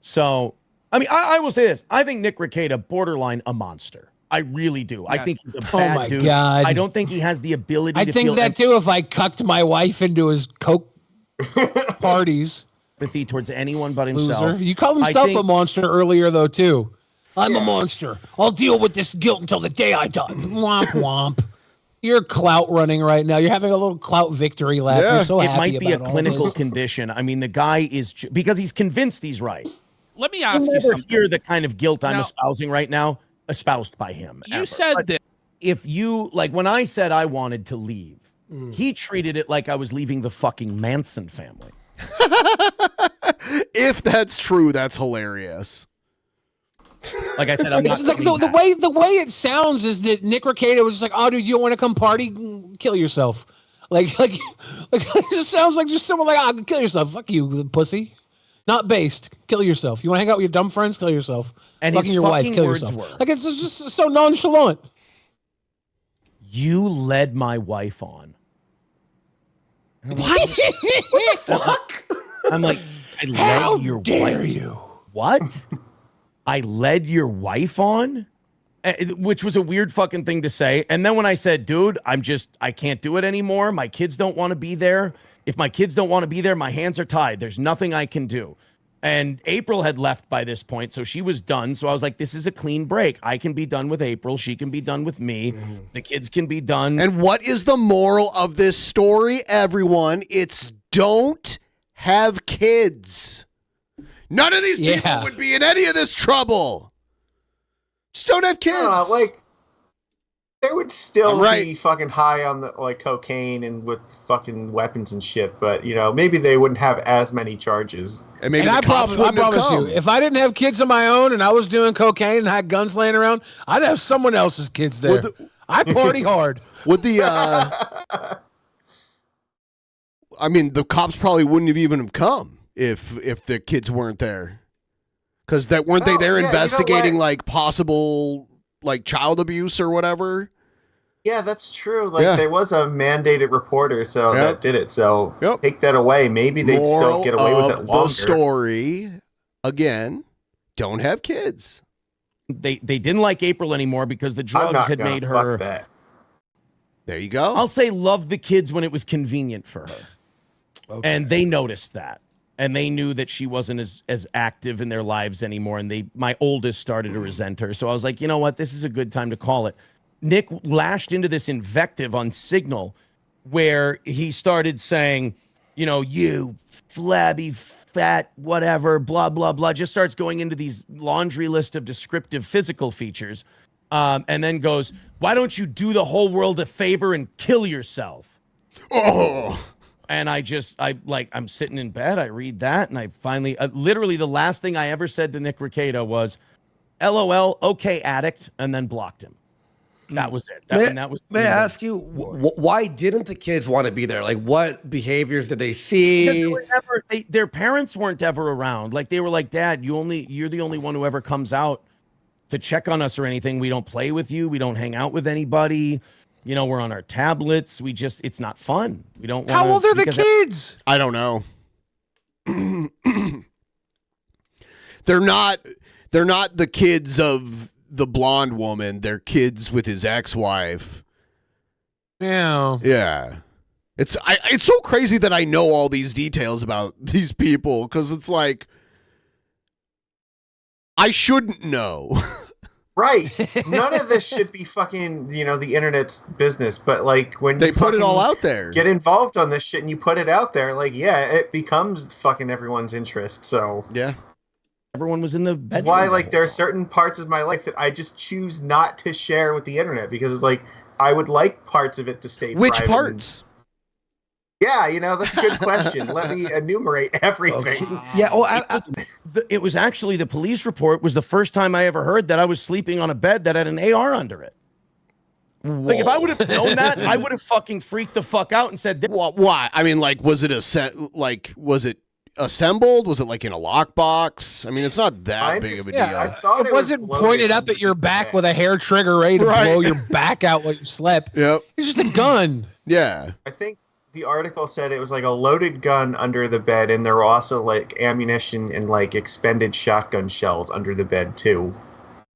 So, I mean, I will say this. I think Nick Rekieta, borderline a monster. I really do. I think he's a bad dude. God. I don't think he has the ability I to think feel that too if I cucked my wife into his coke parties. Empathy towards anyone but himself. Loser. You called himself a monster earlier, though, too. I'm a monster. I'll deal with this guilt until the day I die. Womp womp. You're clout running right now. You're having a little clout victory lap. You're so it happy might be a about all clinical this. condition. I mean, the guy is because he's convinced he's right. Let me You'll ask you never something. hear the kind of guilt I'm Now- espousing right now espoused by him. You ever. said But that. if you like when I said I wanted to leave, he treated it like I was leaving the fucking Manson family. If that's true, that's hilarious. Like I said, I'm not. It's like the way it sounds is that Nick Rekieta was just like, "Oh, dude, you don't want to come party? Kill yourself." Like it just sounds like just someone like, "Ah, kill yourself. Fuck you, pussy." Not based. Kill yourself. You want to hang out with your dumb friends? Kill yourself. And fucking his your wife. fucking Kill words yourself. were- Like it's just so nonchalant. You led my wife on. What? What the fuck? I'm like, I led How your dare wife. you? What? I led your wife on? Which was a weird fucking thing to say. And then when I said, dude, I can't do it anymore. My kids don't want to be there. If my kids don't want to be there, my hands are tied. There's nothing I can do. And April had left by this point, so she was done. So I was like, this is a clean break. I can be done with April. She can be done with me. The kids can be done. And what is the moral of this story, everyone? It's don't have kids. None of these people would be in any of this trouble. Just don't have kids. Like, they would still I'm right. be fucking high on the cocaine and with fucking weapons and shit, but maybe they wouldn't have as many charges. And maybe I promise you, if I didn't have kids of my own and I was doing cocaine and had guns laying around, I'd have someone else's kids there. I party hard. Would the I mean, the cops probably wouldn't have even have come if the kids weren't there, because weren't they there investigating like possible like child abuse or whatever? Yeah, that's true. Like there was a mandated reporter, so that did it. So take that away. Maybe they'd still get away with it longer. The story again, don't have kids. They didn't like April anymore because the drugs had made her. That. There you go. I'll say love the kids when it was convenient for her. Okay. And they noticed that. And they knew that she wasn't as active in their lives anymore. And my oldest started to resent her. So I was like, you know what? This is a good time to call it. Nick lashed into this invective on Signal where he started saying, you flabby, fat, whatever, blah, blah, blah. Just starts going into these laundry list of descriptive physical features. And then goes, why don't you do the whole world a favor and kill yourself? Oh. And I'm sitting in bed. I read that. And I finally, literally the last thing I ever said to Nick Rekieta was, LOL, okay, addict, and then blocked him. That was it. May I ask you, why didn't the kids want to be there? Like, what behaviors did they see? Their parents weren't ever around. Like, they were like, Dad, you're the only one who ever comes out to check on us or anything. We don't play with you. We don't hang out with anybody. We're on our tablets. It's not fun. We don't want. How old are the kids? I don't know. They're not the kids of the blonde woman. They're kids with his ex-wife. Yeah. Yeah. It's so crazy that I know all these details about these people, because it's like I shouldn't know. Right. None of this should be fucking, the internet's business. But like when they put it all out there, get involved on this shit and you put it out there, like, it becomes fucking everyone's interest. So yeah, everyone was in the bedroom. That's why like there are certain parts of my life that I just choose not to share with the internet, because it's like I would like parts of it to stay Which private. parts? Yeah, that's a good question. Let me enumerate everything. Okay. Yeah. It was actually the police report was the first time I ever heard that I was sleeping on a bed that had an AR under it. Like if I would have known that, I would have fucking freaked the fuck out and said, Why? I mean, like, was it was it assembled? Was it like in a lockbox? I mean, it's not that big of a deal. I thought it wasn't pointed up at your back with a hair trigger ready to blow your back out while you slept. Yep. It's just a gun. Yeah. I think the article said it was like a loaded gun under the bed, and there were also like ammunition and like expended shotgun shells under the bed too.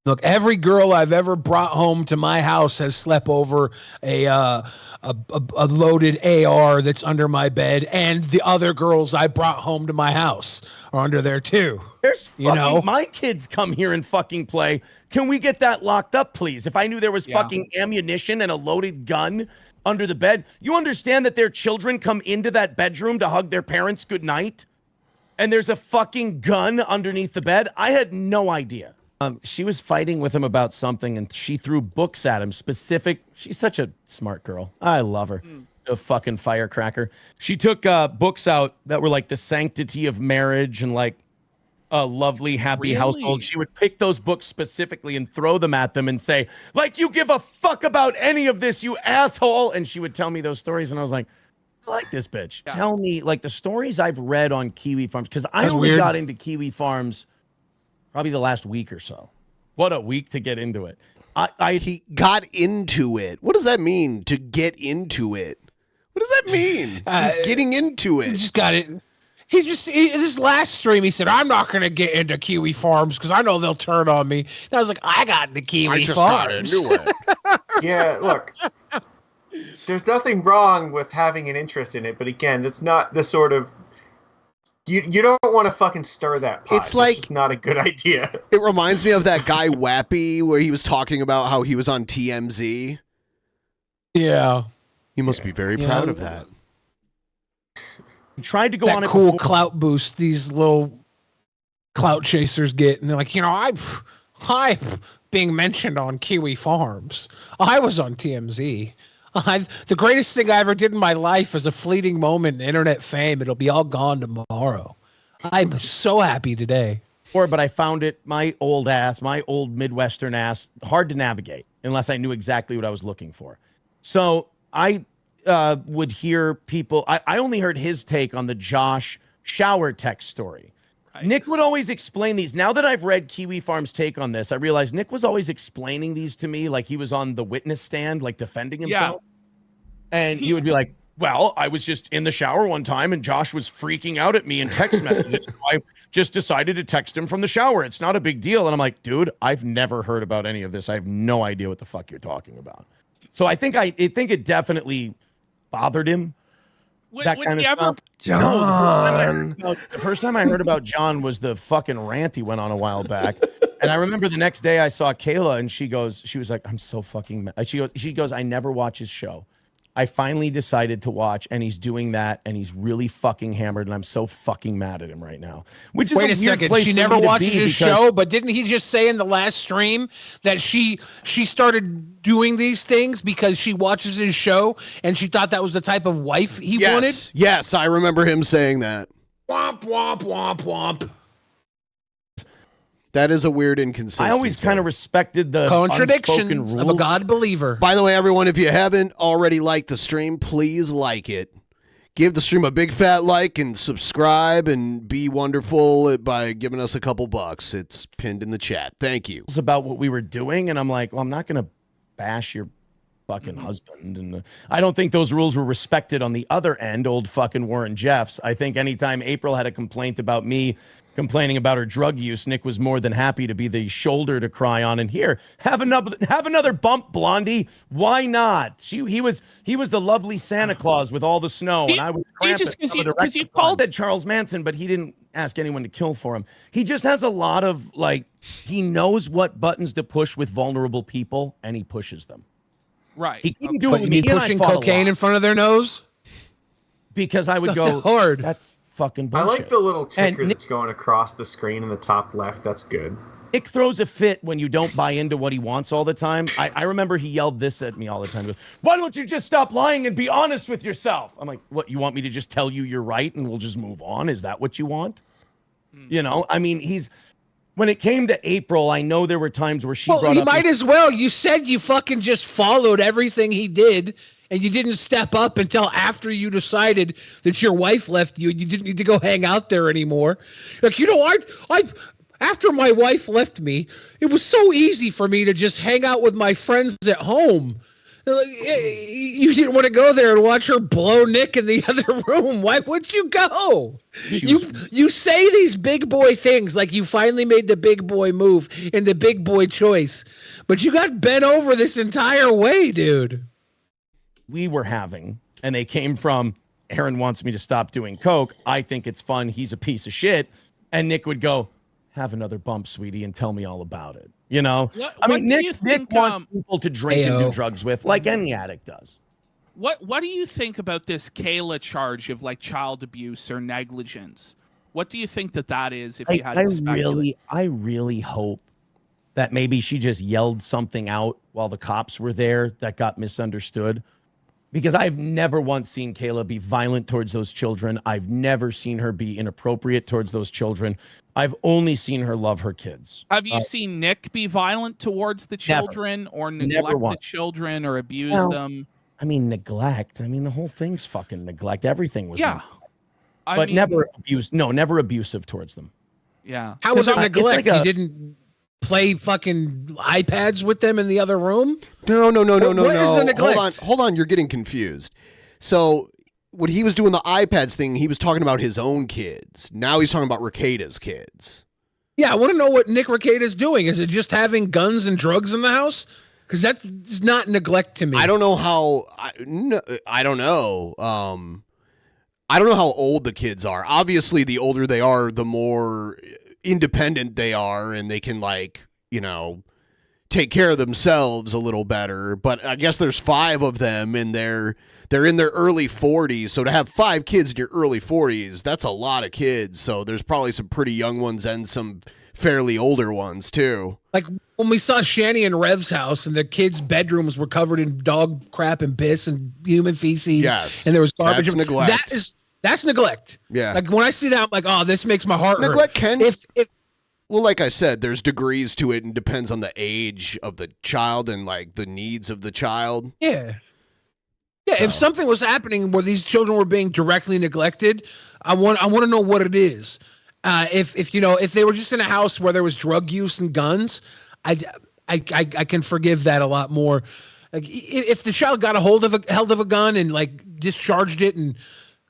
Look, every girl I've ever brought home to my house has slept over a loaded AR that's under my bed, and the other girls I brought home to my house are under there too. There's fucking my kids come here and fucking play. Can we get that locked up, please? If I knew there was fucking ammunition and a loaded gun under the bed, you understand that their children come into that bedroom to hug their parents goodnight, and there's a fucking gun underneath the bed? I had no idea. She was fighting with him about something, and she threw books at him. She's such a smart girl. I love her. A fucking firecracker. She took books out that were like the sanctity of marriage and like a lovely, happy household. She would pick those books specifically and throw them at them and say, like, you give a fuck about any of this, you asshole. And she would tell me those stories, and I was like, I like this bitch. Tell me, like, the stories I've read on Kiwi Farms, because I only got into Kiwi Farms probably the last week or so. What a week to get into it. He got into it. What does that mean, to get into it? What does that mean? He's getting into it. He just got it. This last stream, he said, I'm not going to get into Kiwi Farms because I know they'll turn on me. And I was like, I got into Kiwi Farms. Got into it. Yeah, look, there's nothing wrong with having an interest in it, but again, it's not the sort of you don't want to fucking stir that pot. It's like just not a good idea. It reminds me of that guy Wappy where he was talking about how he was on TMZ. Yeah. He must be very proud of that. Tried to go that on a cool clout boost these little clout chasers get, and they're like, I'm being mentioned on Kiwi Farms. I was on TMZ. The greatest thing I ever did in my life is a fleeting moment in internet fame. It'll be all gone tomorrow. I'm so happy today. But I found it, my old Midwestern ass, hard to navigate unless I knew exactly what I was looking for. So I would hear people, I only heard his take on the Josh shower text story. Right. Nick would always explain these. Now that I've read Kiwi Farm's take on this, I realize Nick was always explaining these to me like he was on the witness stand, like defending himself. Yeah. And he would be like, well, I was just in the shower one time and Josh was freaking out at me in text messages. So I just decided to text him from the shower. It's not a big deal. And I'm like, dude, I've never heard about any of this. I have no idea what the fuck you're talking about. So I think it definitely bothered him. That kind of stuff. John. No, the first time I heard about John was the fucking rant he went on a while back. And I remember the next day I saw Kayla and she was like, I'm so fucking mad. She goes, I never watch his show. I finally decided to watch, and he's doing that, and he's really fucking hammered, and I'm so fucking mad at him right now. Which is Wait a second. She never watches his show, but didn't he just say in the last stream that she started doing these things because she watches his show and she thought that was the type of wife he wanted? Yes, I remember him saying that. Womp, womp, womp, womp. That is a weird inconsistency. I always kind of respected the contradictions of a God believer. By the way, everyone, if you haven't already liked the stream, please like it. Give the stream a big fat like and subscribe and be wonderful by giving us a couple bucks. It's pinned in the chat. Thank you. It's about what we were doing, and I'm like, well, I'm not going to bash your fucking husband. And I don't think those rules were respected on the other end, old fucking Warren Jeffs. I think anytime April had a complaint about me complaining about her drug use, Nick was more than happy to be the shoulder to cry on. And here, have another bump, Blondie. Why not? He was the lovely Santa Claus with all the snow, and I was because you called it Charles Manson, but he didn't ask anyone to kill for him. He just has a lot of he knows what buttons to push with vulnerable people, and he pushes them. Right. He couldn't do it with me. Pushing cocaine in front of their nose? Because I would go, hard. That's fucking I bullshit. like the little ticker that's going across the screen in the top left. That's good. Nick throws a fit when you don't buy into what he wants all the time. I remember he yelled this at me all the time. He goes, why don't you just stop lying and be honest with yourself? I'm like, what, you want me to just tell you you're right and we'll just move on? Is that what you want? You know, I mean, when it came to April, I know there were times where she Well, brought you up. might as well. You said you fucking just followed everything he did, and you didn't step up until after you decided that your wife left you and you didn't need to go hang out there anymore. Like, I after my wife left me, it was so easy for me to just hang out with my friends at home. Like, you didn't want to go there and watch her blow Nick in the other room. Why would you go? You say these big boy things like you finally made the big boy move and the big boy choice, but you got bent over this entire way, dude. We were having, and they came from, Aaron wants me to stop doing coke. I think it's fun. He's a piece of shit. And Nick would go, have another bump, sweetie, and tell me all about it. You know, I mean, Nick wants people to drink and do drugs with, like any addict does. What do you think about this Kayla charge of like child abuse or negligence? What do you think that is? If you had to speculate? I really hope that maybe she just yelled something out while the cops were there that got misunderstood. Because I've never once seen Kayla be violent towards those children. I've never seen her be inappropriate towards those children. I've only seen her love her kids. Have you seen Nick be violent towards the children or neglect the children or abuse them? I mean, neglect. I mean, the whole thing's fucking neglect. Everything was neglect. But never abuse. No, never abusive towards them. Yeah. How was it neglect? Like you didn't play fucking iPads with them in the other room? No. What is the neglect? Hold on. You're getting confused. So when he was doing the iPads thing, he was talking about his own kids. Now he's talking about Rekieta's kids. Yeah, I want to know what Nick Rekieta is doing. Is it just having guns and drugs in the house? Because that's not neglect to me. I don't know how. I don't know. I don't know how old the kids are. Obviously, the older they are, the more independent they are, and they can, like, you know, take care of themselves a little better. But I guess there's 5 of them, and they're in their early 40s. So to have 5 kids in your early 40s, that's a lot of kids. So there's probably some pretty young ones and some fairly older ones too. Like when we saw Shani and Rev's house, and the kids' bedrooms were covered in dog crap and piss and human feces. Yes, and there was garbage. That's neglect. That's neglect. Yeah. Like when I see that, I'm like, oh, this makes my heart hurt. Neglect can. If Well, like I said, there's degrees to it and depends on the age of the child and like the needs of the child. Yeah. Yeah, if something was happening where these children were being directly neglected, I want to know what it is. If you know, if they were just in a house where there was drug use and guns, I can forgive that a lot more. Like if the child got held of a gun and like discharged it and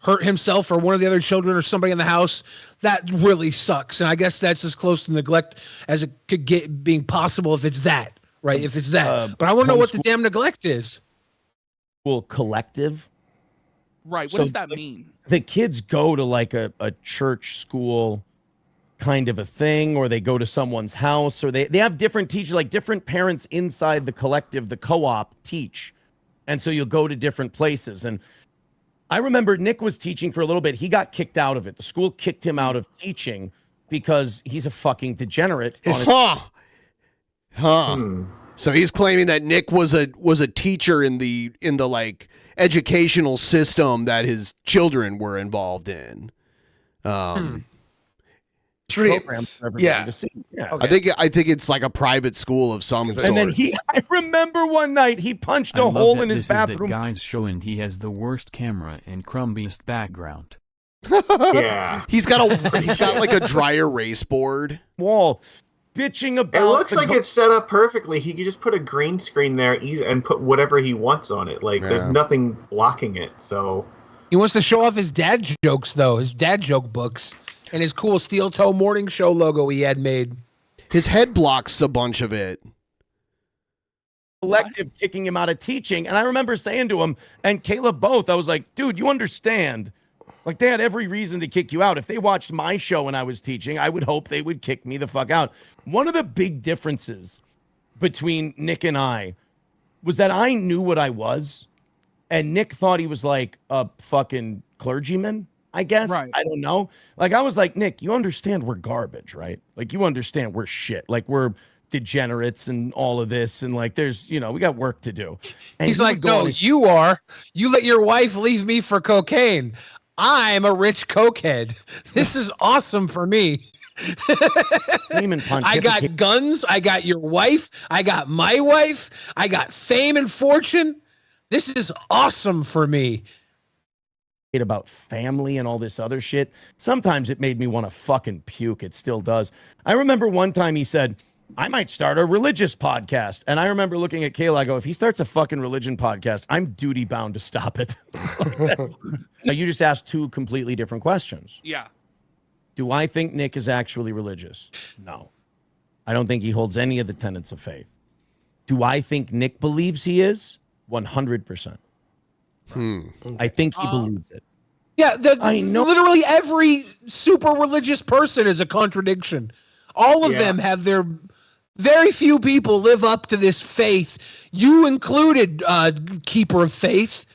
hurt himself or one of the other children or somebody in the house, that really sucks. And I guess that's as close to neglect as it could get being possible if it's that, right? If it's that. But I want to know what the damn neglect is. Collective. Right. What does that mean? The kids go to like a church school kind of a thing, or they go to someone's house, or they have different teachers, like different parents inside the collective, the co-op teach. And so you'll go to different places. And I remember Nick was teaching for a little bit. He got kicked out of it. The school kicked him out of teaching because he's a fucking degenerate. So he's claiming that Nick was a teacher in the like educational system that his children were involved in. Programs for everybody to see. Yeah. Okay. I think it's like a private school of some sort. And then I remember one night he punched a hole in his bathroom. This guy's show, and he has the worst camera and crumbiest background. Yeah, he's got like a dry erase board wall. Bitching about it looks like it's set up perfectly. He could just put a green screen there and put whatever he wants on it. Like there's nothing blocking it. So he wants to show off his dad jokes, though, his dad joke books and his cool steel toe morning show logo he had made. His head blocks a bunch of it. Collective kicking him out of teaching. And I remember saying to him and Caleb both, I was like, dude, you understand. Like, they had every reason to kick you out. If they watched my show when I was teaching, I would hope they would kick me the fuck out. One of the big differences between Nick and I was that I knew what I was, and Nick thought he was like a fucking clergyman, I guess. Right. I don't know. Like, I was like, Nick, you understand we're garbage, right? Like, you understand we're shit. Like, we're degenerates and all of this, and like there's, you know, we got work to do. And he's like, no, you are. You let your wife leave me for cocaine. I'm a rich cokehead. This is awesome for me. I got guns. I got your wife. I got my wife. I got fame and fortune. This is awesome for me. About family and all this other shit. Sometimes it made me want to fucking puke. It still does. I remember one time he said, I might start a religious podcast. And I remember looking at Kayla, I go, if he starts a fucking religion podcast, I'm duty bound to stop it. Now, you just asked two completely different questions. Yeah. Do I think Nick is actually religious? No. I don't think he holds any of the tenets of faith. Do I think Nick believes he is? 100%. I think he believes it. Yeah, I know. Literally every super religious person is a contradiction. All of them have their... Very few people live up to this faith. You included, keeper of faith,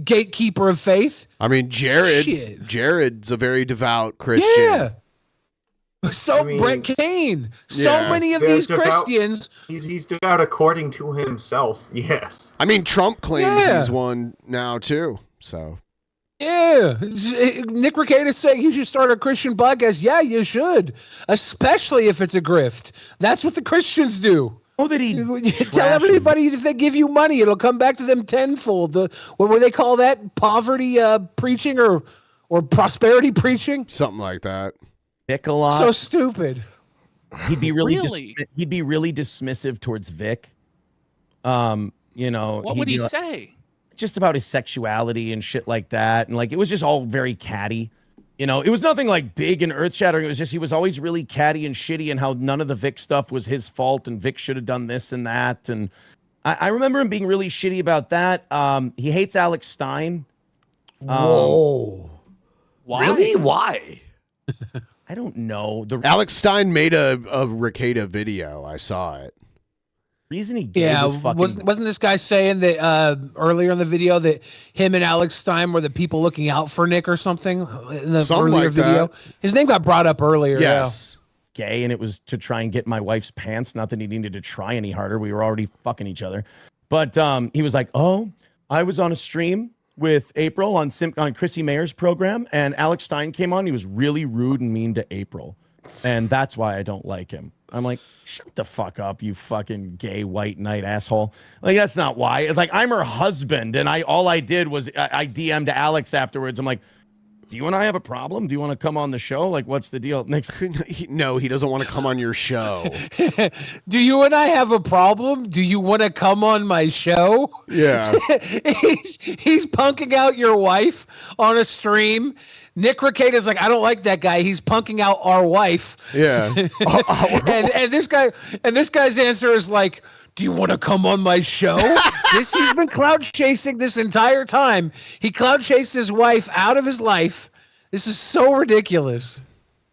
gatekeeper of faith. I mean, Jared's a very devout Christian. Yeah. So Brett Kane. So many of these Christians. He's devout according to himself. Yes. I mean, Trump claims he's one now too. So. Yeah. Nick Rekieta is saying you should start a Christian podcast. Yeah, you should. Especially if it's a grift. That's what the Christians do. Oh, that he tell everybody if they give you money, it'll come back to them tenfold. What would they call that? Poverty preaching or prosperity preaching? Something like that. Vic a lot. So stupid. He'd be really he'd be really dismissive towards Vic. You know, what would he say? Just about his sexuality and shit like that. And like, it was just all very catty. You know, it was nothing like big and earth shattering. It was just, he was always really catty and shitty and how none of the Vic stuff was his fault and Vic should have done this and that. And I remember him being really shitty about that. He hates Alex Stein. Whoa. Why? Really? Why? I don't know. Alex Stein made a Rekieta video. I saw it. Reason he gave was fucking... wasn't this guy saying that earlier in the video that him and Alex Stein were the people looking out for Nick or something in the earlier video? His name got brought up earlier. Yes. Gay, and it was to try and get my wife's pants. Not that he needed to try any harder. We were already fucking each other. But he was like, oh, I was on a stream with April on Chrissy Mayer's program, and Alex Stein came on. He was really rude and mean to April. And that's why I don't like him. I'm like, shut the fuck up, you fucking gay white knight asshole. Like, that's not why. It's like, I'm her husband, and all I did was I DM'd Alex afterwards. I'm like, do you and I have a problem? Do you want to come on the show? Like, what's the deal? No, he doesn't want to come on your show. Do you and I have a problem? Do you want to come on my show? Yeah. he's punking out your wife on a stream. Nick Rekieta's like, I don't like that guy. He's punking out our wife. Yeah. and this guy's answer is like, do you want to come on my show? He's been cloud chasing this entire time. He cloud chased his wife out of his life. This is so ridiculous.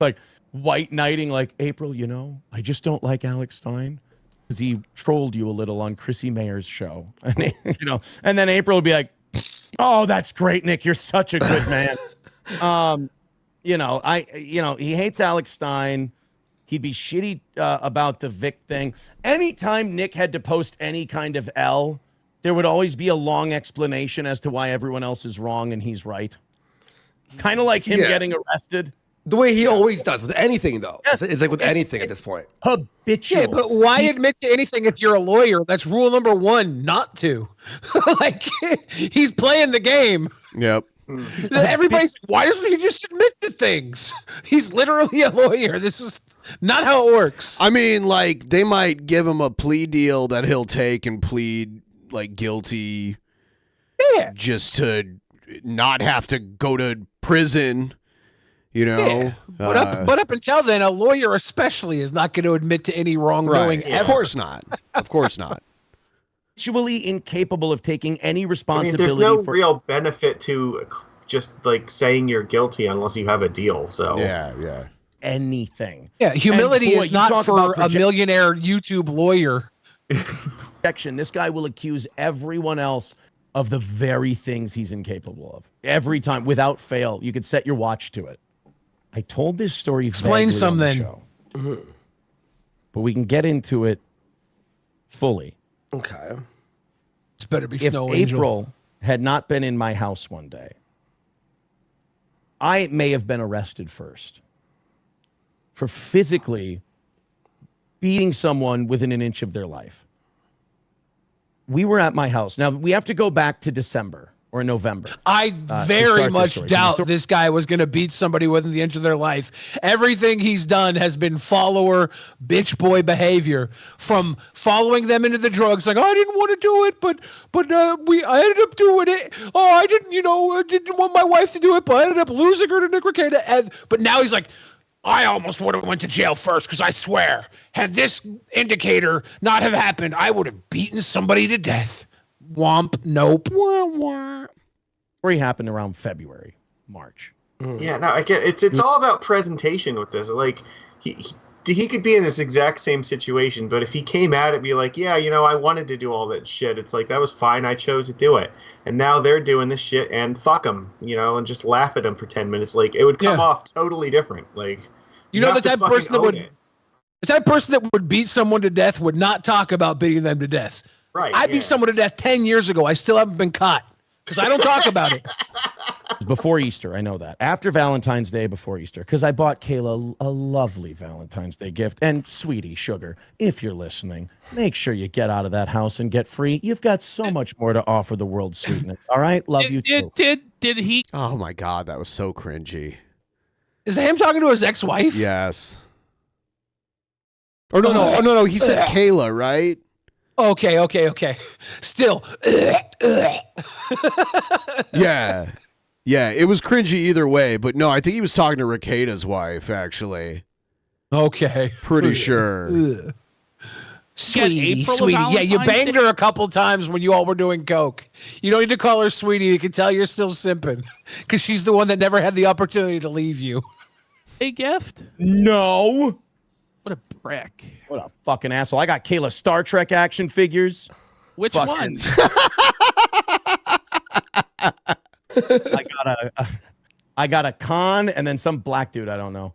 Like white knighting, like, April, you know, I just don't like Alex Stein because he trolled you a little on Chrissy Mayer's show. And, you know, and then April would be like, oh, that's great, Nick. You're such a good man. You know, he hates Alex Stein. He'd be shitty about the Vic thing. Anytime Nick had to post any kind of L, there would always be a long explanation as to why everyone else is wrong and he's right. Kind of like him getting arrested. The way he always does with anything, though. Yes. It's like with anything at this point. Habitual. Yeah, but why admit to anything if you're a lawyer? That's rule number one, not to. Like, he's playing the game. Yep. Everybody's like, why doesn't he just admit to things? He's literally a lawyer. This is not how it works. I mean, like, they might give him a plea deal that he'll take and plead, like, guilty. Yeah. Just to not have to go to prison, you know? Yeah. But up until then, a lawyer especially is not going to admit to any wrongdoing Right. ever. Of course not. Of course not. Actually incapable of taking any responsibility. I mean, there's no real benefit to just like saying you're guilty unless you have a deal. So yeah. Anything. Yeah, humility is not for a millionaire YouTube lawyer. Projection. This guy will accuse everyone else of the very things he's incapable of. Every time, without fail. You could set your watch to it. I told this story. Explain something. But we can get into it fully. Okay. It's better be If Snow April Angel. had not been in my house one day, I may have been arrested first for physically beating someone within an inch of their life. We were at my house. Now, we have to go back to December or November. I very much doubt this guy was going to beat somebody within the inch of their life. Everything he's done has been follower bitch boy behavior, from following them into the drugs. Like, I didn't want to do it, but I ended up doing it. Oh, I didn't, I didn't want my wife to do it, but I ended up losing her to Nick Rekieta. But now he's like, I almost would have went to jail first, because I swear, had this indicator not have happened, I would have beaten somebody to death. Womp, nope. Wah, wah. Story happened around February, March. Yeah, no, I get it's all about presentation with this. Like he could be in this exact same situation, but if he came at it, be like, yeah, I wanted to do all that shit. It's like, that was fine. I chose to do it. And now they're doing this shit, and fuck them, and just laugh at them for 10 minutes. Like, it would come off totally different. Like, that person that would beat someone to death would not talk about beating them to death. Right. I beat someone to death 10 years ago. I still haven't been caught because I don't talk about it. Before Easter, I know that. After Valentine's Day, before Easter, because I bought Kayla a lovely Valentine's Day gift. And sweetie, sugar, if you're listening, make sure you get out of that house and get free. You've got so much more to offer the world, sweetness. All right? Love you too. Did he? Oh my God, that was so cringy. Is that him talking to his ex-wife? Yes. Or no. He said Kayla, right? Okay. Still. Yeah. It was cringy either way, but no, I think he was talking to Rekieta's wife, actually. Okay. Pretty sure. Sweetie. Yeah, you banged her a couple times when you all were doing coke. You don't need to call her sweetie. You can tell you're still simping because she's the one that never had the opportunity to leave you. A gift? No. What a prick. What a fucking asshole. I got Kayla Star Trek action figures. Which one? I got a con and then some black dude I don't know.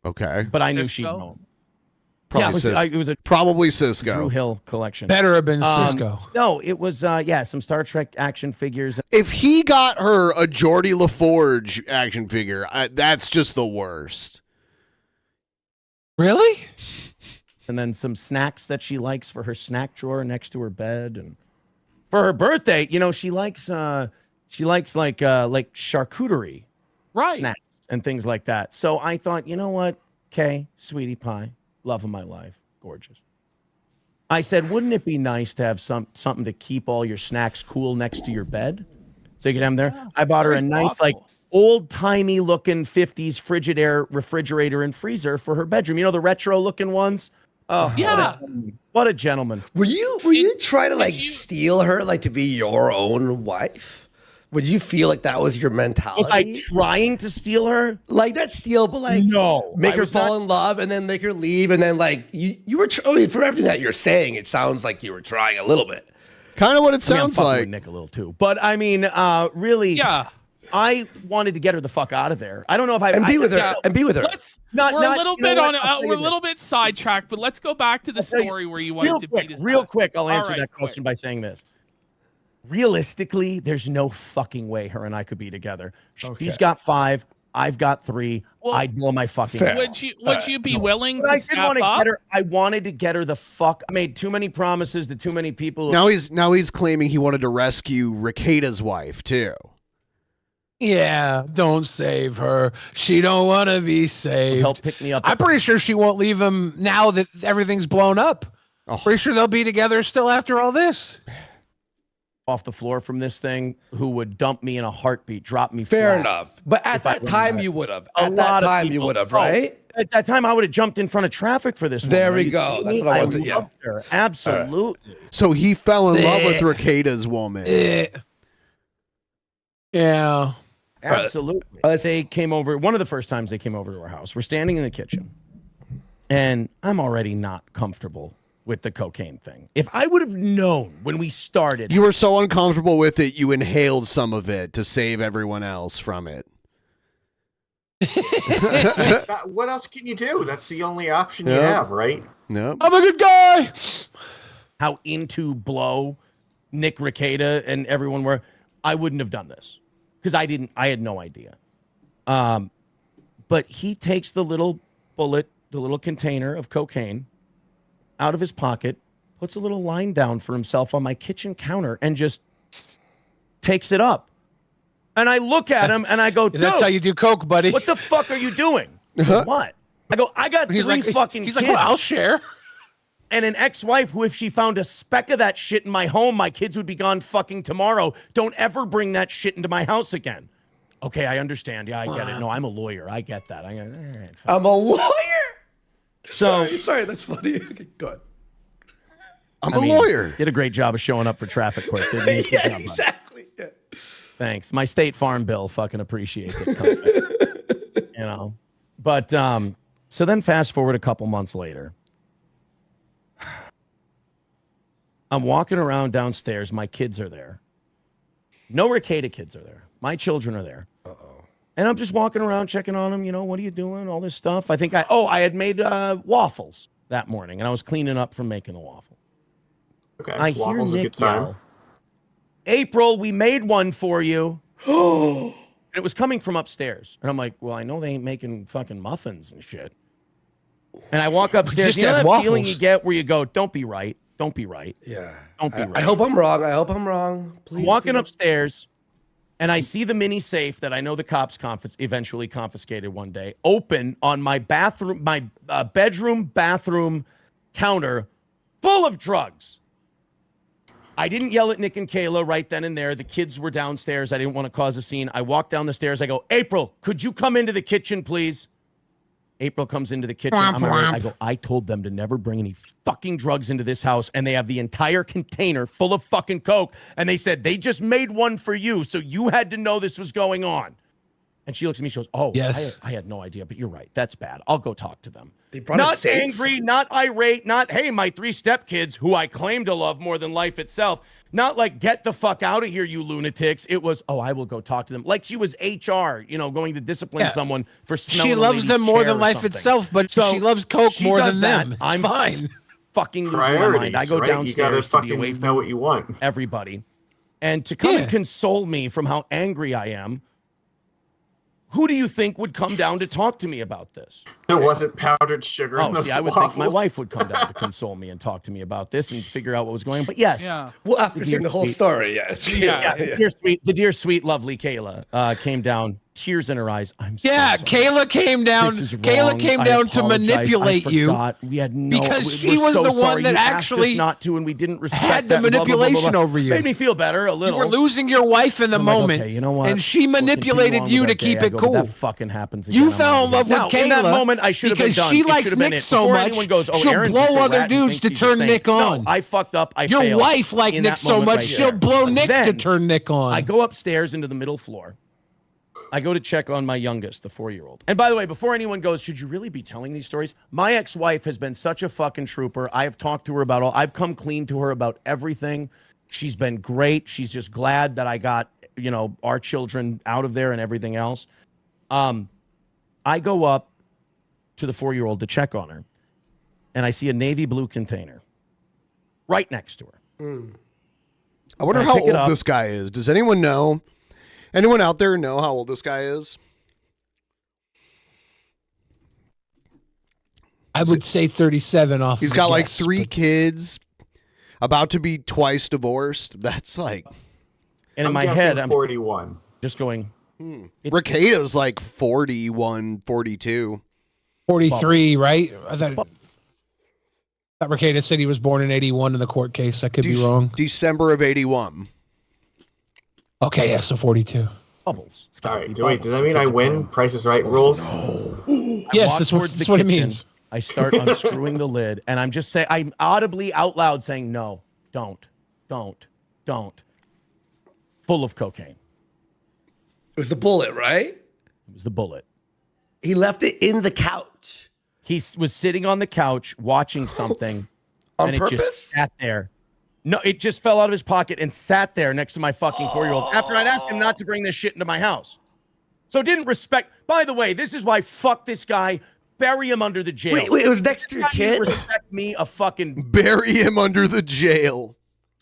Okay. But I knew she'd know. Probably it was a probably Cisco. Drew Hill collection. Better have been Cisco. No, it was some Star Trek action figures. If he got her a Geordie LaForge action figure, that's just the worst. Really? And then some snacks that she likes for her snack drawer next to her bed, and for her birthday, she likes like charcuterie, right? Snacks and things like that. So I thought, you know what, Kay, sweetie pie, love of my life, gorgeous. I said, wouldn't it be nice to have something to keep all your snacks cool next to your bed, so you can have them there? I bought her a nice old-timey looking 50s Frigidaire refrigerator and freezer for her bedroom. The retro looking ones. Oh yeah. What a gentleman. Were you trying to steal her to be your own wife? Would you feel like that was your mentality? Was I trying to steal her? Not steal, but no, make her fall in love and then make her leave, and then you were from everything that you're saying, it sounds like you were trying a little bit. Kind of what it sounds I'm like. with Nick a little too, but I mean, really, yeah. I wanted to get her the fuck out of there. I don't know if be with her. We're a little bit sidetracked, but let's go back to the story where you wanted to beat his real ass. quick. I'll answer that question by saying this. Realistically, there's no fucking way her and I could be together. Okay. She's got 5. I've got 3. Well, I'd blow my fucking. Would you be willing but to I step didn't want to up? get her. I wanted to get her the fuck. I made too many promises to too many people. Now he's claiming he wanted to rescue Rekieta's wife too. Yeah, don't save her. She don't want to be saved. Help pick me up. I'm pretty sure she won't leave him now that everything's blown up. Oh. Pretty sure they'll be together still after all this. Off the floor from this thing, who would dump me in a heartbeat, drop me Fair flat. enough. But at that time, you would have. A At that lot of time, you people- would have, right? At that time, I would have jumped in front of traffic for this. There woman. we Are you go. kidding That's me? what I wanted, yeah. loved her. Absolutely. So he fell in love with Rekieta's woman. Yeah. Absolutely. They came over. One of the first times they came over to our house, we're standing in the kitchen, and I'm already not comfortable with the cocaine thing. If I would have known when we started. You were so uncomfortable with it, you inhaled some of it to save everyone else from it. What else can you do? That's the only option you have, right? No. I'm a good guy. How into blow Nick Rekieta and everyone were. I wouldn't have done this because I had no idea. But he takes the little bullet, the little container of cocaine out of his pocket, puts a little line down for himself on my kitchen counter, and just takes it up. And I look at him and I go, dude, that's how you do coke, buddy. What the fuck are you doing? He goes, what? I go, I got three fucking He's kids. like, well, I'll share. And an ex-wife who, if she found a speck of that shit in my home, my kids would be gone fucking tomorrow. Don't ever bring that shit into my house again. Okay, I understand. Yeah, I get it. No, I'm a lawyer. I get that. I'm a lawyer? So sorry, that's funny. Okay, go ahead. I'm a lawyer. Did a great job of showing up for traffic court, didn't he? Good job, bud. Exactly. Yeah. Thanks. My State Farm bill fucking appreciates it. You know. But so then fast forward a couple months later. I'm walking around downstairs. My kids are there. No Rekieta kids are there. My children are there. And I'm just walking around checking on them. You know, what are you doing? All this stuff. I think I had made waffles that morning, and I was cleaning up from making the waffle. Okay, I hear waffles a Nick good time. yell, April, we made one for you. And it was coming from upstairs. And I'm like, well, I know they ain't making fucking muffins and shit. And I walk upstairs. You know that feeling you get where you go, don't be right. Don't be right. Yeah. Don't be right. I hope I'm wrong. I hope I'm wrong. Please. I'm walking upstairs, and I see the mini safe that I know the cops eventually confiscated one day open on my bathroom, my bedroom bathroom counter, full of drugs. I didn't yell at Nick and Kayla right then and there. The kids were downstairs. I didn't want to cause a scene. I walked down the stairs. I go, April, could you come into the kitchen, please? April comes into the kitchen. I go, I told them to never bring any fucking drugs into this house, and they have the entire container full of fucking coke, and they said they just made one for you, so you had to know this was going on. And she looks at me, she goes, oh, yes. I had no idea, but you're right. That's bad. I'll go talk to them. They brought not a safe? angry, not irate, not, hey, my 3 stepkids, who I claim to love more than life itself. Not like, get the fuck out of here, you lunatics. It was, oh, I will go talk to them. Like she was HR, you know, going to discipline someone for smelling She loves them more than life itself, but she loves coke more than them. I'm fine. Fucking losing my mind. I go right? downstairs You gotta to fucking be away from know what you want. everybody. And to come and console me from how angry I am, who do you think would come down to talk to me about this? There wasn't powdered sugar in those I would think my waffles. wife would come down to console me and talk to me about this and figure out what was going on. But yes. Yeah. Well, after seeing the whole story, yes. The dear sweet, lovely Kayla came down, tears in her eyes. I'm so sorry. Kayla came down. This is Kayla wrong. came I down to apologize. manipulate I you. forgot. We had no, because we're she was so the one sorry. that You asked us actually not to, and we didn't respect had the that, blah, blah, blah, blah, manipulation blah. over you. Made me feel better a little. You were losing your wife in the I'm like, moment, okay, you know what? and she We'll manipulated continue you on to with our keep day. I it go, cool. That fucking happens again. You I'm fell in like, love with now, Kayla in that moment, I should have been because done. she It likes should have been Nick it. so Before much, anyone goes, oh, she'll Aaron's blow just a other rat and dudes thinks to he's a turn saint. Nick on. No, I fucked up. I Your failed wife liked in Nick that so moment much, right she'll there. blow Nick to Then turn Nick on. I go upstairs into the middle floor. I go to check on my youngest, the 4-year-old. And by the way, before anyone goes, should you really be telling these stories? My ex-wife has been such a fucking trooper. I have talked to her about I've come clean to her about everything. She's been great. She's just glad that I got, you know, our children out of there and everything else. I go up to the 4-year-old to check on her, and I see a navy blue container right next to her. I wonder how old this guy is. Does anyone know? Anyone out there know how old this guy is? I would say 37 off. He's got like 3 kids, about to be twice divorced. That's like... And in my head, I'm 41. Just going... Rekieta's like 41, 42. 43, right? I thought Rekieta said he was born in 81 in the court case. I could be wrong. December of 81. Okay, yeah, so 42. Bubbles. All right, wait, does that mean I win Price is Right rules? Yes, that's what it means. I start unscrewing the lid, and I'm just saying, I'm audibly out loud saying, no, don't. Full of cocaine. It was the bullet, right? It was the bullet. He left it in the couch. He was sitting on the couch watching something, On and it purpose? just sat there. No, it just fell out of his pocket and sat there next to my fucking 4-year-old after I'd asked him not to bring this shit into my house. So didn't respect. By the way, this is why fuck this guy. Bury him under the jail. Wait, it was next to your kid? Respect me a fucking... Bury him under the jail.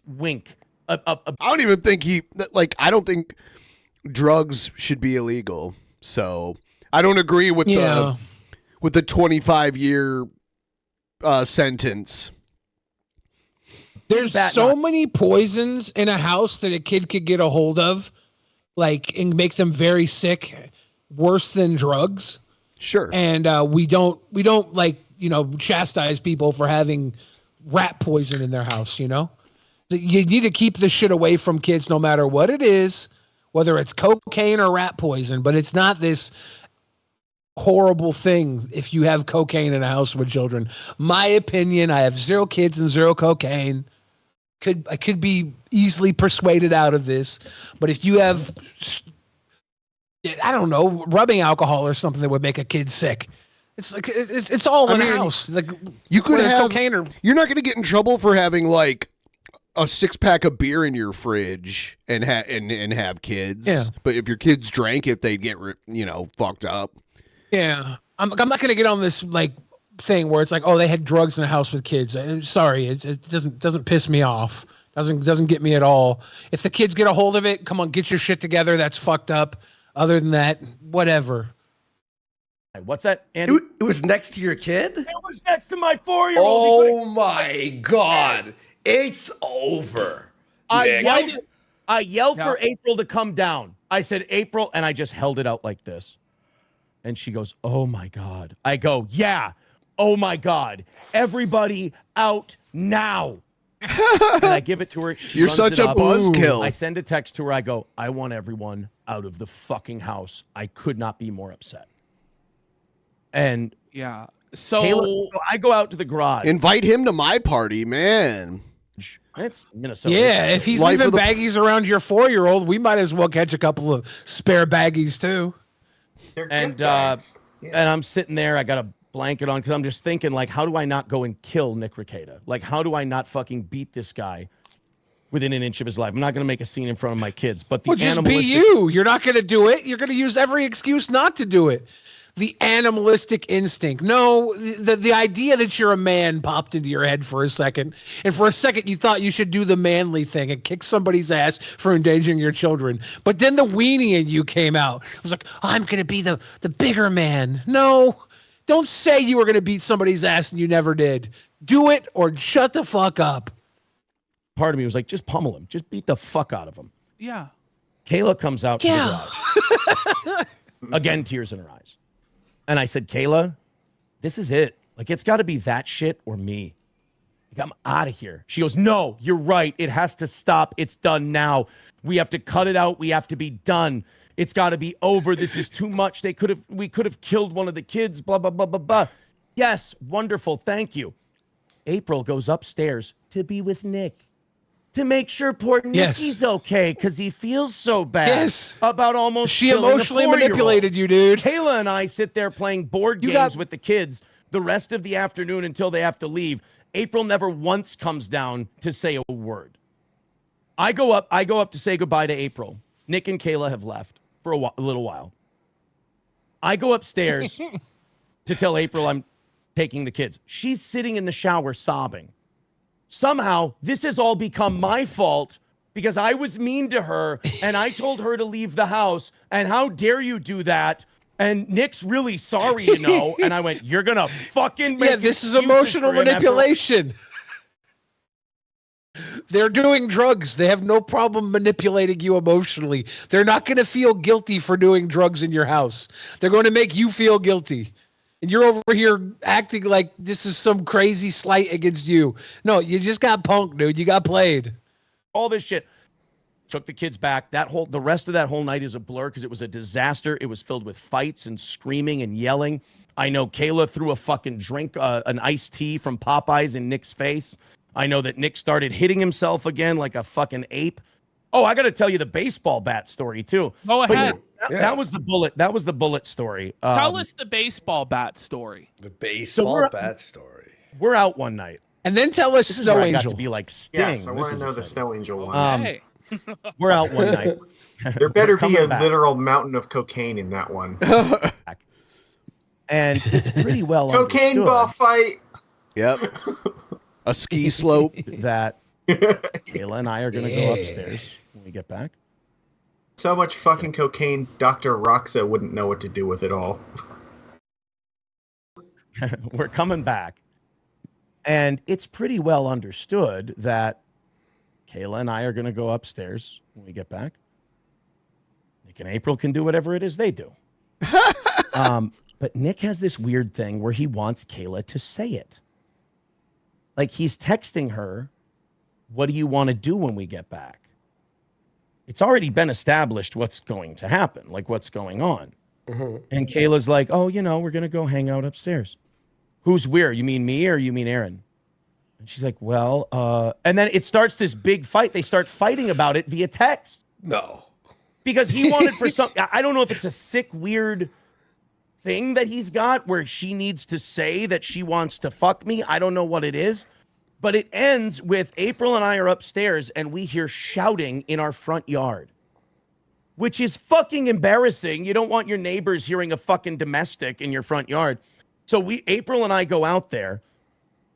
Wink. I don't even think I don't think drugs should be illegal. So I don't agree with the 25-year sentence. There's so many poisons in a house that a kid could get a hold of, like, and make them very sick, worse than drugs. Sure. And we don't like, chastise people for having rat poison in their house, You need to keep this shit away from kids no matter what it is, whether it's cocaine or rat poison, but it's not this horrible thing if you have cocaine in a house with children. My opinion, I have 0 kids and 0 cocaine. I could be easily persuaded out of this, but if you have, I don't know, rubbing alcohol or something that would make a kid sick, it's like it's all in the house. Like you could have cocaine or you're not going to get in trouble for having like a 6-pack of beer in your fridge and have kids. Yeah. But if your kids drank it, they'd get fucked up. Yeah, I'm not going to get on this like thing where it's like, oh, they had drugs in the house with kids. Sorry, it doesn't piss me off. Doesn't get me at all. If the kids get a hold of it, come on, get your shit together. That's fucked up. Other than that, whatever. What's that, Andy? It was next to your kid? It was next to my 4-year-old. Oh my God. It's over. I yelled for April to come down. I said, April, and I just held it out like this. And she goes, oh my God. I go, yeah. Oh my God. Everybody out now. And I give it to her. She You're runs such it a up. buzzkill. I send a text to her. I go, I want everyone out of the fucking house. I could not be more upset. And yeah, so I go out to the garage. Invite him to my party, man. It's Minnesota. Yeah, if he's leaving baggies around your 4-year-old, we might as well catch a couple of spare baggies too. And I'm sitting there. I got a blanket on because I'm just thinking, like, how do I not go and kill Nick Rekieta? Like, how do I not fucking beat this guy within an inch of his life? I'm not going to make a scene in front of my kids. But the just be you. You're not going to do it. You're going to use every excuse not to do it. The animalistic instinct. No, the idea that you're a man popped into your head for a second. And for a second, you thought you should do the manly thing and kick somebody's ass for endangering your children. But then the weenie in you came out. It was like, I'm going to be the bigger man. No, don't say you were going to beat somebody's ass and you never did. Do it or shut the fuck up. Part of me was like, just pummel him. Just beat the fuck out of him. Yeah. Kayla comes out to the garage. Again, tears in her eyes. And I said, Kayla, this is it. Like, it's got to be that shit or me. Like, I'm out of here. She goes, no, you're right. It has to stop. It's done now. We have to cut it out. We have to be done. It's got to be over. This is too much. We could have killed one of the kids, blah, blah, blah, blah, blah. Yes, wonderful. Thank you. April goes upstairs to be with Nick. To make sure poor Nicky's okay, because he feels so bad about almost She emotionally manipulated you, dude. Kayla and I sit there playing board games with the kids the rest of the afternoon until they have to leave. April never once comes down to say a word. I go up to say goodbye to April. Nick and Kayla have left for a little while. I go upstairs to tell April I'm taking the kids. She's sitting in the shower sobbing. Somehow, this has all become my fault because I was mean to her and I told her to leave the house. And how dare you do that? And Nick's really sorry, you know. And I went, you're going to fucking make this is emotional manipulation. They're doing drugs. They have no problem manipulating you emotionally. They're not going to feel guilty for doing drugs in your house. They're going to make you feel guilty. And you're over here acting like this is some crazy slight against you. No, you just got punked, dude. You got played. All this shit. Took the kids back. The rest of that whole night is a blur because it was a disaster. It was filled with fights and screaming and yelling. I know Kayla threw a fucking drink, an iced tea from Popeyes in Nick's face. I know that Nick started hitting himself again like a fucking ape. Oh, I got to tell you the baseball bat story too. Go ahead. That was the bullet. That was the bullet story. Tell us the baseball bat story. The baseball bat story. We're out one night, and then tell us Snow Angel. I got to be like Sting. Yes, I want to know the Snow Angel one. Okay. We're out one night. There better be a back. literal mountain of cocaine in that one. And it's pretty well cocaine understood. ball fight. Yep. A ski slope. That Kayla and I are going to go upstairs when we get back. So much fucking cocaine, Dr. Roxa wouldn't know what to do with it all. We're coming back. And it's pretty well understood that Kayla and I are going to go upstairs when we get back. Nick and April can do whatever it is they do. But Nick has this weird thing where he wants Kayla to say it. Like he's texting her, what do you want to do when we get back? It's already been established what's going to happen, like what's going on. And Kayla's like, oh, you know, we're going to go hang out upstairs. Who's where? You mean me or you mean Aaron? And she's like, well, and then it starts this big fight. They start fighting about it via text. No. Because he wanted for some, I don't know if it's a sick, weird thing that he's got where she needs to say that she wants to fuck me. I don't know what it is. But it ends with April and I are upstairs and we hear shouting in our front yard, which is fucking embarrassing. You don't want your neighbors hearing a fucking domestic in your front yard. So April and I go out there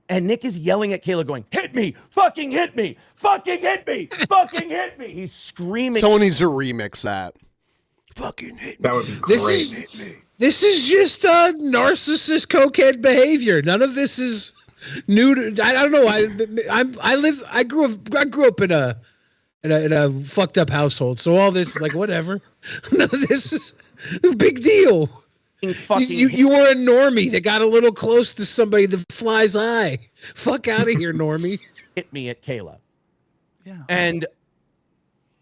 and Nick is yelling at Kayla going, hit me, fucking hit me, fucking hit me, fucking hit me. He's screaming. Someone needs to remix that. Fucking hit me. That would be great. This is just narcissist cokehead behavior. None of this is new to, I don't know. I grew up in a fucked up household. So all this is like whatever. None of this is a big deal. You were a normie that got a little close to somebody that flies high. Fuck out of here, normie. Hit me at Kayla. Yeah. And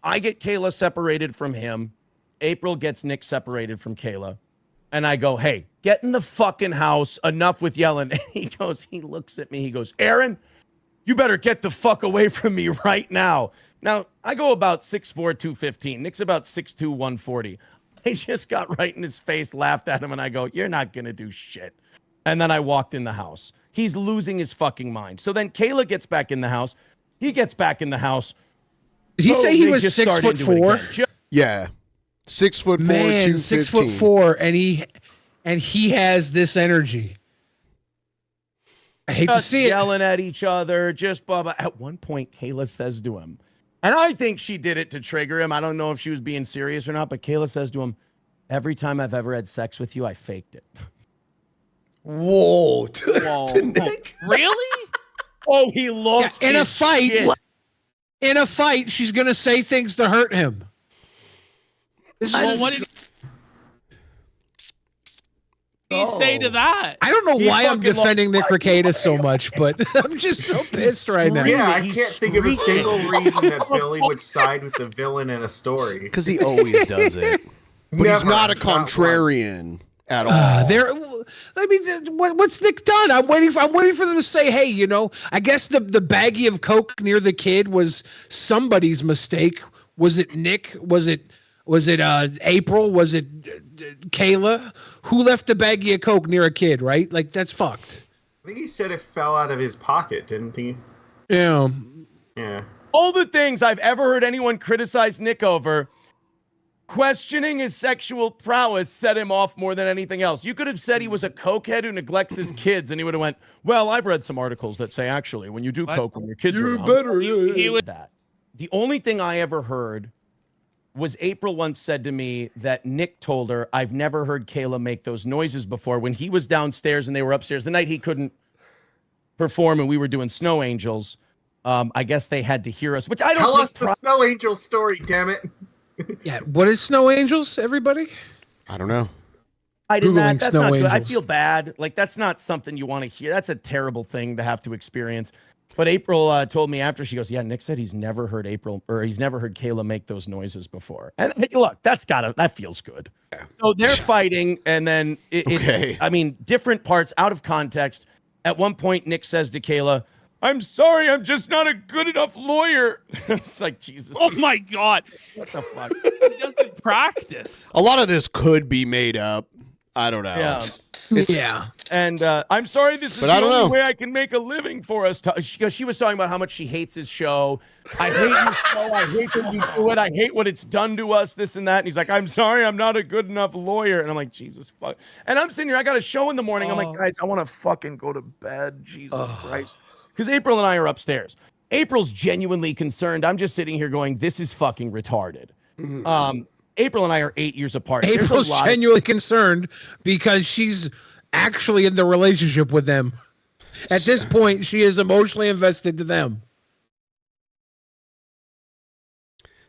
I get Kayla separated from him. April gets Nick separated from Kayla. And I go, hey, get in the fucking house. Enough with yelling. And he looks at me. He goes, Aaron, you better get the fuck away from me right now. Now, I go about 6'4", 215. Nick's about 6'2", 140. I just got right in his face, laughed at him, and I go, you're not going to do shit. And then I walked in the house. He's losing his fucking mind. So then Kayla gets back in the house. He gets back in the house. Did he say he was 6'4"? Yeah. 6'4", Man, 215. 6'4", and he has this energy. I hate to see it. Yelling at each other, just blah, blah. At one point, Kayla says to him, and I think she did it to trigger him. I don't know if she was being serious or not, but Kayla says to him, every time I've ever had sex with you, I faked it. Whoa. Nick? Really? Oh, he lost in his shit. In a fight, she's going to say things to hurt him. What did he say to that? I don't know why I'm defending Nick Rekieta so much, but I'm just so pissed right now. Yeah, I can't think of a single reason that Billy would side with the villain in a story. Because he always does it. But he's not a contrarian at all. What's Nick done? I'm waiting for them to say, hey, you know, I guess the baggie of Coke near the kid was somebody's mistake. Was it Nick? Was it April? Was it Kayla? Who left the baggie of Coke near a kid, right? Like, that's fucked. I think he said it fell out of his pocket, didn't he? Yeah. Yeah. All the things I've ever heard anyone criticize Nick over, questioning his sexual prowess set him off more than anything else. You could have said he was a cokehead who neglects his kids, and he would have went, well, I've read some articles that say, actually, when you do coke when your kids are around, better. He would that. The only thing I ever heard was April once said to me that Nick told her, I've never heard Kayla make those noises before. When he was downstairs and they were upstairs, the night he couldn't perform and we were doing Snow Angels, I guess they had to hear us, which I don't Tell us the Snow Angels story, damn it. Yeah, what is Snow Angels, everybody? I don't know. I did not. That's Snow not good. I Angels. feel bad. Like, that's not something you want to hear. That's a terrible thing to have to experience. But April told me after, she goes, yeah, Nick said he's never heard Kayla make those noises before. And hey, look, that feels good. So they're fighting, and then I mean, different parts out of context. At one point, Nick says to Kayla, I'm sorry, I'm just not a good enough lawyer. It's like, Jesus. Oh my God. What the fuck? He doesn't practice. A lot of this could be made up. I don't know. Yeah. Yeah. And I'm sorry, this is But the I don't only know. way I can make a living for us. She was talking about how much she hates his show. I hate your show. I hate that you do it. I hate what it's done to us, this and that. And he's like, I'm sorry, I'm not a good enough lawyer. And I'm like, Jesus fuck. And I'm sitting here, I got a show in the morning. I'm like, guys, I want to fucking go to bed. Jesus Christ. Because April and I are upstairs. April's genuinely concerned. I'm just sitting here going, this is fucking retarded. April and I are 8 years apart. There's a April's lot genuinely concerned because she's actually in the relationship with them. At this point, she is emotionally invested to them.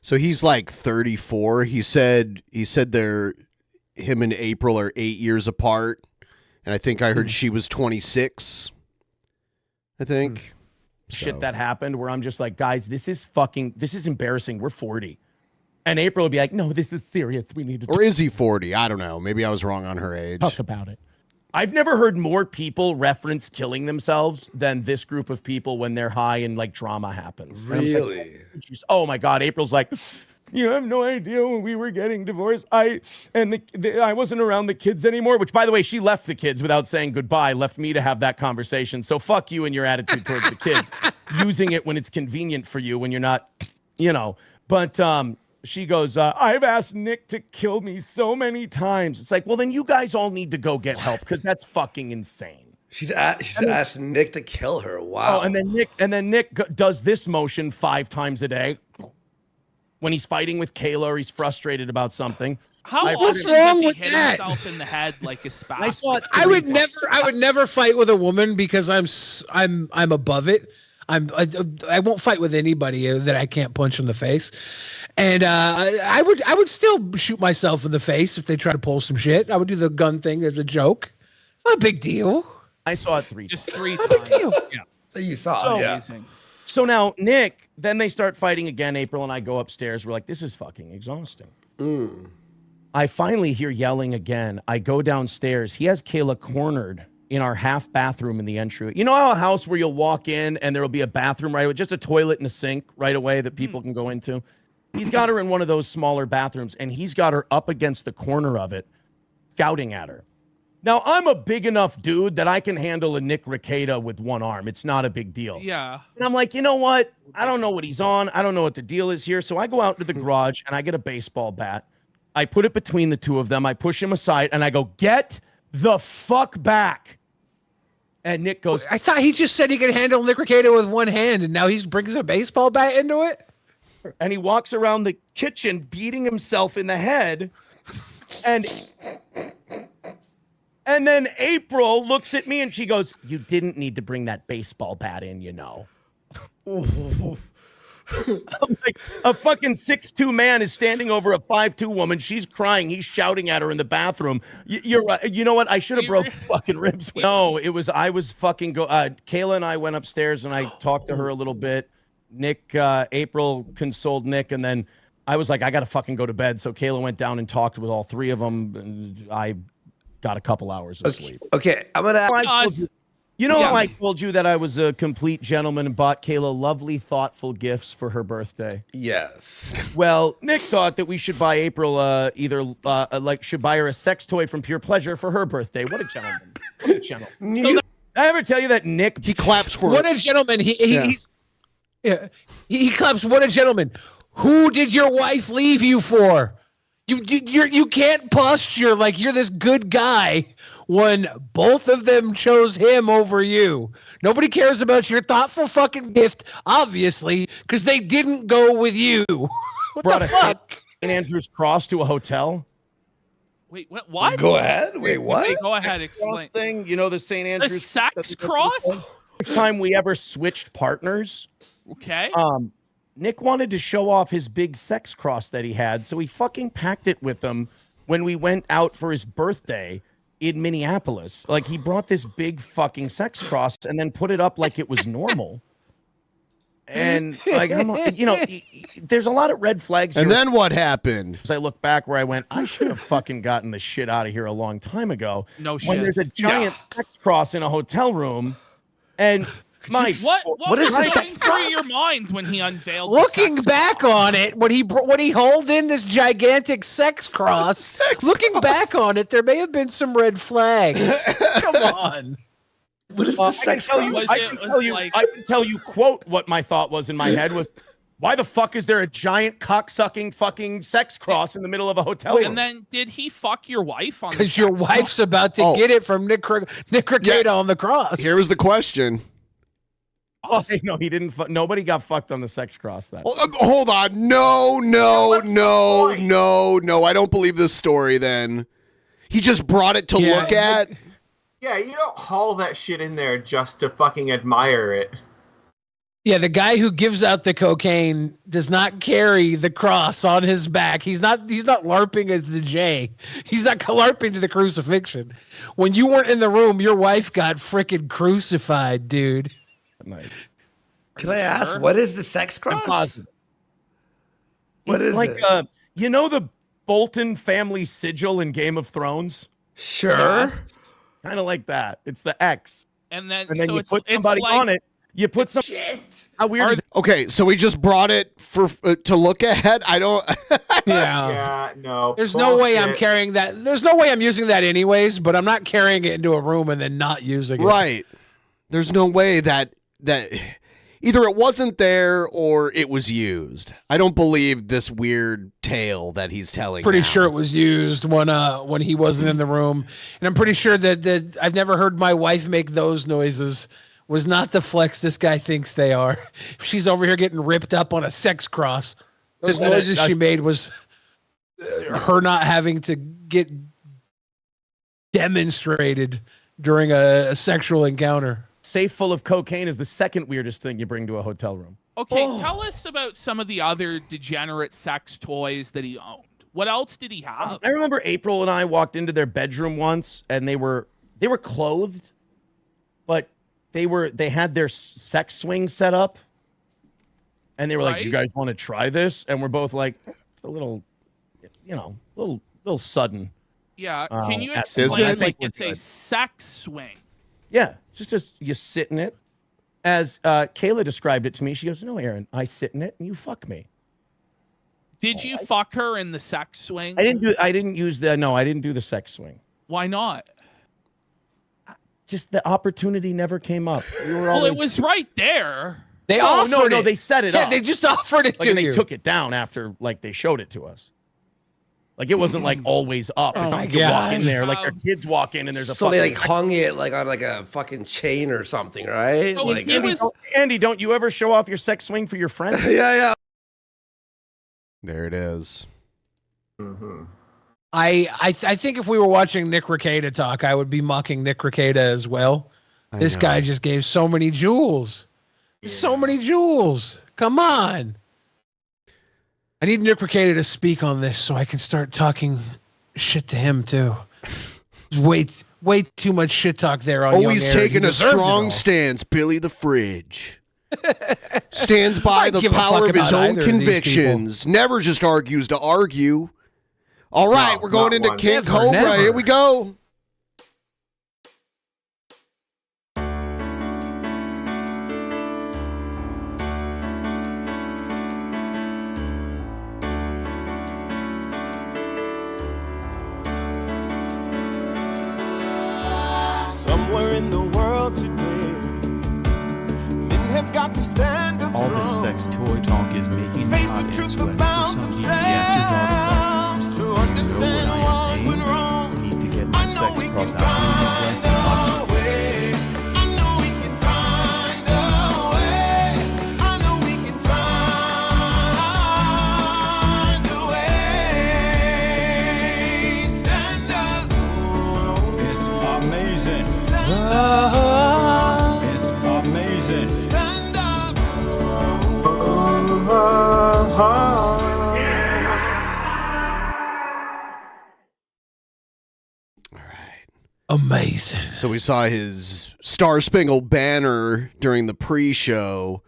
So he's like 34. He said him and April are 8 years apart. And I think I heard she was 26. I think. shit that happened where I'm just like, guys, this is embarrassing. We're 40. And April would be like, no, this is serious. We need to Or is he 40? I don't know. Maybe I was wrong on her age. talk about it. I've never heard more people reference killing themselves than this group of people when they're high and like drama happens. And I'm just like, Really? oh my God. April's like, you have no idea when we were getting divorced. I wasn't around the kids anymore, which by the way, she left the kids without saying goodbye, left me to have that conversation. So fuck you and your attitude towards the kids, using it when it's convenient for you, when you're not, but, she goes, I've asked Nick to kill me so many times. It's like, well, then you guys all need to go get help because that's fucking insane. She's asked Nick to kill her. Wow. Oh, and then Nick does this motion 5 times a day when he's fighting with Kayla or he's frustrated about something. What's wrong does he with hit that? himself in the head like a spouse? I would never fight with a woman because I'm above it. I won't fight with anybody that I can't punch in the face. And I would still shoot myself in the face if they try to pull some shit. I would do the gun thing as a joke. It's not a big deal. I saw it 3 Just 3 Not a times. big deal. Yeah. You saw So- it, yeah. Amazing. So now Nick, then they start fighting again. April and I go upstairs. We're like, this is fucking exhausting. I finally hear yelling again. I go downstairs. He has Kayla cornered in our half bathroom in the entry. You know how a house where you'll walk in and there'll be a bathroom right away, just a toilet and a sink right away that people can go into? He's got her in one of those smaller bathrooms, and he's got her up against the corner of it, shouting at her. Now, I'm a big enough dude that I can handle a Nick Rekieta with one arm. It's not a big deal. Yeah. And I'm like, you know what? I don't know what he's on. I don't know what the deal is here. So I go out to the garage, and I get a baseball bat. I put it between the two of them. I push him aside, and I go, get the fuck back. And Nick goes, I thought he just said he could handle Nick Rekieta with one hand, and now he brings a baseball bat into it? and he walks around the kitchen beating himself in the head. And then April looks at me and she goes, you didn't need to bring that baseball bat in, you know. I'm like, a fucking 6'2" man is standing over a 5'2" woman. She's crying. He's shouting at her in the bathroom. You're right. You know what? I should have broke his fucking ribs. No, Kayla and I went upstairs and I talked to her a little bit. April consoled Nick, and then I was like, I got to fucking go to bed. So Kayla went down and talked with all 3 of them. And I got a couple hours of sleep. Okay, I'm going to ask how I told you that I was a complete gentleman and bought Kayla lovely, thoughtful gifts for her birthday? Yes. Well, Nick thought that we should buy April should buy her a sex toy from Pure Pleasure for her birthday. What a gentleman. What a gentleman. Did I ever tell you that Nick... He claps for What a gentleman. He claps. What a gentleman. Who did your wife leave you for? You can't posture like you're this good guy when both of them chose him over you. Nobody cares about your thoughtful fucking gift, obviously, because they didn't go with you. What Brought the a fuck? St. Andrew's cross to a hotel. Wait, what? Go ahead. Wait, what? Okay, go ahead. Explain. Thing, you know, the St. Andrew's... The sex cross? First time we ever switched partners. Okay. Nick wanted to show off his big sex cross that he had, so he fucking packed it with him when we went out for his birthday in Minneapolis. Like, he brought this big fucking sex cross and then put it up like it was normal. And like, there's a lot of red flags here. And then what happened? As I look back where I went, I should have fucking gotten the shit out of here a long time ago. No shit. When there's a giant sex cross in a hotel room, and what is was the sex going through your mind when he unveiled? Looking back on it, when he hauled in this gigantic sex cross, back on it, there may have been some red flags. Come on. What is the sex cross? I can tell you, quote, what my thought was in my head was, why the fuck is there a giant cock-sucking fucking sex cross in the middle of a hotel room? And then did he fuck your wife on? Because your wife's about to get it from Nick Rekieta on the cross. Here was the question. Oh, no, he didn't. Nobody got fucked on the sex cross. That. Hold on. No. I don't believe this story. Then he just brought it to look at. Yeah, you don't haul that shit in there just to fucking admire it. Yeah, the guy who gives out the cocaine does not carry the cross on his back. He's not LARPing as the J. He's not LARPing to the crucifixion. When you weren't in the room, your wife got frickin' crucified, dude. Can I ask, what is the sex cross? What is like it? You know the Bolton family sigil in Game of Thrones? Sure. Kind of like that. It's the X. And then you put somebody on it. You put some shit. How weird is it? Okay, so we just brought it for to look at. I don't. Yeah, no. There's no way I'm carrying that. There's no way I'm using that anyways, but I'm not carrying it into a room and then not using it. Right. There's no way that either it wasn't there or it was used. I don't believe this weird tale that he's telling. Pretty now. sure it was used when he wasn't in the room, and I'm pretty sure that I've never heard my wife make those noises. Was not the flex this guy thinks they are. She's over here getting ripped up on a sex cross. Those noises she made was her not having to get demonstrated during a sexual encounter. Safe full of cocaine is the second weirdest thing you bring to a hotel room. Okay, tell us about some of the other degenerate sex toys that he owned. What else did he have? I remember April and I walked into their bedroom once, and they were clothed, but they had their sex swing set up, and they were like, "You guys want to try this?" And we're both like, "It's a little, little sudden." Yeah, can you explain? Like, it's a sex swing. Yeah, just you sit in it. As Kayla described it to me, she goes, "No, Aaron, I sit in it and you fuck me." Did you fuck her in the sex swing? I didn't do the sex swing. Why not? Just the opportunity never came up. Well, it was right there. They offered no, it. they set it up. Yeah, they just offered it to and you. They took it down after they showed it to us. Like it wasn't always up. Oh It's my you walk in God. there, their kids walk in and there's a So fucking they hung it on a fucking chain or something, right? Oh, Andy, don't you ever show off your sex swing for your friends? Yeah. There it is. Mm-hmm. I think if we were watching Nick Rekieta talk, I would be mocking Nick Rekieta as well. This guy just gave so many jewels. Yeah. So many jewels. Come on. I need Nick Rekieta to speak on this so I can start talking shit to him too. Way too much shit talk there on Always young Aaron. taking a strong stance, Billy the Fridge. Stands by the power of his own convictions. Never just argues to argue. All right, we're going into King Cobra. Here we go. Somewhere in the world today, men have got to stand up All this strong. sex toy talk is making me Face hot the and truth sweaty about for some easy after themselves to understand what went dark wrong. stuff. Need to get my sex we cross can out and be blessed and lucky. I know we can find a way. I know we can find a way. Stand up. It's amazing. Stand up. It's amazing. Stand up. Amazing. So we saw his Star Spangled Banner during the pre-show.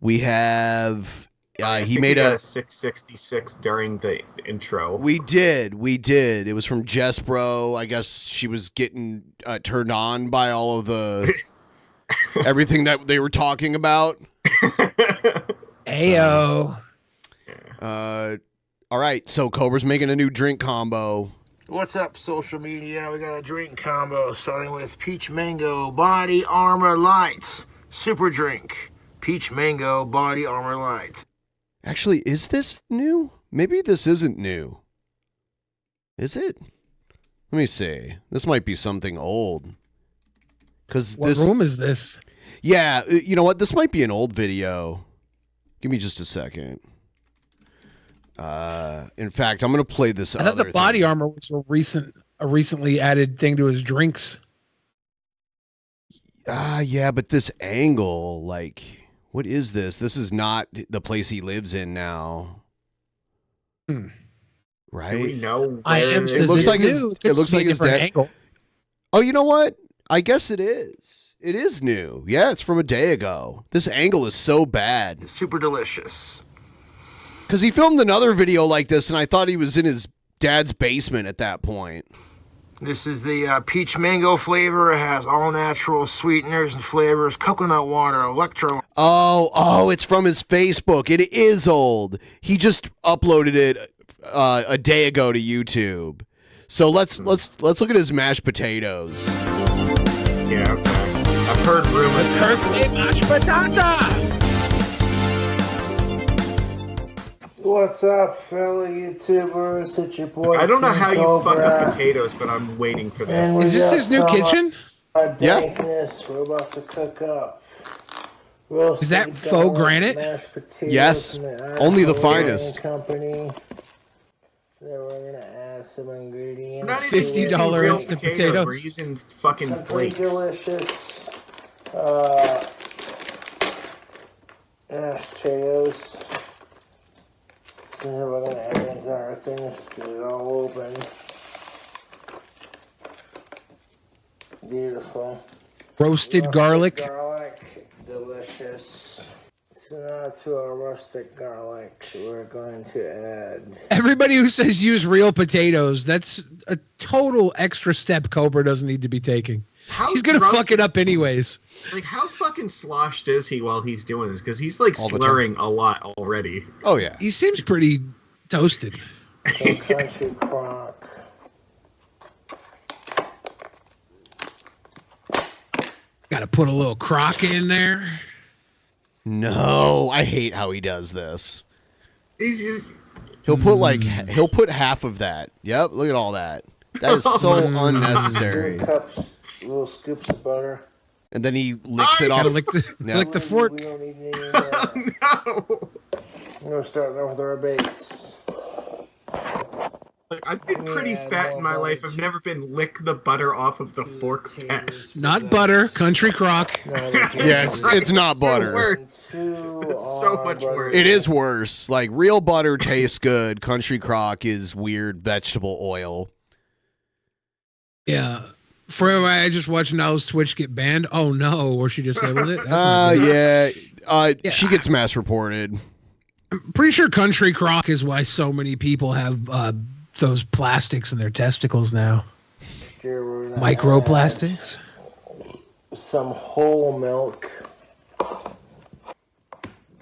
We have he made a 666 during the intro. We did. It was from Jess Bro. I guess she was getting turned on by all of the everything that they were talking about. Ayo. All right, so Cobra's making a new drink combo. What's up, social media? We got a drink combo starting with Peach Mango Body Armor Light. Super drink. Peach Mango Body Armor Light. Actually, is this new? Maybe this isn't new. Is it? Let me see. This might be something old. What room is this? Yeah, you know what? This might be an old video. Give me just a second. In fact, I'm going to play this. I thought the body armor was a recently added thing to his drinks. Yeah, but this angle, like, what is this? This is not the place he lives in now. Right? Do we know it looks like his dad. Angle. Oh, you know what? I guess it is. It is new. Yeah, it's from a day ago. This angle is so bad. Super delicious. Because he filmed another video like this, and I thought he was in his dad's basement at that point. This is the peach mango flavor. It has all natural sweeteners and flavors, coconut water, electrolyte. Oh, it's from his Facebook. It is old. He just uploaded it a day ago to YouTube. So let's look at his mashed potatoes. Yeah, okay. I've heard rumors. Thursday mashed patata. What's up, fellow YouTubers? It's your boy. I don't know how you fuck Cobra. up potatoes, but I'm waiting for this. And we Is this got his new some kitchen? Yeah. dankness we're about to cook up. Is that faux granite? Yes, only the finest. Company. Then we're gonna add some ingredients. We're not even using $50 real instant potatoes. potatoes. We're using fucking Something flakes. delicious. Mashed potatoes. And then we're gonna add the entire thing. Get it all open. Beautiful. Roasted garlic. Garlic, delicious. So now to our rustic garlic, we're going to add. Everybody who says use real potatoes, that's a total extra step Cobra doesn't need to be taking. He's gonna fuck it up anyways. Like, how fucking sloshed is he while he's doing this? Because he's like slurring a lot already. Oh yeah. He seems pretty toasted. Some country crock. Got to put a little crock in there. No, I hate how he does this. He's just... He'll put half of that. Yep, look at all that. That is so unnecessary. 3 cups, little scoops of butter. And then he licks it off. Lick the fork. We don't need any more. No! We're starting off with our base. Like, I've been pretty fat in my life. I've never been lick the butter off of the fork fat. Not butter, country crock. Yeah, it's not butter. It's so much worse. It is worse. Like, real butter tastes good. Country crock is weird vegetable oil. Yeah. Forever, I just watched Nell's Twitch get banned. Oh no, or she disabled it. That's yeah. She gets mass reported. I'm pretty sure country crock is why so many people have those plastics in their testicles now. Microplastics. Some whole milk.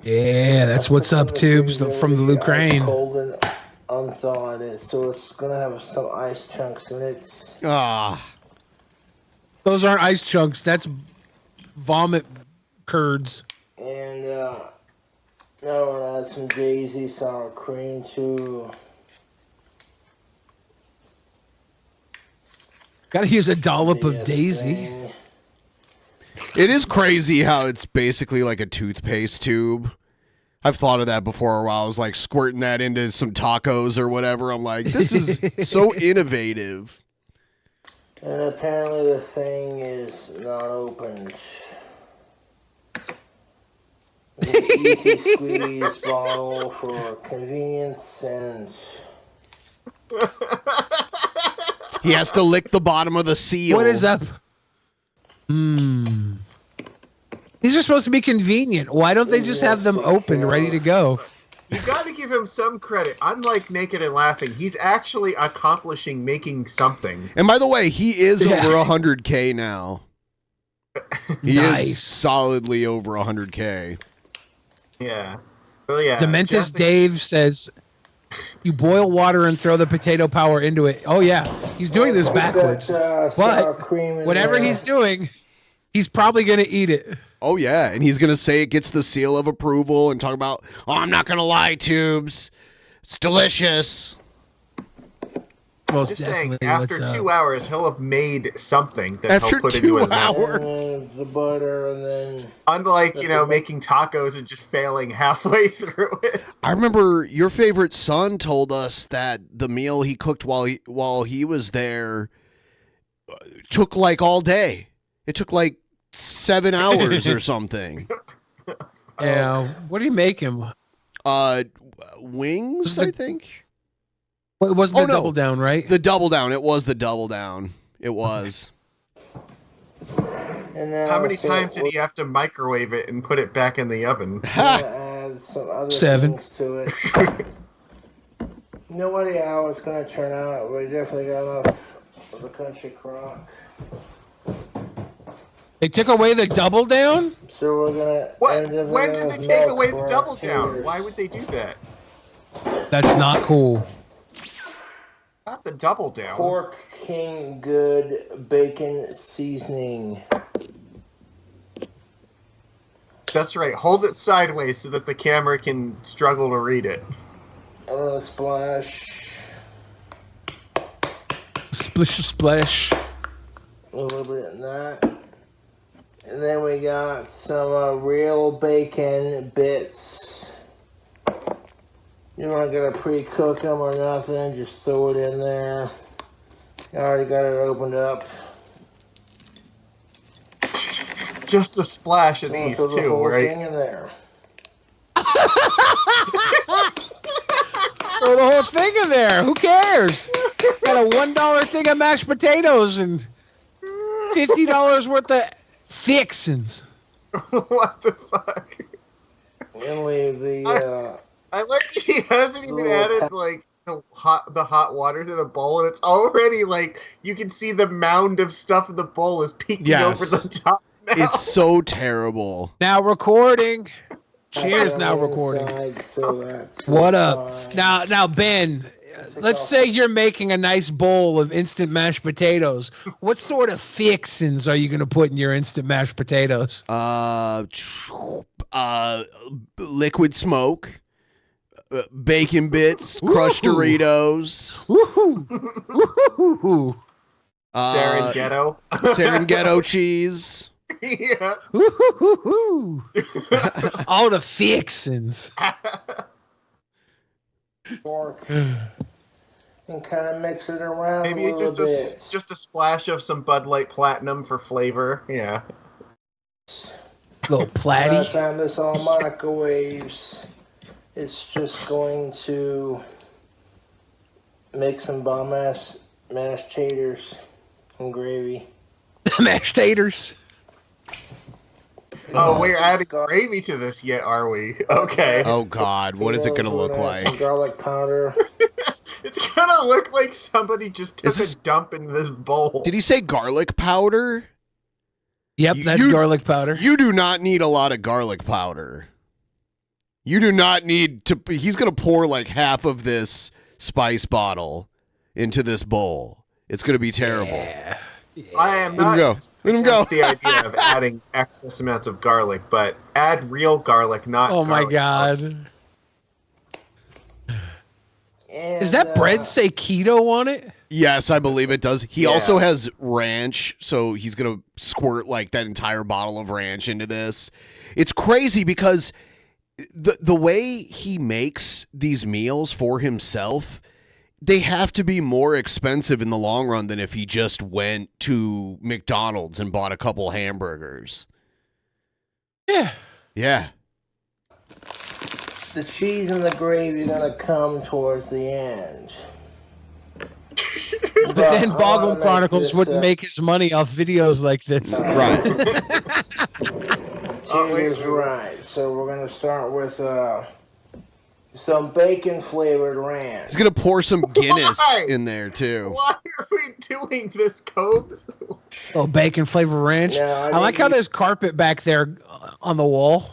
Yeah, that's what's up, tubes from the Ukraine. Cold and unthawed it, so it's gonna have some ice chunks in it. Those aren't ice chunks. That's vomit curds. And now we're gonna add some Daisy sour cream too. Gotta use a dollop of Daisy. It is crazy how it's basically like a toothpaste tube. I've thought of that before while I was like squirting that into some tacos or whatever. I'm like, this is so innovative. And apparently the thing is not opened. Easy squeeze bottle for convenience and... He has to lick the bottom of the seal. What is up? These are supposed to be convenient. Why don't they just have them open, ready to go? You got to give him some credit. Unlike Naked and Laughing, he's actually accomplishing making something. And by the way, he is over 100K now. He is solidly over 100K. Yeah. Well, yeah. Dementus Dave says, you boil water and throw the potato power into it. Oh, yeah. He's doing this backwards. But whatever he's doing, he's probably going to eat it. Oh, yeah. And he's going to say it gets the seal of approval and talk about, oh, I'm not going to lie, tubes. It's delicious. Most Just saying, definitely. after Let's, 2 hours, he'll have made something that After he'll put 2 into his mouth. And the butter, and then Unlike, making tacos and just failing halfway through it. I remember your favorite son told us that the meal he cooked while he was there took like all day. It took like 7 hours or something. Yeah. What do you make him? Wings, I think. Well, it wasn't the double down, right? The double down. It was the double down. It was. and now How many so times did he have to microwave it and put it back in the oven? add some other 7. things to it. No idea how it's gonna turn out. We definitely got enough of a country crock. They took away the double down? So we're gonna. What? When did they take away the double down? Why would they do that? That's not cool. Not the double down. Pork King Good bacon seasoning. That's right. Hold it sideways so that the camera can struggle to read it. I'm gonna splash Splish splash. a little bit of that. And then we got some real bacon bits. You don't gotta pre-cook them or nothing, just throw it in there. I already got it opened up. Just a splash of So these throw the too, whole right? thing in there. Throw the whole thing in there. Who cares? Got a $1 thing of mashed potatoes and $50 worth of fixins. What the fuck? And leave the I like he hasn't even added like the hot water to the bowl, and it's already like you can see the mound of stuff in the bowl is peeking Yes. over the top. Now. It's so terrible. Now recording. Cheers. Now recording. inside, so that's What up? Now, Ben, let's say you're making a nice bowl of instant mashed potatoes. What sort of fixins are you going to put in your instant mashed potatoes? Liquid smoke, bacon bits, crushed Doritos. Woohoo! Serenghetto. Serenghetto cheese. Yeah. All the fixins. pork and kind of mix it around Maybe a little bit. just a splash of some Bud Light Platinum for flavor. Yeah. Little By the platty. time this all microwaves, it's just going to make some bomb ass mashed taters and gravy. Mashed taters. Oh, we're adding gravy to this yet, are we? Okay. Oh God, what is it gonna look like? Some garlic powder. It's gonna look like somebody just took a dump in this bowl. Did he say garlic powder? Yep, that's garlic powder. You do not need a lot of garlic powder. You do not need to. He's gonna pour like half of this spice bottle into this bowl. It's gonna be terrible. Yeah. I am Let him not go. Let him go. against the idea of adding excess amounts of garlic, but add real garlic, not Oh my garlic. God. Does that bread say keto on it? Yes, I believe it does. He Yeah. also has ranch, so he's gonna squirt like that entire bottle of ranch into this. It's crazy because the way he makes these meals for himself, they have to be more expensive in the long run than if he just went to McDonald's and bought a couple hamburgers. Yeah. Yeah. The cheese and the gravy are gonna come towards the end. But then Boggle Chronicles wouldn't make his money off videos like this. Right. Taters, right. So we're gonna start with some bacon flavored ranch. He's gonna pour some Guinness Why? in there too. Why are we doing this, Cobes? Oh, bacon flavor ranch. Yeah, I like how there's carpet back there on the wall.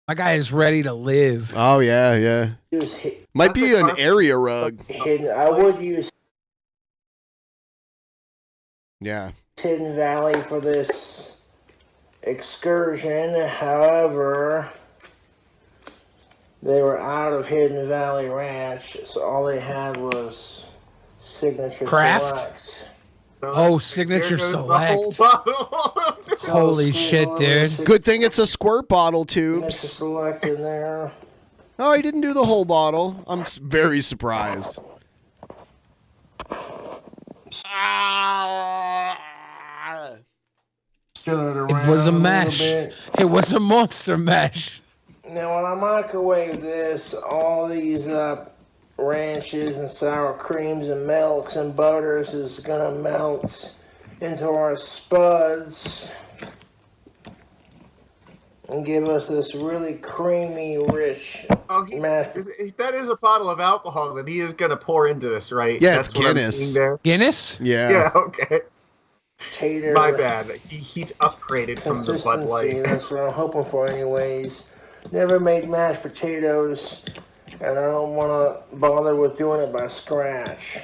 My guy is ready to live. Oh yeah, yeah. Might be an area rug. Hidden. I would use Yeah. Hidden Valley for this excursion. However, they were out of Hidden Valley Ranch, so all they had was Signature Craft? Select. Oh, signature goes the select. whole bottle. Holy shit, dude. Good thing it's a squirt bottle, Signature Tubes. Select in there. Oh, he didn't do the whole bottle. I'm very surprised. Stir it It around was a little mash. bit. It was a monster mash. Now, when I microwave this, all these ranches and sour creams and milks and butters is gonna melt into our spuds and give us this really creamy, rich mash. That is a bottle of alcohol that he is going to pour into this, right? Yeah, That's it's what I'm Guinness. seeing there. Guinness? Yeah. Yeah, okay. Tater My bad. He's upgraded from the Bud consistency. Light. That's what I'm hoping for, anyways. Never made mashed potatoes, and I don't want to bother with doing it by scratch.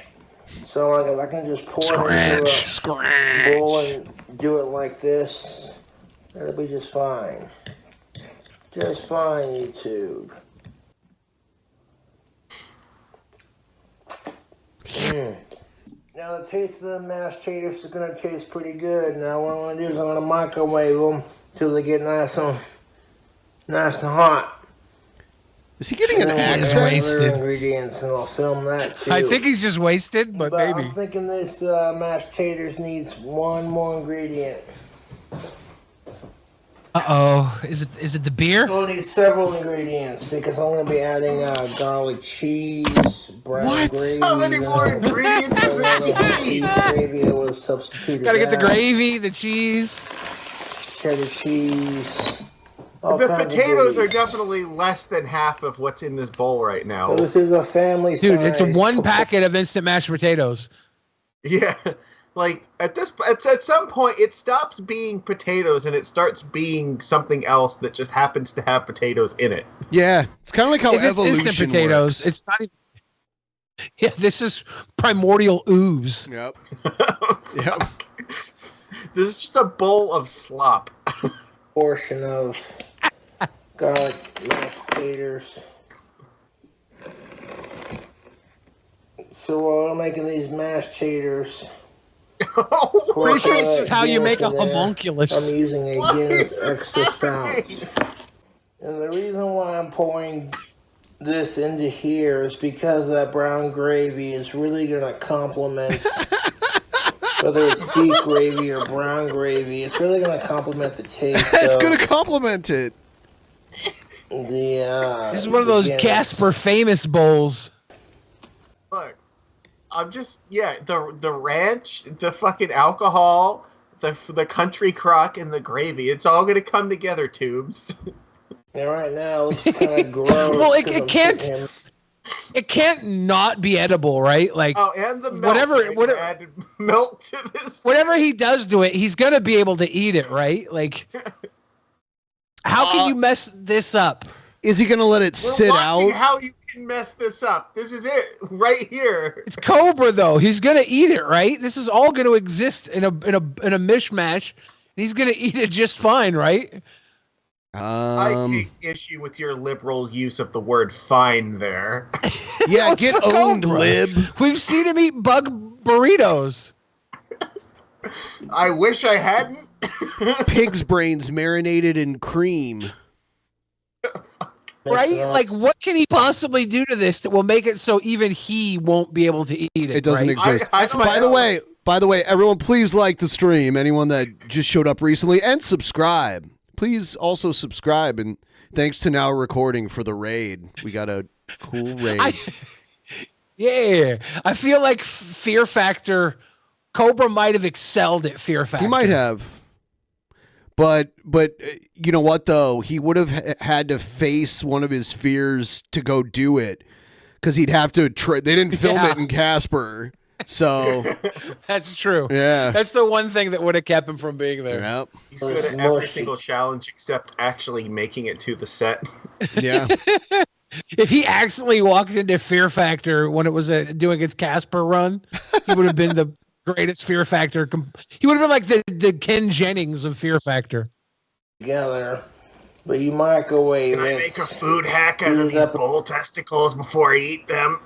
So, like, if I can just pour it into a bowl and do it like this, that'll be just fine. Just fine, YouTube. Now the taste of the mashed taters is gonna taste pretty good. Now what I'm gonna do is I'm gonna microwave them till they get nice and hot. Is he getting an And then we'll accent? add other Wasted. ingredients, and I'll film that too. I think he's just wasted, but maybe. I'm thinking this mashed taters needs one more ingredient. Uh-oh. Is it the beer? We'll need several ingredients because I'm going to be adding garlic cheese, brown gravy. How many more ingredients does it need? Gravy that was substituted. Gotta get the out, gravy, the cheese. cheddar cheese. all The kinds of potatoes are goodies. definitely less than half of what's in this bowl right now. So this is a family Dude, it's a size one packet of instant mashed potatoes. Yeah, like at some point it stops being potatoes and it starts being something else that just happens to have potatoes in it. Yeah, it's kind of like how If it's evolution instant potatoes, works. it's not even. Yeah, this is primordial ooze. Yep. Yep. This is just a bowl of slop. portion of garlic mashed taters. So while I'm making these mashed taters, Pretty sure this is how you make a homunculus. I'm using a Guinness Extra Stout. And the reason why I'm pouring this into here is because that brown gravy is really going to complement, whether it's beef gravy or brown gravy, it's really going to complement the taste. It's of going to complement it. This is one of those Guinness. Casper famous bowls. Look, I'm just the ranch, the fucking alcohol, the country crock, and the gravy. It's all gonna come together, Tubes. And right now, it looks kind of gross. Well, 'cause it I'm can't. sitting here- It can't not be edible, right? Like Oh, and the milk. whatever Added milk to this. whatever he does to it, he's gonna be able to eat it, right? Like, how can you mess this up? Is he going to let it sit Watching out? how you can mess this up. This is it right here. It's Cobra though. He's gonna eat it, right? This is all gonna exist in a mishmash, and he's gonna eat it just fine, right? I take issue with your liberal use of the word "fine" there. Yeah, What's get for owned, Cobra? lib. We've seen him eat bug burritos. I wish I hadn't. Pig's brains marinated in cream. Right? Like, what can he possibly do to this that will make it so even he won't be able to eat it? It doesn't right? exist. That's my. By the way, everyone, please like the stream. Anyone that just showed up recently, and subscribe. Please also subscribe. And thanks to Now Recording for the raid. We got a cool raid. Yeah, I feel like Fear Factor. Cobra might have excelled at Fear Factor. He might have. But you know what though? He would have had to face one of his fears to go do it, because he'd have to. They didn't film it in Casper, so That's true. Yeah. That's the one thing that would have kept him from being there. Yep. He's good at every single challenge except actually making it to the set. Yeah. If he accidentally walked into Fear Factor when it was doing its Casper run, he would have been the greatest Fear Factor. He would have been like the Ken Jennings of Fear Factor. Together, but you microwave Can I it. make a food hack out of these bull testicles before I eat them?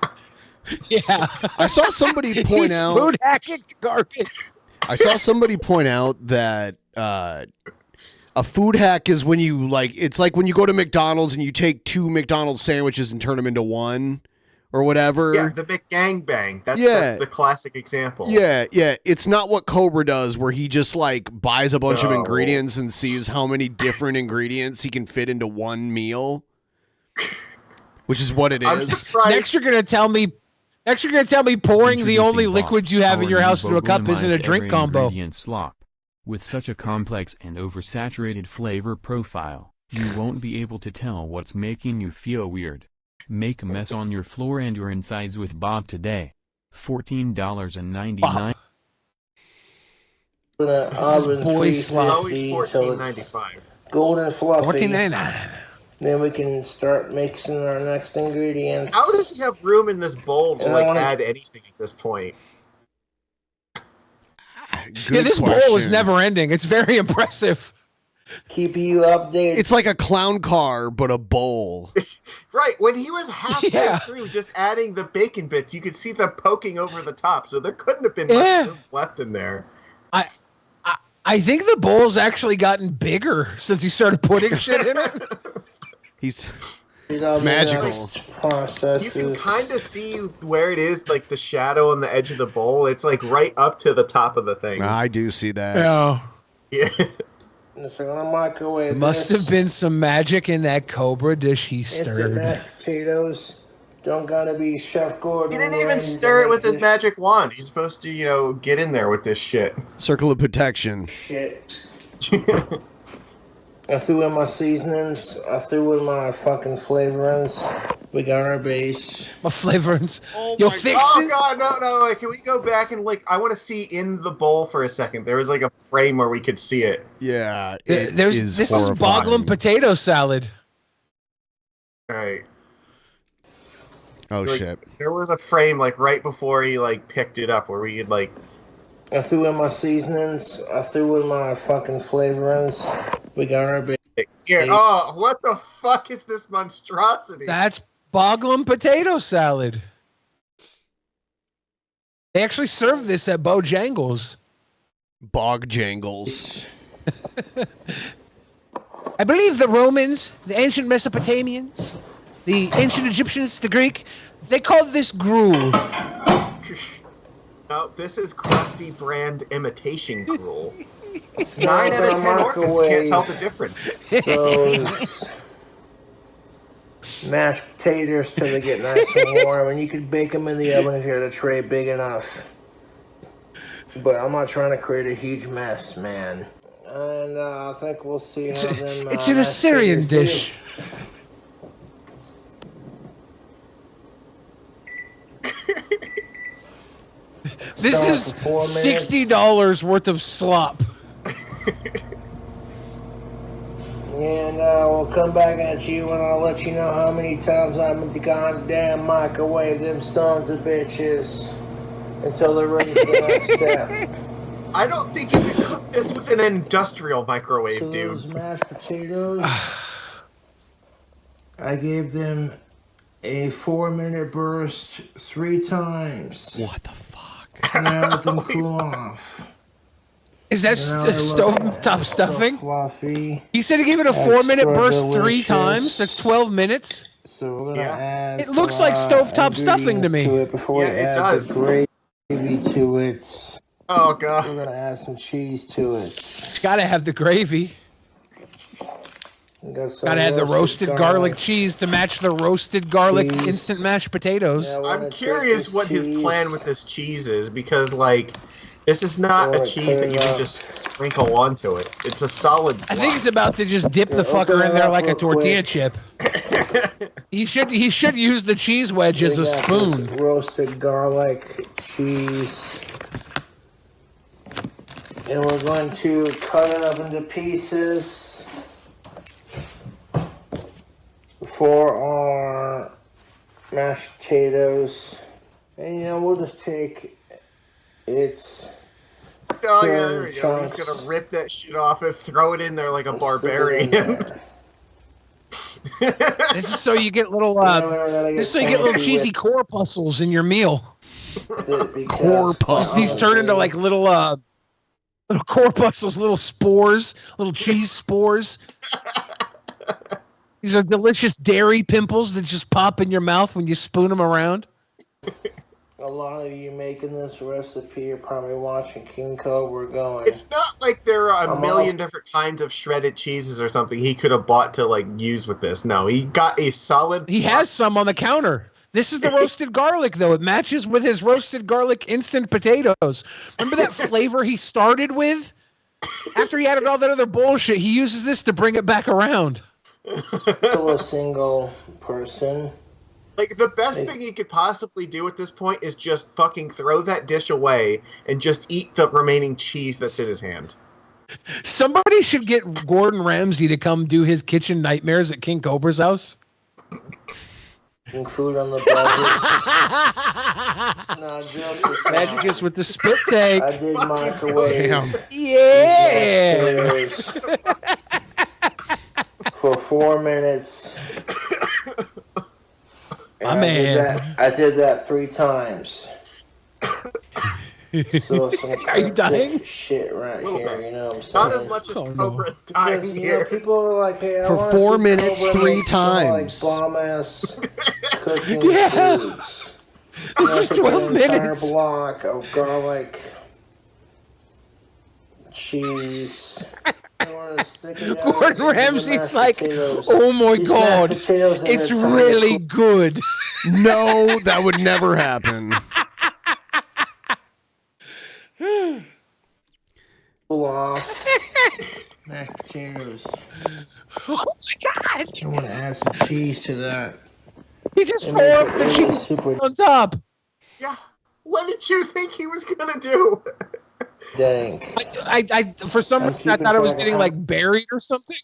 Yeah. I saw somebody point He's out. food hacking garbage. I saw somebody point out that a food hack is when you it's like when you go to McDonald's and you take 2 McDonald's sandwiches and turn them into one or whatever. Yeah, the McGangbang. That's the classic example. Yeah. It's not what Cobra does, where he just buys a bunch of No. ingredients and sees how many different ingredients he can fit into one meal, which is what it is. Next, you're gonna tell me pouring the only liquids you have in your house into a cup isn't a drink every combo. ingredient slop. With such a complex and oversaturated flavor profile, you won't be able to tell what's making you feel weird. Make a mess on your floor and your insides with Bob today. $14.99. Boy slop. $14.95. Golden fluffy. $14.99. Then we can start mixing our next ingredients. How does he have room in this bowl to And I wanna- add anything at this point? Yeah, this bowl is never ending. It's very impressive. Keep you updated. It's like a clown car, but a bowl. Right, when he was halfway through just adding the bacon bits, you could see them poking over the top, so there couldn't have been much room left in there. I think the bowl's actually gotten bigger since he started putting shit in it. It's magical. You can kind of see where it is, like the shadow on the edge of the bowl. It's like right up to the top of the thing. I do see that. Yeah. So I'm gonna microwave Must this. have been some magic in that Cobra dish he Instant stirred. mashed potatoes. Don't gotta be Chef Gordon. He didn't even stir it with his magic wand. He's supposed to, get in there with this shit. Circle of protection. Shit. I threw in my seasonings. I threw in my fucking flavorings. We got our base. My flavorings. Your fixes? Oh god, no! Can we go back and I want to see in the bowl for a second. There was a frame where we could see it. Yeah, This is Boglum potato salad. All right. Oh shit! There was a frame right before he picked it up where we could I threw in my seasonings. I threw in my fucking flavorings. We got our base. Here. Oh, what the fuck is this monstrosity? That's Boglum potato salad. They actually serve this at Bojangles. Bogjangles. I believe the Romans, the ancient Mesopotamians, the ancient Egyptians, the Greek, they called this gruel. No, this is Krusty brand imitation gruel. It's 9 out of 10 orphans can't microwave tell the difference. those mashed potatoes till they get nice and warm, and you can bake them in the oven if you had a tray big enough. But I'm not trying to create a huge mess, man. And I think we'll see how them. It's an Assyrian dish. This is $60 worth of slop. And we'll come back at you and I'll let you know how many times I'm in the goddamn microwave them sons of bitches until they're ready for the next step. I don't think you can cook this with an industrial microwave, So dude. those mashed potatoes, I gave them a 4-minute burst 3 times. What the fuck? And I let them cool off. Is that stovetop stuffing? Fluffy. He said he gave it a Extra 4-minute burst 3 delicious. times. That's 12 minutes. So we're gonna add It looks like stovetop stuffing to me. it before we add the gravy to it. Oh god. We're gonna add some cheese to it. Gotta have the gravy. Gotta have the roasted garlic cheese to match the roasted garlic instant mashed potatoes. I'm curious what his plan with this cheese is because, this is not a cheese that you can just sprinkle onto it. It's a solid block. I think he's about to just dip the fucker in there like a tortilla chip. He should use the cheese wedge as a spoon. Roasted garlic cheese. And we're going to cut it up into pieces for our mashed potatoes. And we'll just take its Oh yeah, there we go. He's chunks. gonna rip that shit off and throw it in there like a barbarian. This is so you get little. This is so you get little cheesy corpuscles in your meal. Corpuscles. These turn into like little corpuscles, little spores, little cheese spores. These are delicious dairy pimples that just pop in your mouth when you spoon them around. A lot of you making this recipe are probably watching King Cobra going. It's not like there are a million different kinds of shredded cheeses or something he could have bought to like use with this. No, he got a solid. He has some on the counter. This is the roasted garlic, though. It matches with his roasted garlic instant potatoes. Remember that flavor he started with? After he added all that other bullshit, he uses this to bring it back around. To a single person. Like, the best thing he could possibly do at this point is just fucking throw that dish away and just eat the remaining cheese that's in his hand. Somebody should get Gordon Ramsay to come do his kitchen nightmares at King Cobra's house. Food on the budget. No, jokes aside. Magicus with the spit take. I did microwave. Damn. Yeah. For 4 minutes. My man. I did that 3 times. So some Are you dying? Shit right here, you know what I'm saying? Not as much as Cobra's dying Because, here. people are like, hey, I For wanna 4 see minutes, Cobra 3 make times. some, like, bomb-ass cooking Yeah. foods. This is 12 minutes. An entire block of garlic, cheese. Gordon Ramsay's like, oh my God, it's really good. No, that would never happen. Pull off mashed potatoes. Oh my God. I want to add some cheese to that. He just And tore make up it the really cheese super on top. Yeah. What did you think he was gonna do? dank. I for some reason I thought it was getting like buried or something.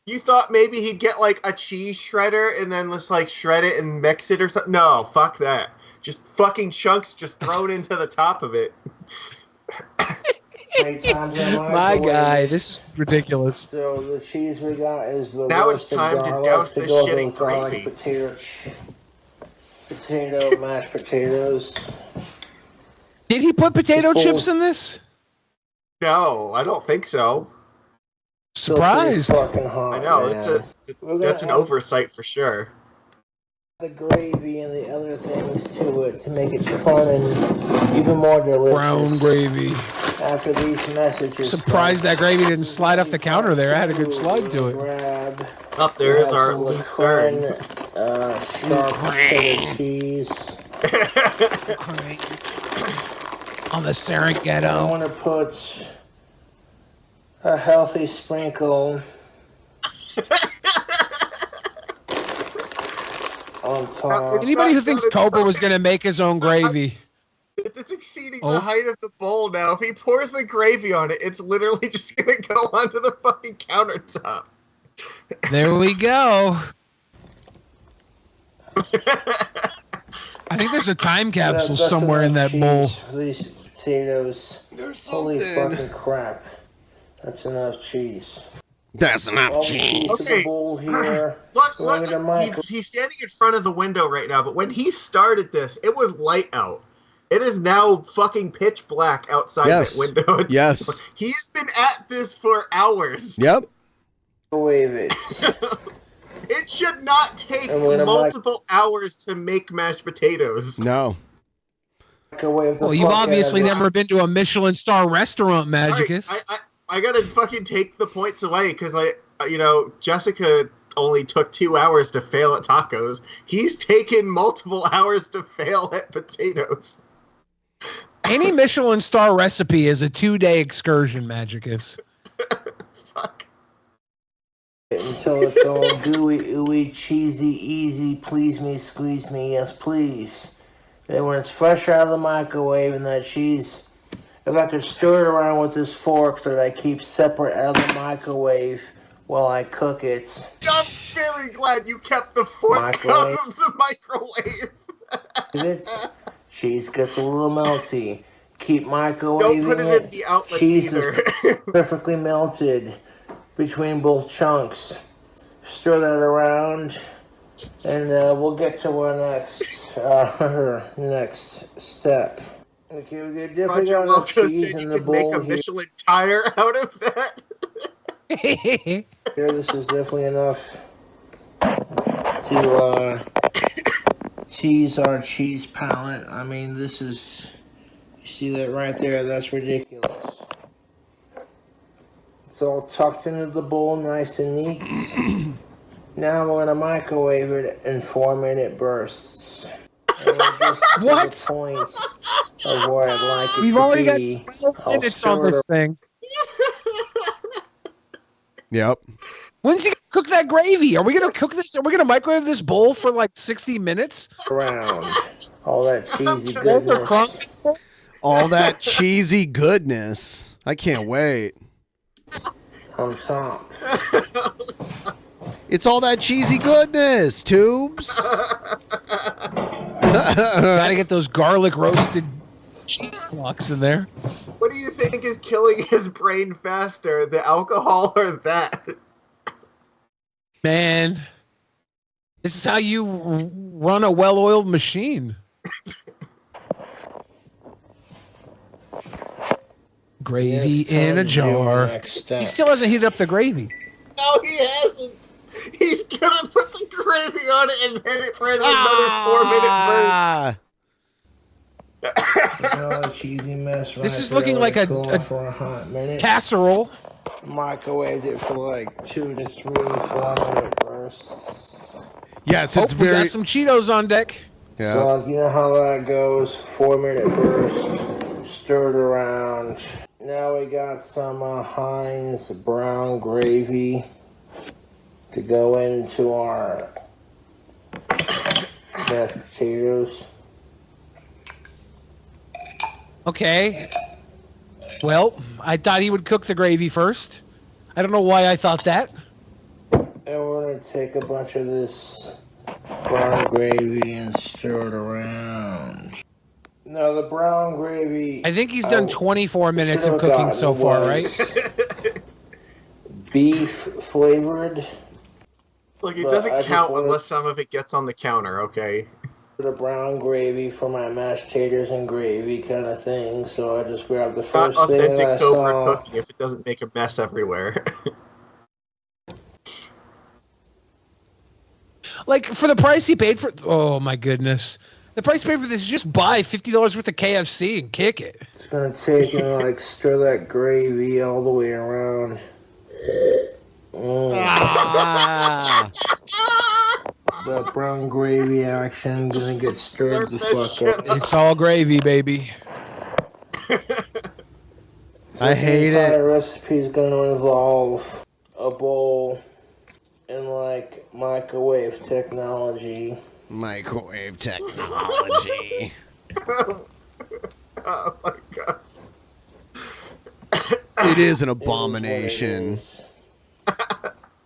You thought maybe he'd get like a cheese shredder and then just like shred it and mix it or something? No, fuck that. Just fucking chunks just thrown into the top of it. My guy, this is ridiculous. So the cheese we got is the Now it's roasted time to garlic douse to this go shit with in garlic gravy. potato mashed potatoes. Did he put potato Just chips in this? No, I don't think so. Surprised. Fucking hot, I know, man. that's an oversight for sure. The gravy and the other things to it to make it fun and even more delicious. Brown gravy. After these messages. Surprised that gravy didn't slide off the counter there. I had a good slide to it. Grab. Up there's our lucerne. Sharp cheddar cheese. On the I Serengeti. want to put a healthy sprinkle on top. Anybody who thinks Cobra was going to make his own gravy. It's exceeding the height of the bowl now. If he pours the gravy on it, it's literally just gonna go onto the fucking countertop. There we go. I think there's a time capsule That's somewhere in that enough bowl. cheese for these potatoes. Holy fucking crap. That's enough cheese. That's enough All the cheese. cheese to the bowl here. Going to the He's standing in front of the window right now, but when he started this, it was light out. It is now fucking pitch black outside that window. Yes. He's been at this for hours. Yep. Wave it. It should not take And we're gonna multiple hours to make mashed potatoes. No. Well, you've obviously never been to a Michelin star restaurant, Magicus. I gotta fucking take the points away because Jessica only took 2 hours to fail at tacos. He's taken multiple hours to fail at potatoes. Any Michelin star recipe is a 2-day excursion, Magicus. Until it's all gooey, ooey, cheesy, easy, please me, squeeze me, yes please. Then when it's fresh out of the microwave and that cheese, if I could stir it around with this fork that I keep separate out of the microwave while I cook it. I'm very glad you kept the fork out of the microwave. Cheese gets a little melty. Keep microwaving Don't put it in the outlet cheese either. is perfectly melted between both chunks. Stir that around, and we'll get to our next step. Okay, we definitely Roger got Welch enough said cheese you in the could make bowl a here. Michelin tire out of that. Here, this is definitely enough to tease our cheese palette. I mean, this is, you see that right there? That's ridiculous. It's all tucked into the bowl, nice and neat. Now we're gonna microwave it in 4-minute bursts. And just what? To the point of where I'd like it We've to already be. got 12 I'll minutes on stir it this thing. Yep. When's you gonna cook that gravy? Are we gonna cook this? Are we gonna microwave this bowl for like 60 minutes? Around all that cheesy goodness. All that cheesy goodness. I can't wait. On top. It's all that cheesy goodness, Tubes. Gotta get those garlic roasted cheese blocks in there. What do you think is killing his brain faster, the alcohol or that? Man, this is how you run a well-oiled machine. Gravy in a jar. He still hasn't heated up the gravy. No, he hasn't. He's gonna put the gravy on it and then it for another 4-minute burst. Cheesy mess right This is there. looking like a for a hot minute. casserole. Microwaved it for like 2 to 3 4-minute bursts. Yes, it's we got some Cheetos on deck. Yeah. So like, you know how that goes. 4-minute burst. Stirred around. Now we got some Heinz brown gravy to go into our mashed potatoes. Okay. Well, I thought he would cook the gravy first. I don't know why I thought that. And we're going to take a bunch of this brown gravy and stir it around. Now the brown gravy... I think he's done 24 minutes of cooking so far, right? Beef flavored. Look, it But I doesn't just count wanna- unless some of it gets on the counter, okay? The brown gravy for my mashed taters and gravy kind of thing. So I just grabbed the Not first thing that I authentic Cobra saw. cooking if it doesn't make a mess everywhere. Like, for the price he paid for... Oh, my goodness. The price he paid for this is just buy $50 worth of KFC and kick it. It's gonna take and like stir that gravy all the way around. That brown gravy action gonna get stirred the fuck up. It's all gravy, baby. I hate The it. entire recipe is gonna involve a bowl and like microwave technology. Microwave technology. Oh my god. It is an abomination.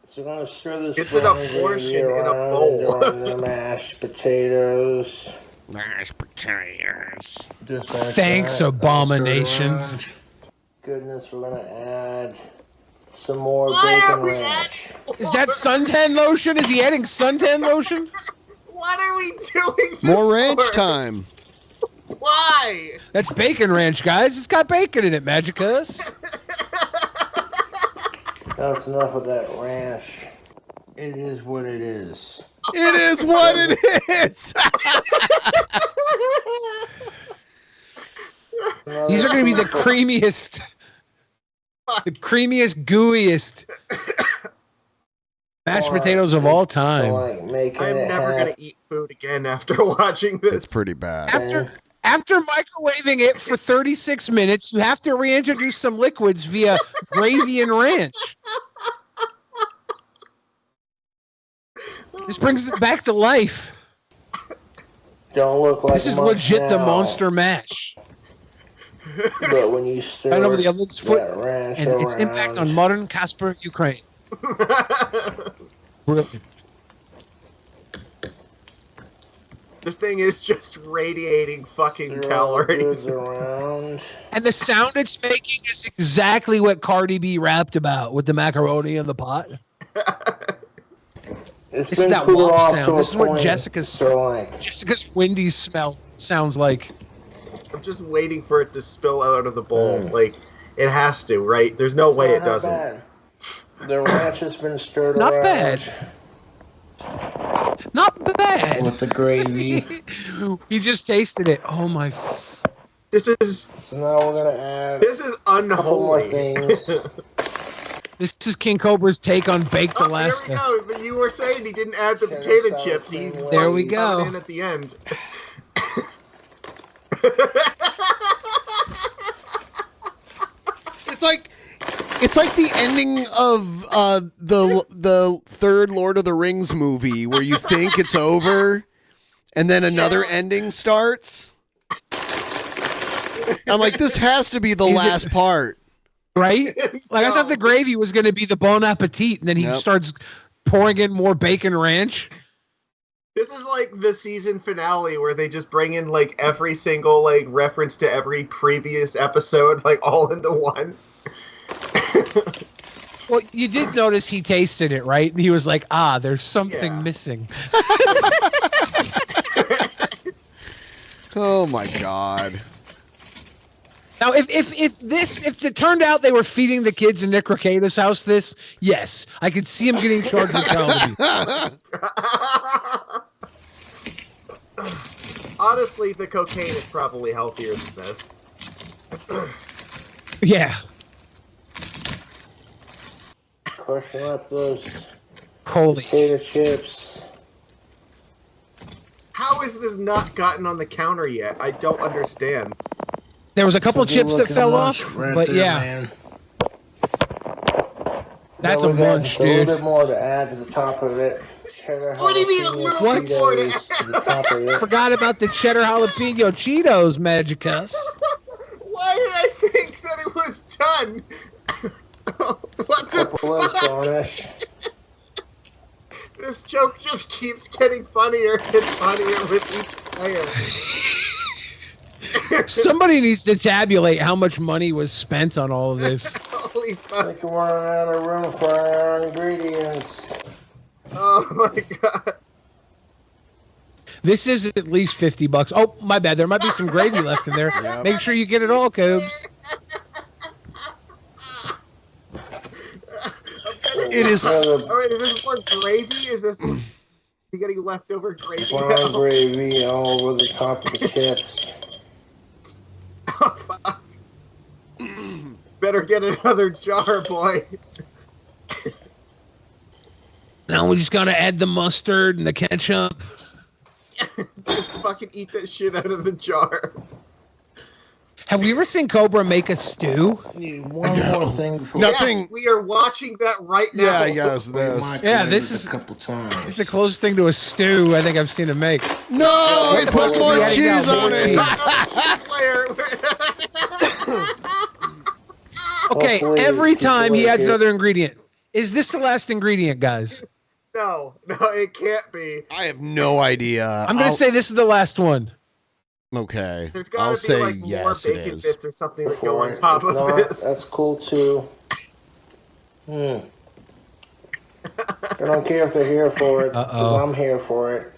So we're gonna stir this It's an brown abortion gravy in a around bowl. and the mashed potatoes. Mashed potatoes. Just like Thanks, that. abomination. Around. Goodness, we're gonna add some more bacon ranch. Is that suntan lotion? Is he adding suntan lotion? What are we doing this More ranch for? time. Why? That's bacon ranch, guys. It's got bacon in it, Magicus. That's enough of that ranch. It is what it is. It is what it is. These are going to be the creamiest, gooeyest mashed potatoes of all time. Like making I'm it never happen. gonna eat food again after watching this. It's pretty bad. After microwaving it for 36 minutes, you have to reintroduce some liquids via gravy and ranch. This brings it back to life. Don't look like This is much legit the now, monster mash. But when you stir Right over the other's foot that ranch and its impact on around, modern Casper, Ukraine. Brilliant. This thing is just radiating fucking calories. around. And the sound it's making is exactly what Cardi B rapped about with the macaroni in the pot. It's This is been that cooler wop off sound. to a This is what point, Jessica's windy smell sounds like. I'm just waiting for it to spill out of the bowl. Like, it has to, right? There's no way it doesn't. Bad. The ranch has been stirred Not around. bad. Not bad. With the gravy. He just tasted it. Oh my. This is. So now we're gonna add. This is unholy. A couple more things. This is King Cobra's take on baked There Alaska. we go. But you were saying he didn't add the potato chips. He There we go. In at the end. It's like the ending of the third Lord of the Rings movie where you think it's over and then another ending starts. I'm like, this has to be the last part. Right? Like, I thought the gravy was going to be the Bon Appetit, and then he starts pouring in more bacon ranch. This is like the season finale where they just bring in like every single like reference to every previous episode, like all into one. Well, you did notice he tasted it, right? And he was like, there's something missing. Oh my God. Now, if it turned out they were feeding the kids in Nick Rekieta's house yes, I could see him getting charged with child abuse. Honestly, the cocaine is probably healthier than this. Yeah. Crushing up those Holy. potato chips. How is this not gotten on the counter yet? I don't understand. There was a couple of chips that fell off, but there, yeah. Man. That's Then a we got munch, just a little dude. bit more to add to the top of it. What do you mean a little bit more to add? To the top of it. Forgot about the cheddar jalapeno Cheetos, Magicus. Why did I think that it was done? What the fuck? Garnish. This joke just keeps getting funnier and funnier with each player. Somebody needs to tabulate how much money was spent on all of this. Holy fuck. I think we're running out of room for our ingredients. Oh my god. This is at least $50. Oh, my bad. There might be some gravy left in there. Make sure you get it all, Cobes. It is. Alright, is this more gravy? Is this you getting leftover gravy? Brown gravy all over the top of the chips. Oh, fuck. Better get another jar, boy. Now we just gotta add the mustard and the ketchup. Just fucking eat that shit out of the jar. Have we ever seen Cobra make a stew? One more thing before Nothing. Yes, we are watching that right now. Yes, this. Yeah, this is a couple times. It's the closest thing to a stew I think I've seen him make. No, he put more Yeah, he cheese got on more it. Okay, Hopefully every people time he like adds it. another ingredient. Is this the last ingredient, guys? No, it can't be. I have no idea. I'm gonna say this is the last one. Okay. There's gotta I'll be say like more yes, it bacon is. bits or something that go Before on it. top If of not, this. That's cool too. I don't care if they're here for it. 'Cause I'm here for it.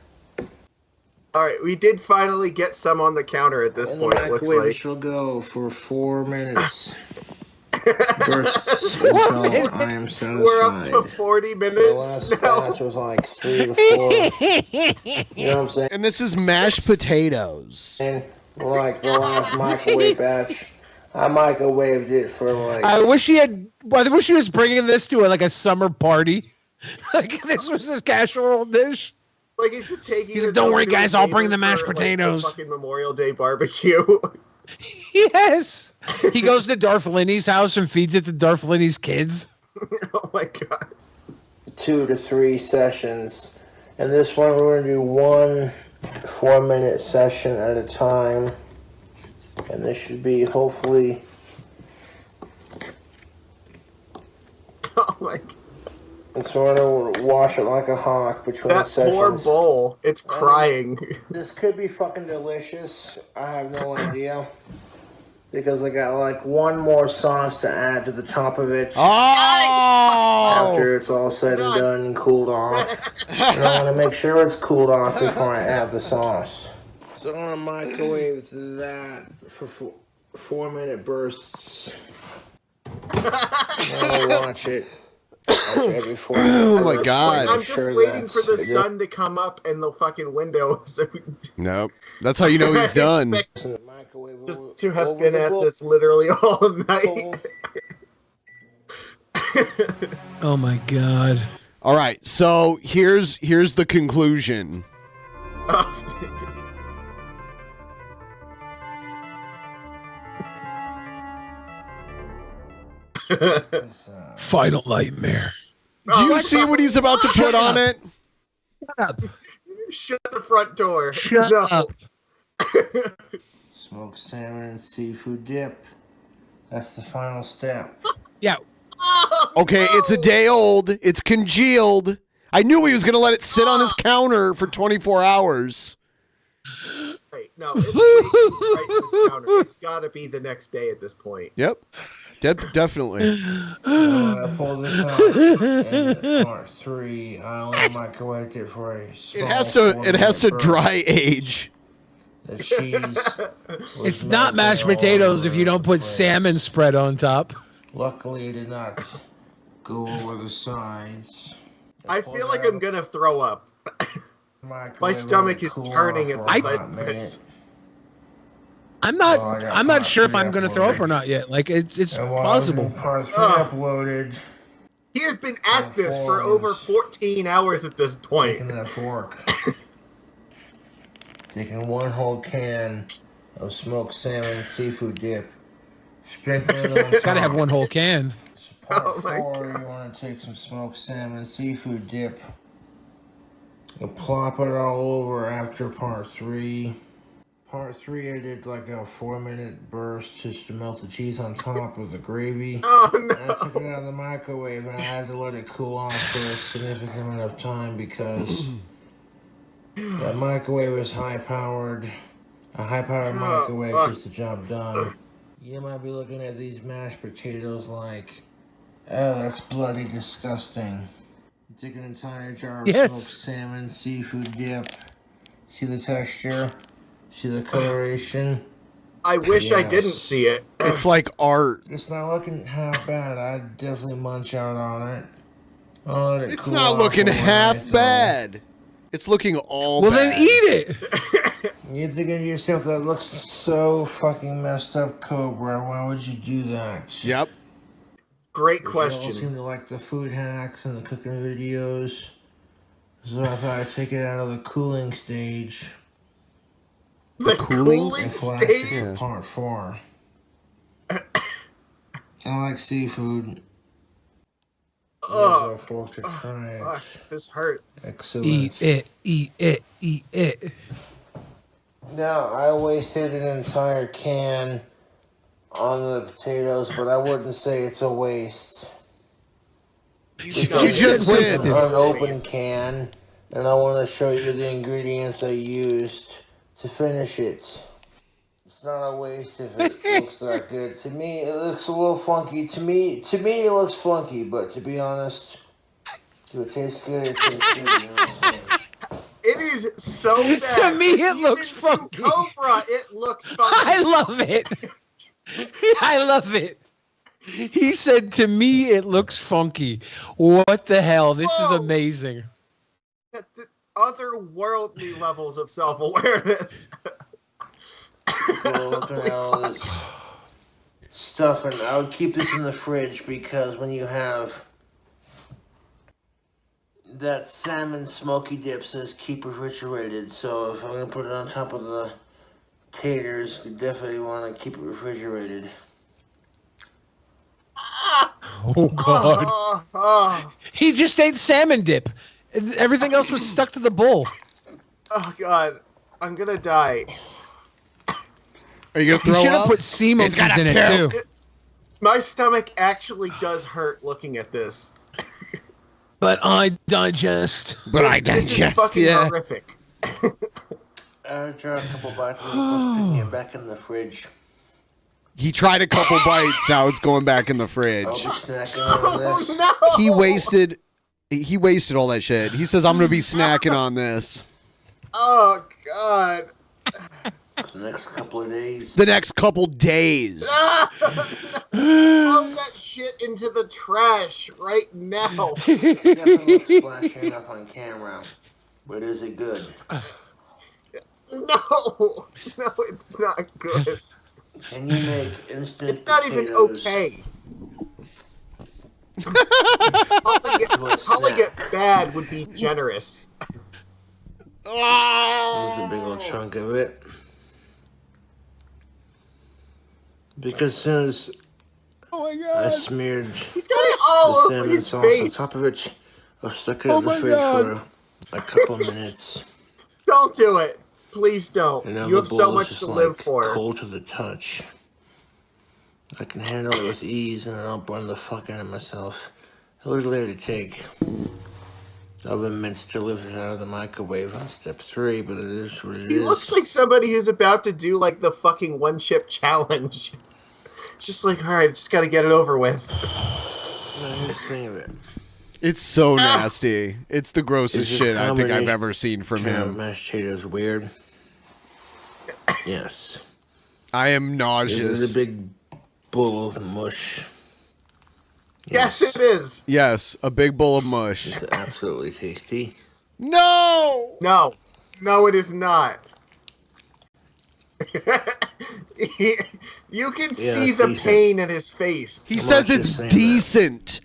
Alright, we did finally get some on the counter at this In the point, it looks microwave, it like. shall go for 4 minutes. Bursts until I am satisfied. We're up to 40 The minutes last now. batch was like 3 to 4. You know what I'm saying? And this is mashed potatoes. And like the last microwave batch, I microwaved it for like. I wish he was bringing this to like a summer party. Like this was his casserole dish. Like he's just taking. He's like, this "Don't over worry, to his guys, I'll bring the neighbors mashed for, potatoes." Like, the fucking Memorial Day barbecue. Yes. He goes to Darth Linney's house and feeds it to Darth Linney's kids. Oh my god. 2 to 3 sessions, and this one we're gonna do 1 4-minute session at a time, and this should be hopefully. Oh my god. And so we're gonna wash it like a hawk between That sessions. poor bowl. It's crying. This could be fucking delicious. I have no idea. because I got like one more sauce to add to the top of it. Oh! After it's all said and done and cooled off. And I want to make sure it's cooled off before I add the sauce. So I'm going to microwave that for 4-minute bursts. I'm going to watch it. Every 4 minutes. Oh my God. I'm just waiting for the sun to come up in the fucking window. So Nope. That's how you know he's done. just to have been at this literally all night. Oh my God. All right. So here's the conclusion. Final nightmare. Do you see what he's about to put on it? Shut up. Shut the front door. Shut up. Smoked salmon and seafood dip. That's the final step. Yeah. Okay, it's a day old. It's congealed. I knew he was going to let it sit on his counter for 24 hours. Wait, no, it's right to his counter. It's got to be the next day at this point. Yep. Definitely. I pulled this out in part 3. I only microwaved it for a It has to dry age. The cheese. It's not mashed potatoes if you don't put salmon spread on top. Luckily, it did not go over the sides. I feel like I'm gonna throw up. My stomach is turning at the sight of this. I'm not sure if I'm going to throw up or not yet. Like it's possible. Uploaded. He has been at this for over 14 hours at this point. Taking that fork. Taking one whole can of smoked salmon and seafood dip. Sprinkling it on top. Gotta have one whole can. Part 4, you want to take some smoked salmon and seafood dip. You'll plop it all over after part 3. Part 3, I did like a 4-minute burst just to melt the cheese on top of the gravy. Oh, no. And I took it out of the microwave and I had to let it cool off for a significant amount of time because that microwave is high-powered. A high-powered microwave gets the job done. You might be looking at these mashed potatoes like, oh, that's bloody disgusting. Take an entire jar of smoked salmon, seafood dip. See the texture? See the coloration? I wish I didn't see it. It's like art. It's not looking half bad. I'd definitely munch out on it. I'll let it It's cool not off looking overnight, half though. bad. It's looking all Well, bad. then eat it. You're thinking to yourself, that looks so fucking messed up, Cobra. Why would you do that? Yep. Great You all question. seem to like the food hacks and the cooking videos. So I thought I'd take it out of the cooling stage. The cooling And flash stage? it for part 4. I like seafood. Oh, fork to try it. this hurts. Excellent. Eat it. Eat it. Eat it. No, I wasted an entire can on the potatoes, but I wouldn't say it's a waste. You just did. An unopened can, and I want to show you the ingredients I used to finish it. It's not a waste if it looks that good. To me, it looks a little funky. To me, it looks funky, but to be honest, do it taste good? It tastes good. You know what I'm saying? It is so bad. To me, it looks funky. Cobra, it looks funky. I love it. I love it. He said, to me, it looks funky. What the hell? This is amazing. At the otherworldly levels of self-awareness. Well, looking at all this stuff, and I would keep this in the fridge because when you have that salmon smoky dip says keep refrigerated, so if I'm going to put it on top of the taters, you definitely want to keep it refrigerated. Oh, God. He just ate salmon dip. Everything else was stuck to the bowl. Oh, God. I'm going to die. Are you going to You throw should have up? put sea monkeys in it, too. My stomach actually does hurt looking at this. But I digest. This is fucking horrific. I tried a couple bites and was putting it back in the fridge. He tried a couple bites. Now it's going back in the fridge. Oh, no. He wasted all that shit. He says, I'm going to be snacking on this. Oh, God. The next couple of days. The next couple days. Throw that shit into the trash right now. Definitely flashing enough on camera. But is it good? No, it's not good. Can you make instant It's not even potatoes? okay. Calling it bad would be generous. There's a big old chunk of it. Because as soon as I smeared He's got it all the over salmon his sauce face. on top of it, I stuck it in the fridge for a couple minutes. Don't do it. Please don't. And now You the have so bowl is much just to like live for. cold to the touch. I can handle it with ease and I don't burn the fuck out of myself. A little later to take. Oven mitts delivered out of the microwave on step 3, but it is what it He is. looks like somebody who's about to do like the fucking one chip challenge. It's just like, all right, just got to get it over with. Here's the thing of it. It's so nasty. It's the grossest Is this shit I think I've combination ever seen from of him. Mashed potatoes weird? Yes. I am Is nauseous. it a big bowl of mush? Yes, it is. Yes, a big bowl of mush. It's absolutely tasty. No! No, it is not. You can Yeah, see it's the decent. pain in his face. He says it's decent.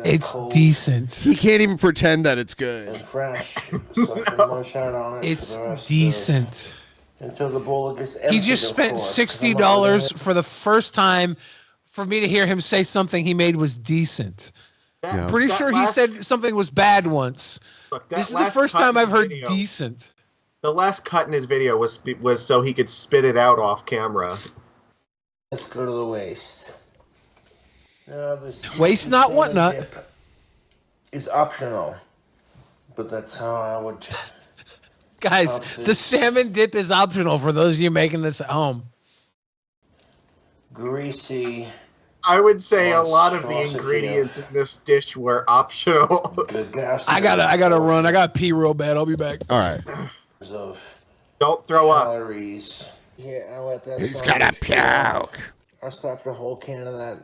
It's decent. He can't even pretend that it's good. And fresh. So I can mush out on it It's for the rest decent. until the bowl gets empty. He just spent $60 for the first time for me to hear him say something he made was decent. Yeah. Pretty sure he said something was bad once. Look, that This is the last first cut time in I've heard video- decent. The last cut in his video was so he could spit it out off camera. Let's go to the waste. Now, this Waste not, salmon what not. dip is optional, but that's how I would. Guys, the salmon dip is optional for those of you making this at home. Greasy. I would say a lot of the Philosophy ingredients in this dish were optional. Good gas. I gotta run. I gotta pee real bad. I'll be back. All right. Of Don't throw up. calories. Yeah, I let that. He's sauce gonna go off. puke. I slapped a whole can of that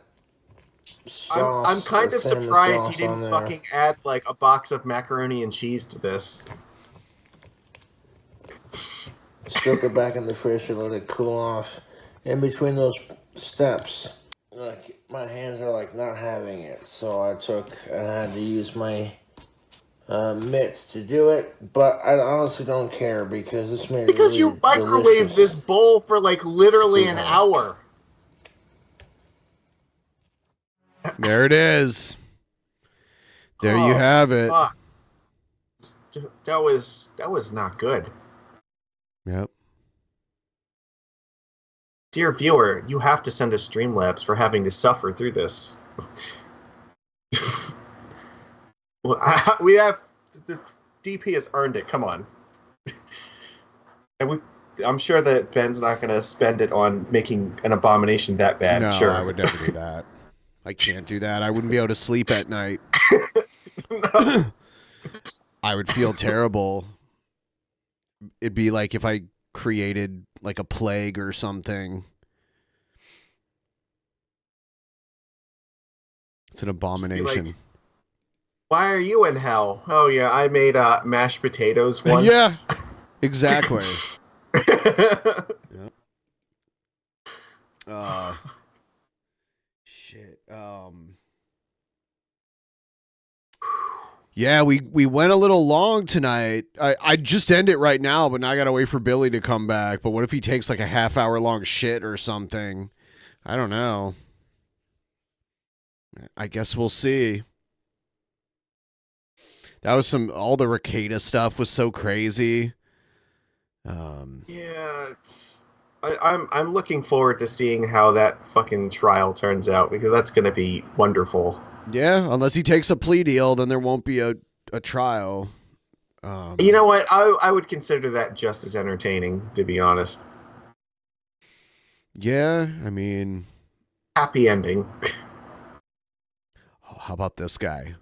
sauce. I'm kind the of salmon surprised sauce he on didn't there. fucking add like a box of macaroni and cheese to this. Stuck it back in the fridge to let it cool off. In between those steps, like my hands are like not having it, so I had to use my mitts to do it. But I honestly don't care because this made it Because you really microwaved delicious. this bowl for like literally an hour. There it is. There you have it. Fuck. That was not good. Yep. Dear viewer, you have to send us Streamlabs for having to suffer through this. Well, we have the DP has earned it. Come on, and I'm sure that Ben's not going to spend it on making an abomination that bad. No, sure, I would never do that. I can't do that. I wouldn't be able to sleep at night. I would feel terrible. It'd be like if I created like a plague or something. It's an abomination. Why are you in hell? Oh yeah, I made mashed potatoes once. Yeah, exactly. Yep. Shit. Yeah, we went a little long tonight. I just end it right now, but now I gotta wait for Billy to come back. But what if he takes like a half-hour long shit or something? I don't know. I guess we'll see. That was all the Rekieta stuff was so crazy. Yeah, I'm looking forward to seeing how that fucking trial turns out because that's going to be wonderful. Yeah, unless he takes a plea deal, then there won't be a trial. You know what? I would consider that just as entertaining, to be honest. Yeah, I mean, happy ending. Oh, how about this guy?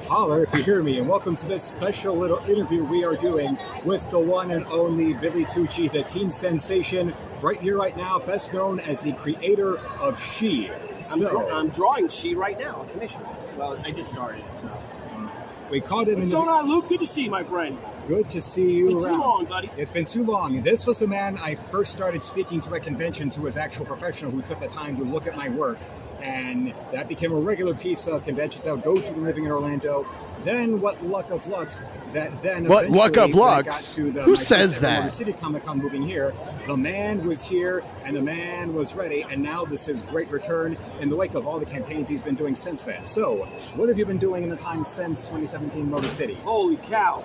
Holler if you hear me, and welcome to this special little interview we are doing with the one and only Billy Tucci, the teen sensation, right here, right now, best known as the creator of She. I'm drawing She right now, commission. Well, I just started, so. We caught him What's in going on, Luke? Good to see you, my friend. Good to see you Been too around. long, buddy. It's been too long. This was the man I first started speaking to at conventions, who was actual professional, who took the time to look at my work. And that became a regular piece of conventions I would go to living in Orlando. Then what luck of lucks that then What luck of eventually when I lucks? got to the- Who my says first ever that? Motor City Comic-Con moving here, the man was here and the man was ready, and now this is great return in the wake of all the campaigns he's been doing since then. So, what have you been doing in the time since 2017 Motor City? Holy cow.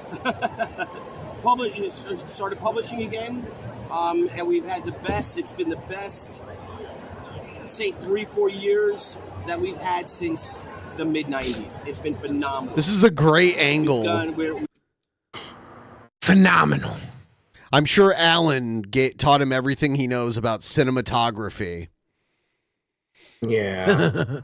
Started publishing again, and we've had the best. It's been the best, say, 3-4 years that we've had since the mid-90s. It's been phenomenal. This is a great angle. Phenomenal. I'm sure Alan taught him everything he knows about cinematography. Yeah.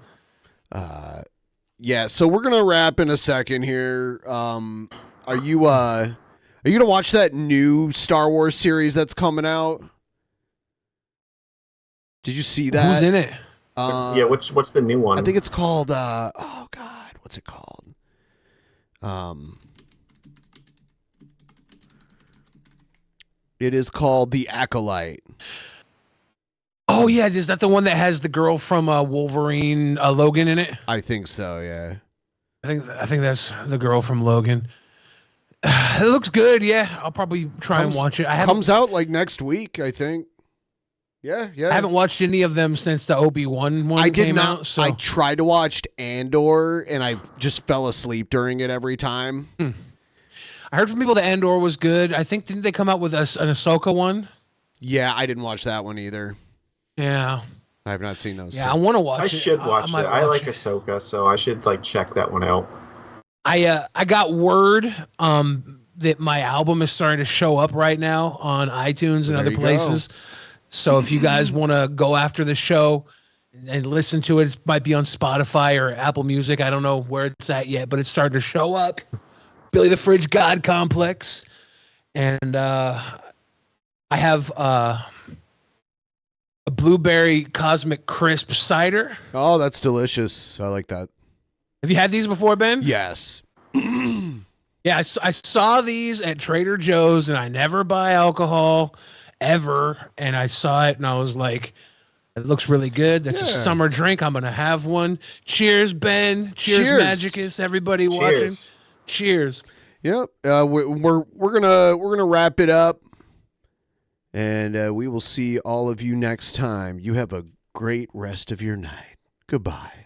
Yeah, so we're gonna wrap in a second here. Are you gonna watch that new Star Wars series that's coming out? Did you see that? Who's in it? Yeah, what's the new one? I think it's called what's it called? It is called The Acolyte. Oh yeah, is that the one that has the girl from Wolverine, Logan in it? I think so. Yeah. I think that's the girl from Logan. It looks good. Yeah, I'll probably try and watch it. Comes out like next week, I think. Yeah. I haven't watched any of them since the Obi-Wan one came out. So I tried to watch Andor, and I just fell asleep during it every time. I heard from people that Andor was good. I think didn't they come out with an Ahsoka one? Yeah, I didn't watch that one either. Yeah. I have not seen those. Yeah, I want to watch I it. should watch it. might I watch like Ahsoka, so I should check that one out. I got word that my album is starting to show up right now on iTunes and There other you go. places. So if you guys want to go after the show and listen to it, it might be on Spotify or Apple Music. I don't know where it's at yet, but it's starting to show up. Billy the Fridge God Complex. And I have a blueberry cosmic crisp cider. Oh, that's delicious. I like that. Have you had these before, Ben? Yes. Yeah, I saw these at Trader Joe's, and I never buy alcohol ever. And I saw it, and I was like, it looks really good. That's a summer drink. I'm going to have one. Cheers, Ben. Cheers, Magicus. Everybody watching. Cheers. Yep. We're gonna wrap it up, and we will see all of you next time. You have a great rest of your night. Goodbye.